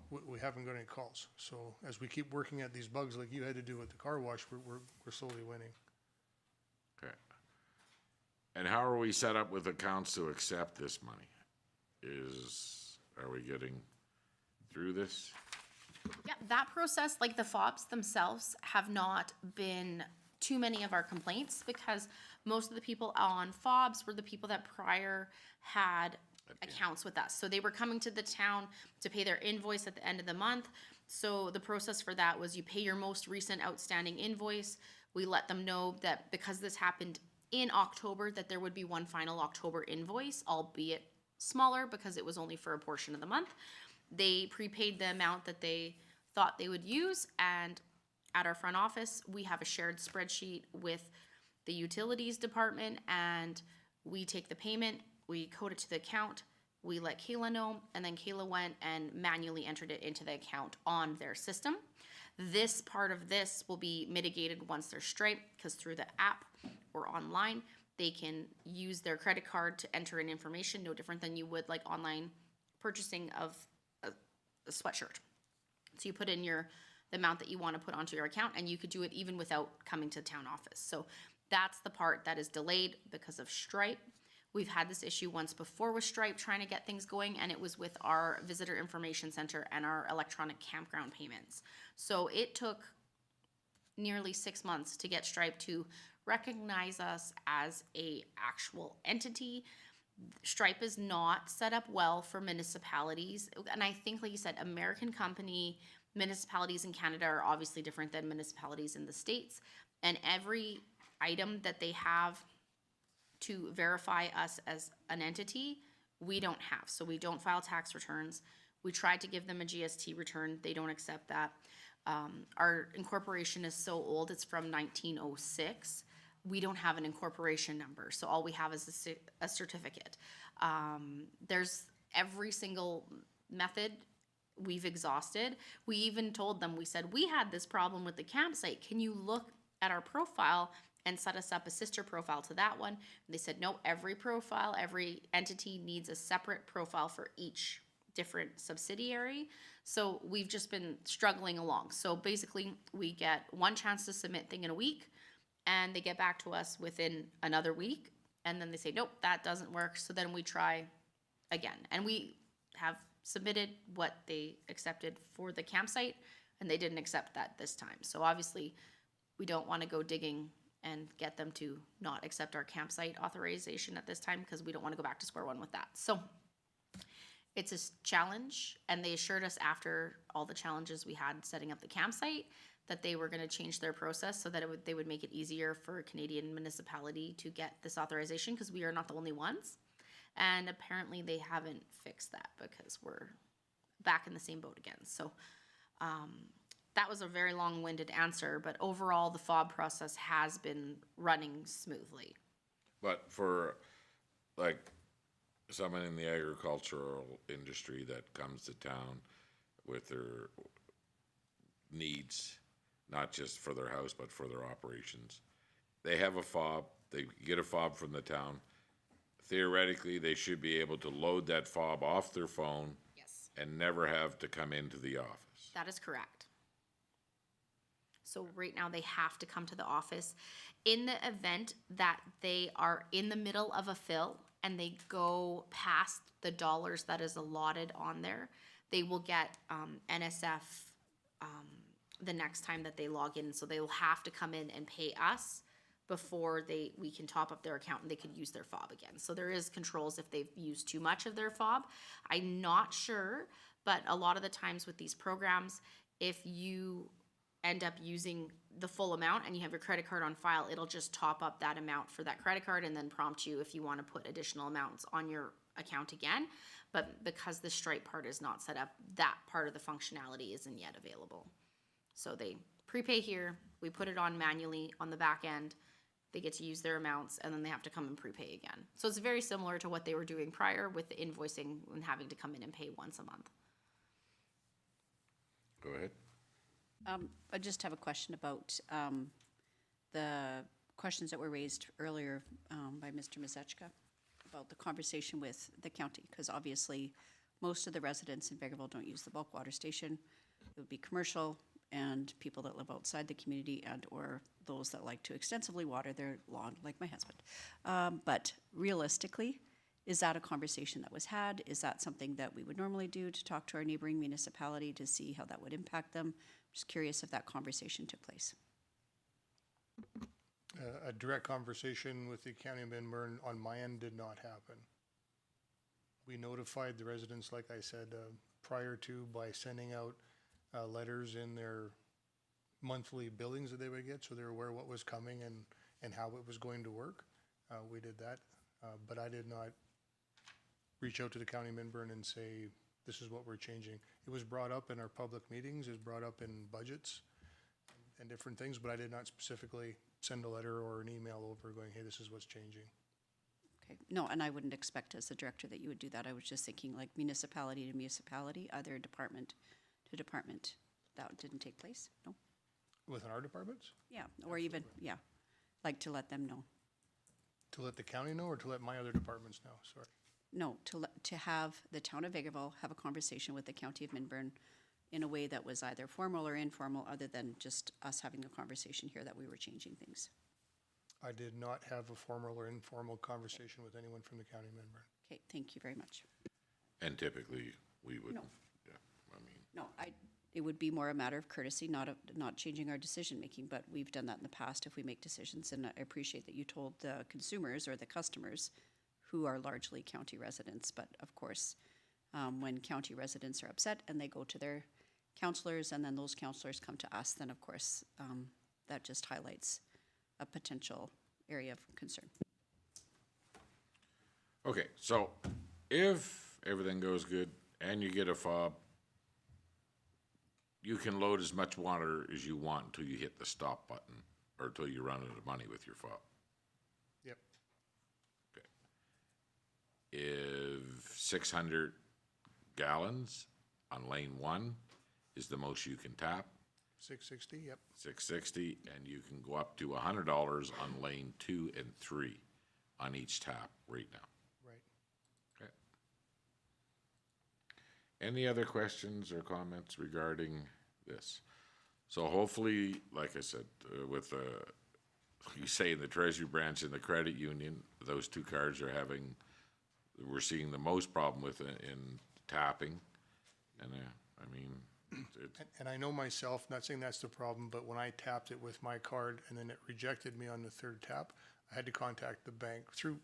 we haven't got any calls. So as we keep working at these bugs like you had to do with the car wash, we're slowly winning. okay. And how are we set up with accounts to accept this money? Are we getting through this? Yeah, that process, like the fobs themselves, have not been too many of our complaints, because most of the people on fobs were the people that prior had accounts with us. So they were coming to the town to pay their invoice at the end of the month. So the process for that was you pay your most recent outstanding invoice. We let them know that because this happened in October, that there would be one final October invoice, albeit smaller because it was only for a portion of the month. They prepaid the amount that they thought they would use, and at our front office, we have a shared spreadsheet with the utilities department, and we take the payment, we code it to the account, we let Kayla know, and then Kayla went and manually entered it into the account on their system. This part of this will be mitigated once they're striped, because through the app or online, they can use their credit card to enter in information, no different than you would like online purchasing of a sweatshirt. So you put in the amount that you want to put onto your account, and you could do it even without coming to the town office. So that's the part that is delayed because of Stripe. We've had this issue once before with Stripe trying to get things going, and it was with our visitor information center and our electronic campground payments. So it took nearly 6 months to get Stripe to recognize us as a actual entity. Stripe is not set up well for municipalities. And I think, like you said, American company, municipalities in Canada are obviously different than municipalities in the States. And every item that they have to verify us as an entity, we don't have. So we don't file tax returns. We tried to give them a GST return. They don't accept that. Our incorporation is so old, it's from 1906. We don't have an incorporation number, so all we have is a certificate. There's every single method we've exhausted. We even told them, we said, we had this problem with the campsite. Can you look at our profile and set us up a sister profile to that one? And they said, no, every profile, every entity needs a separate profile for each different subsidiary. So we've just been struggling along. So basically, we get one chance to submit thing in a week, and they get back to us within another week, and then they say, nope, that doesn't work. So then we try again. And we have submitted what they accepted for the campsite, and they didn't accept that this time. So obviously, we don't want to go digging and get them to not accept our campsite authorization at this time, because we don't want to go back to square one with that. So it's a challenge, and they assured us after all the challenges we had setting up the campsite that they were going to change their process so that they would make it easier for a Canadian municipality to get this authorization, because we are not the only ones. And apparently they haven't fixed that, because we're back in the same boat again. So that was a very long-winded answer, but overall the FOB process has been running smoothly. But for, like, someone in the agricultural industry that comes to town with their needs, not just for their house, but for their operations, they have a FOB, they get a FOB from the town. Theoretically, they should be able to load that FOB off their phone. Yes. And never have to come into the office. That is correct. So right now they have to come to the office. In the event that they are in the middle of a fill and they go past the dollars that is allotted on there, they will get NSF the next time that they log in. So they will have to come in and pay us before we can top up their account and they could use their FOB again. So there is controls if they've used too much of their FOB. I'm not sure, but a lot of the times with these programs, if you end up using the full amount and you have your credit card on file, it'll just top up that amount for that credit card and then prompt you if you want to put additional amounts on your account again. But because the Stripe part is not set up, that part of the functionality isn't yet available. So they prepay here, we put it on manually on the back end, they get to use their amounts, and then they have to come and prepay again. So it's very similar to what they were doing prior with the invoicing and having to come in and pay once a month. Go ahead. I just have a question about the questions that were raised earlier by Mr. Mazechka about the conversation with the county, because obviously most of the residents in Vegreville don't use the bulk water station. It would be commercial and people that live outside the community and or those that like to extensively water their lawn, like my husband. But realistically, is that a conversation that was had? Is that something that we would normally do to talk to our neighboring municipality to see how that would impact them? Just curious if that conversation took place. A direct conversation with the County of Benburn on my end did not happen. We notified the residents, like I said, prior to by sending out letters in their monthly billings that they would get, so they're aware what was coming and how it was going to work. We did that, but I did not reach out to the County of Benburn and say, this is what we're changing. It was brought up in our public meetings, it was brought up in budgets and different things, but I did not specifically send a letter or an email over going, hey, this is what's changing. Okay, no, and I wouldn't expect as a director that you would do that. I was just thinking like municipality to municipality, other department to department. that didn't take place? No? Within our departments? Yeah, or even, yeah, like to let them know. To let the county know or to let my other departments know? Sorry. No, to have the town of Vegreville have a conversation with the county of Minburn in a way that was either formal or informal, other than just us having a conversation here that we were changing things. I did not have a formal or informal conversation with anyone from the county member. Okay, thank you very much. And typically, we would, No. yeah, I mean, No, it would be more a matter of courtesy, not changing our decision-making, but we've done that in the past if we make decisions, and I appreciate that you told the consumers or the customers who are largely county residents, but of course, when county residents are upset and they go to their counselors, and then those counselors come to us, then of course, that just highlights a potential area of concern. okay, so if everything goes good and you get a fob, you can load as much water as you want until you hit the stop button or until you run out of money with your fob. Yep. Okay. If 600 gallons on lane 1 is the most you can tap, 660, yep. 660, and you can go up to $100 on lane 2 and 3 on each tap right now. Right. Okay. Any other questions or comments regarding this? So hopefully, like I said, with you say in the Treasury branch and the credit union, those two cards are we're seeing the most problem with in tapping. And I mean, And I know myself, not saying that's the problem, but when I tapped it with my card and then it rejected me on the third tap, I had to contact the bank through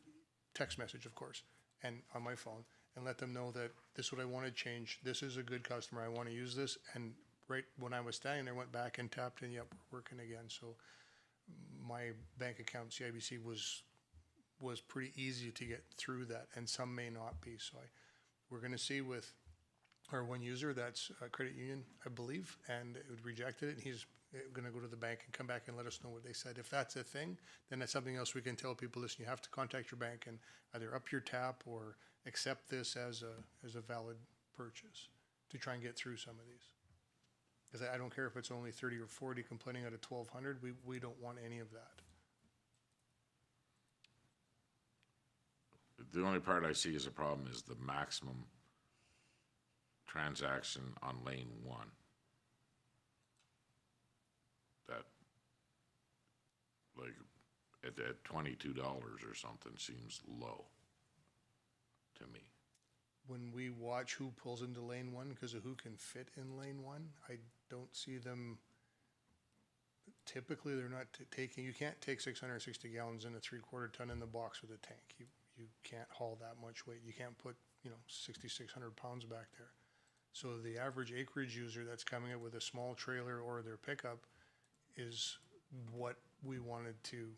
text message, of course, and on my phone, and let them know that this is what I want to change. This is a good customer. I want to use this. And right when I was standing there, went back and tapped, and yep, we're working again. So my bank account, CIBC, was pretty easy to get through that, and some may not be. So we're going to see with our one user, that's a credit union, I believe, and it rejected it. And he's going to go to the bank and come back and let us know what they said. If that's a thing, then that's something else we can tell people. Listen, you have to contact your bank and either up your tap or accept this as a valid purchase to try and get through some of these. Because I don't care if it's only 30 or 40 complaining out of 1,200. We don't want any of that. the only part I see as a problem is the maximum transaction on lane 1. That, like, at $22 or something seems low to me. When we watch who pulls into lane 1 because of who can fit in lane 1, I don't see them, typically they're not taking, you can't take 660 gallons in a 3/4 ton in the box with a tank. You can't haul that much weight. You can't put, 6,600 pounds back there. So the average acreage user that's coming up with a small trailer or their pickup is what we wanted to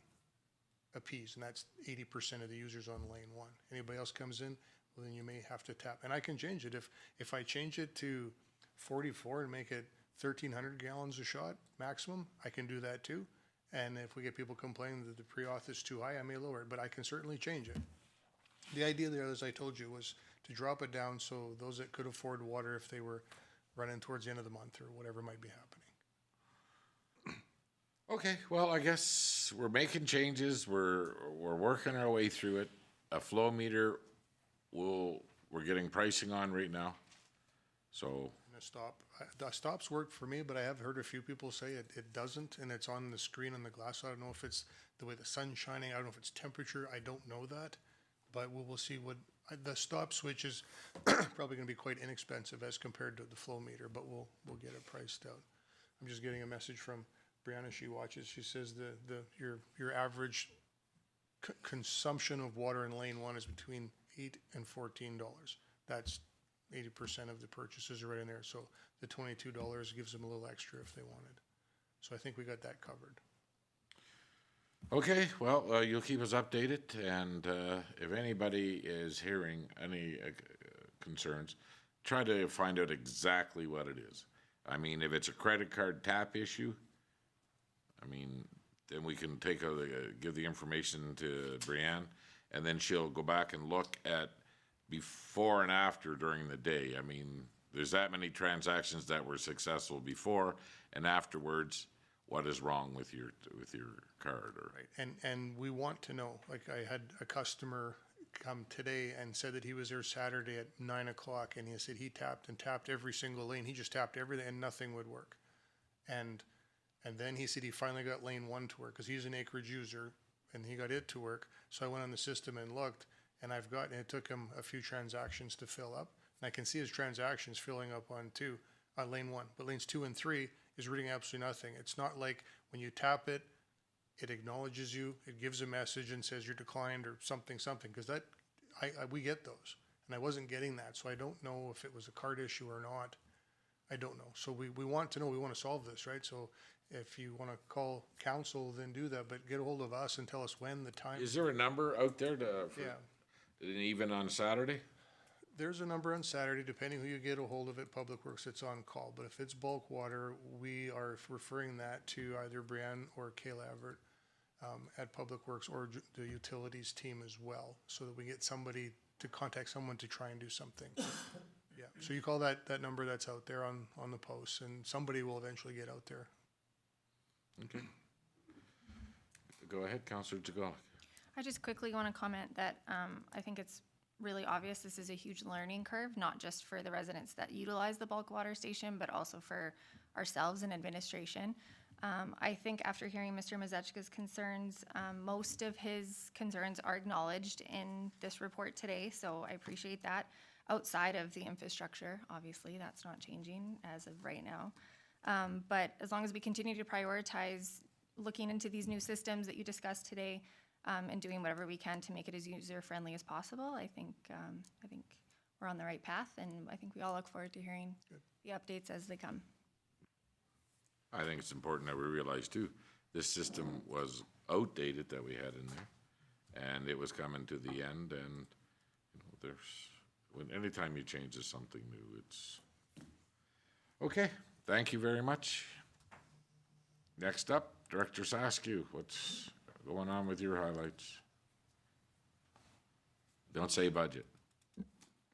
appease, and that's 80% of the users on lane 1. Anybody else comes in, well, then you may have to tap. And I can change it. If I change it to 44 and make it 1,300 gallons a shot maximum, I can do that too. And if we get people complaining that the pre-auth is too high, I may lower it, but I can certainly change it. The idea there, as I told you, was to drop it down so those that could afford water, if they were running towards the end of the month or whatever might be happening. Okay, well, I guess we're making changes. We're working our way through it. A flow meter, we're getting pricing on right now. So And the stops work for me, but I have heard a few people say it doesn't, and it's on the screen on the glass. I don't know if it's the way the sun's shining. I don't know if it's temperature. I don't know that, but we'll see what the stop switch is. Probably going to be quite inexpensive as compared to the flow meter, but we'll get it priced out. I'm just getting a message from Brianna. She watches. She says your average consumption of water in lane 1 is between $8 and $14. That's 80% of the purchases are right in there. So the $22 gives them a little extra if they wanted. So I think we got that covered. okay, well, you'll keep us updated, and if anybody is hearing any concerns, try to find out exactly what it is. I mean, if it's a credit card tap issue, I mean, then we can give the information to Brianne, and then she'll go back and look at before and after during the day. I mean, there's that many transactions that were successful before and afterwards, what is wrong with your card or? Right, and we want to know, like I had a customer come today and said that he was there Saturday at 9 o'clock and he said he tapped every single lane. He just tapped everything and nothing would work. And then he said he finally got lane 1 to work because he's an acreage user and he got it to work. So I went on the system and looked and it took him a few transactions to fill up. And I can see his transactions filling up on lane 1, but lanes 2 and 3 is reading absolutely nothing. It's not like when you tap it, it acknowledges you, it gives a message and says you're declined or something, because we get those. And I wasn't getting that, so I don't know if it was a card issue or not. I don't know. So we want to know, we want to solve this, right? So if you want to call council, then do that, but get a hold of us and tell us when, the time. Is there a number out there Yeah. even on Saturday? There's a number on Saturday, depending who you get a hold of at Public Works, it's on call. But if it's bulk water, we are referring that to either Brianne or Kayla Everett at Public Works or the utilities team as well, so that we get somebody to contact someone to try and do something. Yeah, so you call that number that's out there on the posts, and somebody will eventually get out there. Okay. Go ahead, Councillor Jagala. I just quickly want to comment that I think it's really obvious this is a huge learning curve, not just for the residents that utilize the bulk water station, but also for ourselves and administration. I think after hearing Mr. Mazechka's concerns, most of his concerns are acknowledged in this report today, so I appreciate that. Outside of the infrastructure, obviously, that's not changing as of right now. But as long as we continue to prioritize looking into these new systems that you discussed today, and doing whatever we can to make it as user-friendly as possible, I think we're on the right path, and I think we all look forward to hearing the updates as they come. I think it's important that we realize too, this system was outdated that we had in there, and it was coming to the end, and anytime you change to something new, it's okay. Thank you very much. Next up, Director Saskew, what's going on with your highlights? Don't say budget.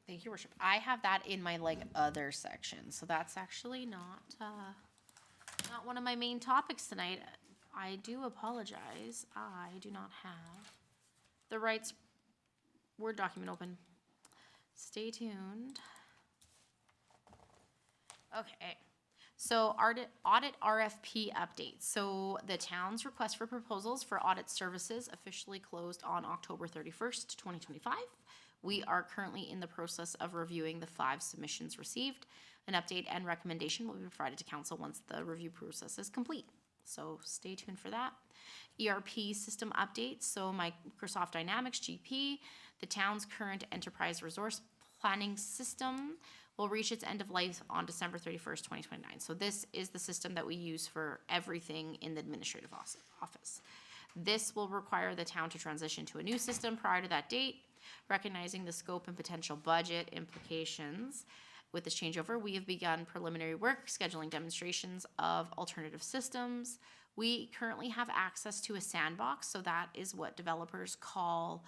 Thank you, Worship. I have that in my other section, so that's actually not one of my main topics tonight. I do apologize. I do not have the rights Word document open. Stay tuned. Okay. So audit RFP updates. So the town's request for proposals for audit services officially closed on October 31st, 2025. We are currently in the process of reviewing the 5 submissions received. An update and recommendation will be provided to council once the review process is complete. So stay tuned for that. ERP system updates. So Microsoft Dynamics GP, the town's current enterprise resource planning system, will reach its end of life on December 31st, 2029. So this is the system that we use for everything in the administrative office. This will require the town to transition to a new system prior to that date. Recognizing the scope and potential budget implications with this changeover, we have begun preliminary work scheduling demonstrations of alternative systems. We currently have access to a sandbox, so that is what developers call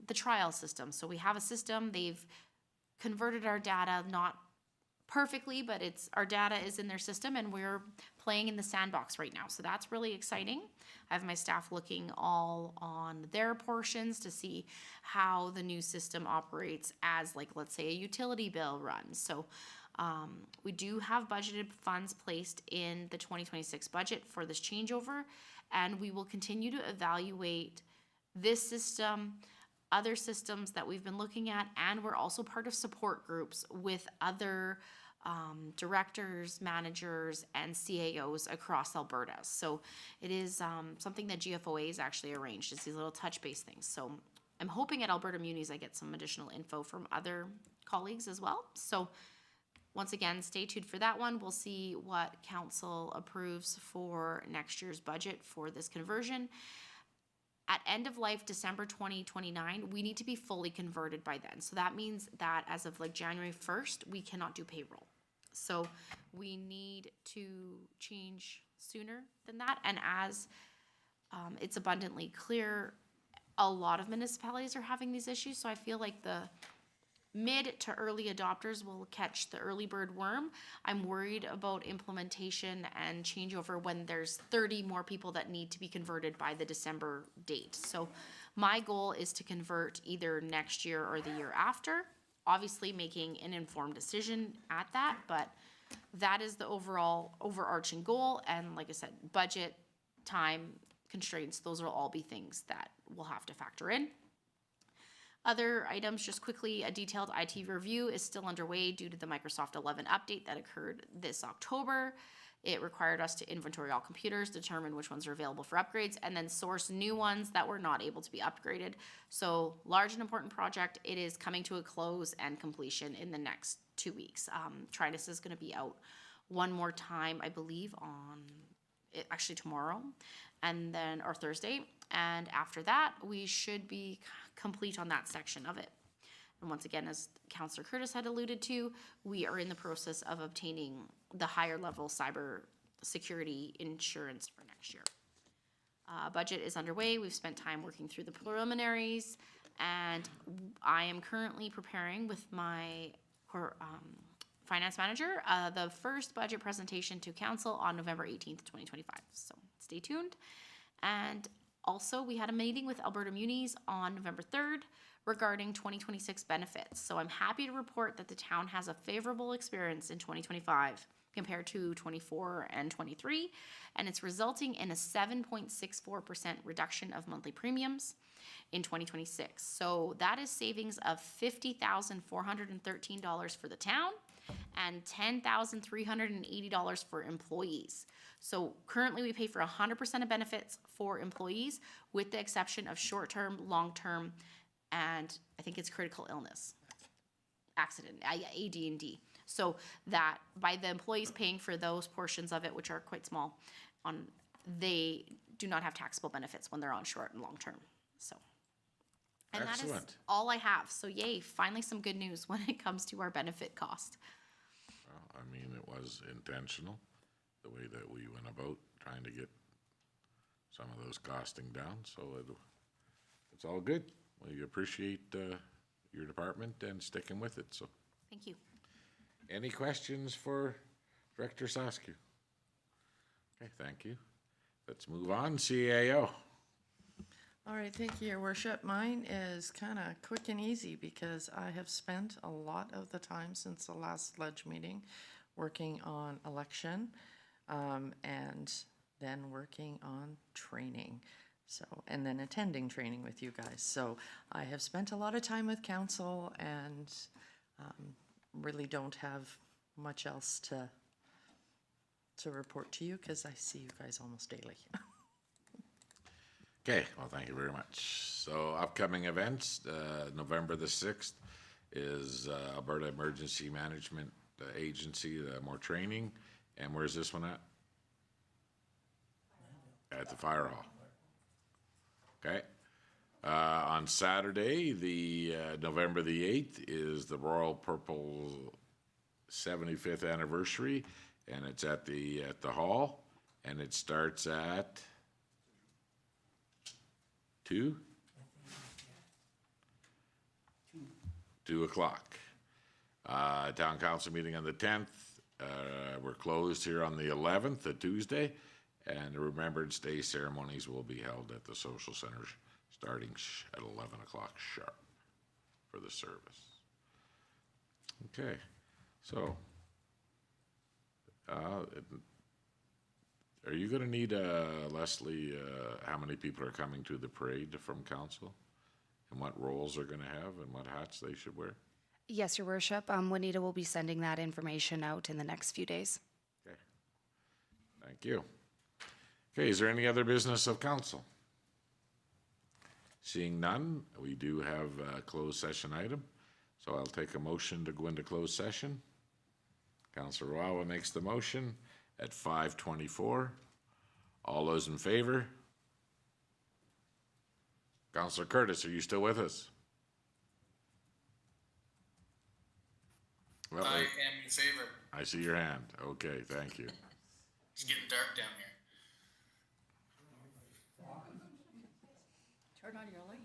the trial system. So we have a system, they've converted our data, not perfectly, but our data is in their system and we're playing in the sandbox right now. So that's really exciting. I have my staff looking all on their portions to see how the new system operates as, let's say, a utility bill runs. So we do have budgeted funds placed in the 2026 budget for this changeover, and we will continue to evaluate this system, other systems that we've been looking at, and we're also part of support groups with other directors, managers, and CAOs across Alberta. So it is something that GFOA has actually arranged. It's these little touch-based things. So I'm hoping at Alberta Munis I get some additional info from other colleagues as well. So once again, stay tuned for that one. We'll see what council approves for next year's budget for this conversion. At end of life, December 2029, we need to be fully converted by then. So that means that as of January 1st, we cannot do payroll. So we need to change sooner than that. And as it's abundantly clear, a lot of municipalities are having these issues. So I feel like the mid to early adopters will catch the early bird worm. I'm worried about implementation and changeover when there's 30 more people that need to be converted by the December date. So my goal is to convert either next year or the year after, obviously making an informed decision at that, but that is the overall overarching goal. And like I said, budget, time, constraints, those will all be things that we'll have to factor in. Other items, just quickly, a detailed IT review is still underway due to the Microsoft 11 update that occurred this October. It required us to inventory all computers, determine which ones are available for upgrades, and then source new ones that were not able to be upgraded. So large and important project. It is coming to a close and completion in the next 2 weeks. Tridus is going to be out one more time, I believe, actually tomorrow, and then, or Thursday. And after that, we should be complete on that section of it. And once again, as Councillor Curtis had alluded to, we are in the process of obtaining the higher level cyber security insurance for next year. Budget is underway. We've spent time working through the preliminaries, and I am currently preparing with my finance manager the first budget presentation to council on November 18th, 2025. So stay tuned. And also, we had a meeting with Alberta Munis on November 3rd regarding 2026 benefits. So I'm happy to report that the town has a favorable experience in 2025 compared to 24 and 23, and it's resulting in a 7.64% reduction of monthly premiums in 2026. So that is savings of $50,413 for the town and $10,380 for employees. So currently we pay for 100% of benefits for employees with the exception of short-term, long-term, and I think it's critical illness, accident, AD&D. So that by the employees paying for those portions of it, which are quite small, they do not have taxable benefits when they're on short and long-term. So, and that is Excellent. all I have. So yay, finally some good news when it comes to our benefit cost. Well, I mean, it was intentional, the way that we went about trying to get some of those costing down, so it's all good. We appreciate your department and sticking with it, so. Thank you. Any questions for Director Saskew? Okay, thank you. Let's move on, CAO. All right, thank you, Your Worship. Mine is kind of quick and easy because I have spent a lot of the time since the last ledge meeting working on election and then working on training. So, and then attending training with you guys. So I have spent a lot of time with council and really don't have much else to report to you because I see you guys almost daily. Okay, well, thank you very much. So upcoming events, November the 6th is Alberta Emergency Management Agency, more training. And where's this one at? At the Fire Hall. Okay. On Saturday, the November the 8th, is the Royal Purple 75th anniversary, and it's at the hall, and it starts at 2 o'clock. Town council meeting on the 10th. We're closed here on the 11th, a Tuesday, and the Remembrance Day ceremonies will be held at the Social Center starting at 11 o'clock sharp for the service. Okay, so are you going to need, Leslie, how many people are coming to the parade from council and what roles they're going to have and what hats they should wear? Yes, Your Worship. Juanita will be sending that information out in the next few days. Okay, thank you. Okay, is there any other business of council? Seeing none, we do have a closed session item, so I'll take a motion to go into closed session. Councillor Wawa makes the motion at 5:24. All those in favor? Councillor Curtis, are you still with us? Well, I am in favor. I see your hand. Okay, thank you. It's getting dark down here. Turn on your light.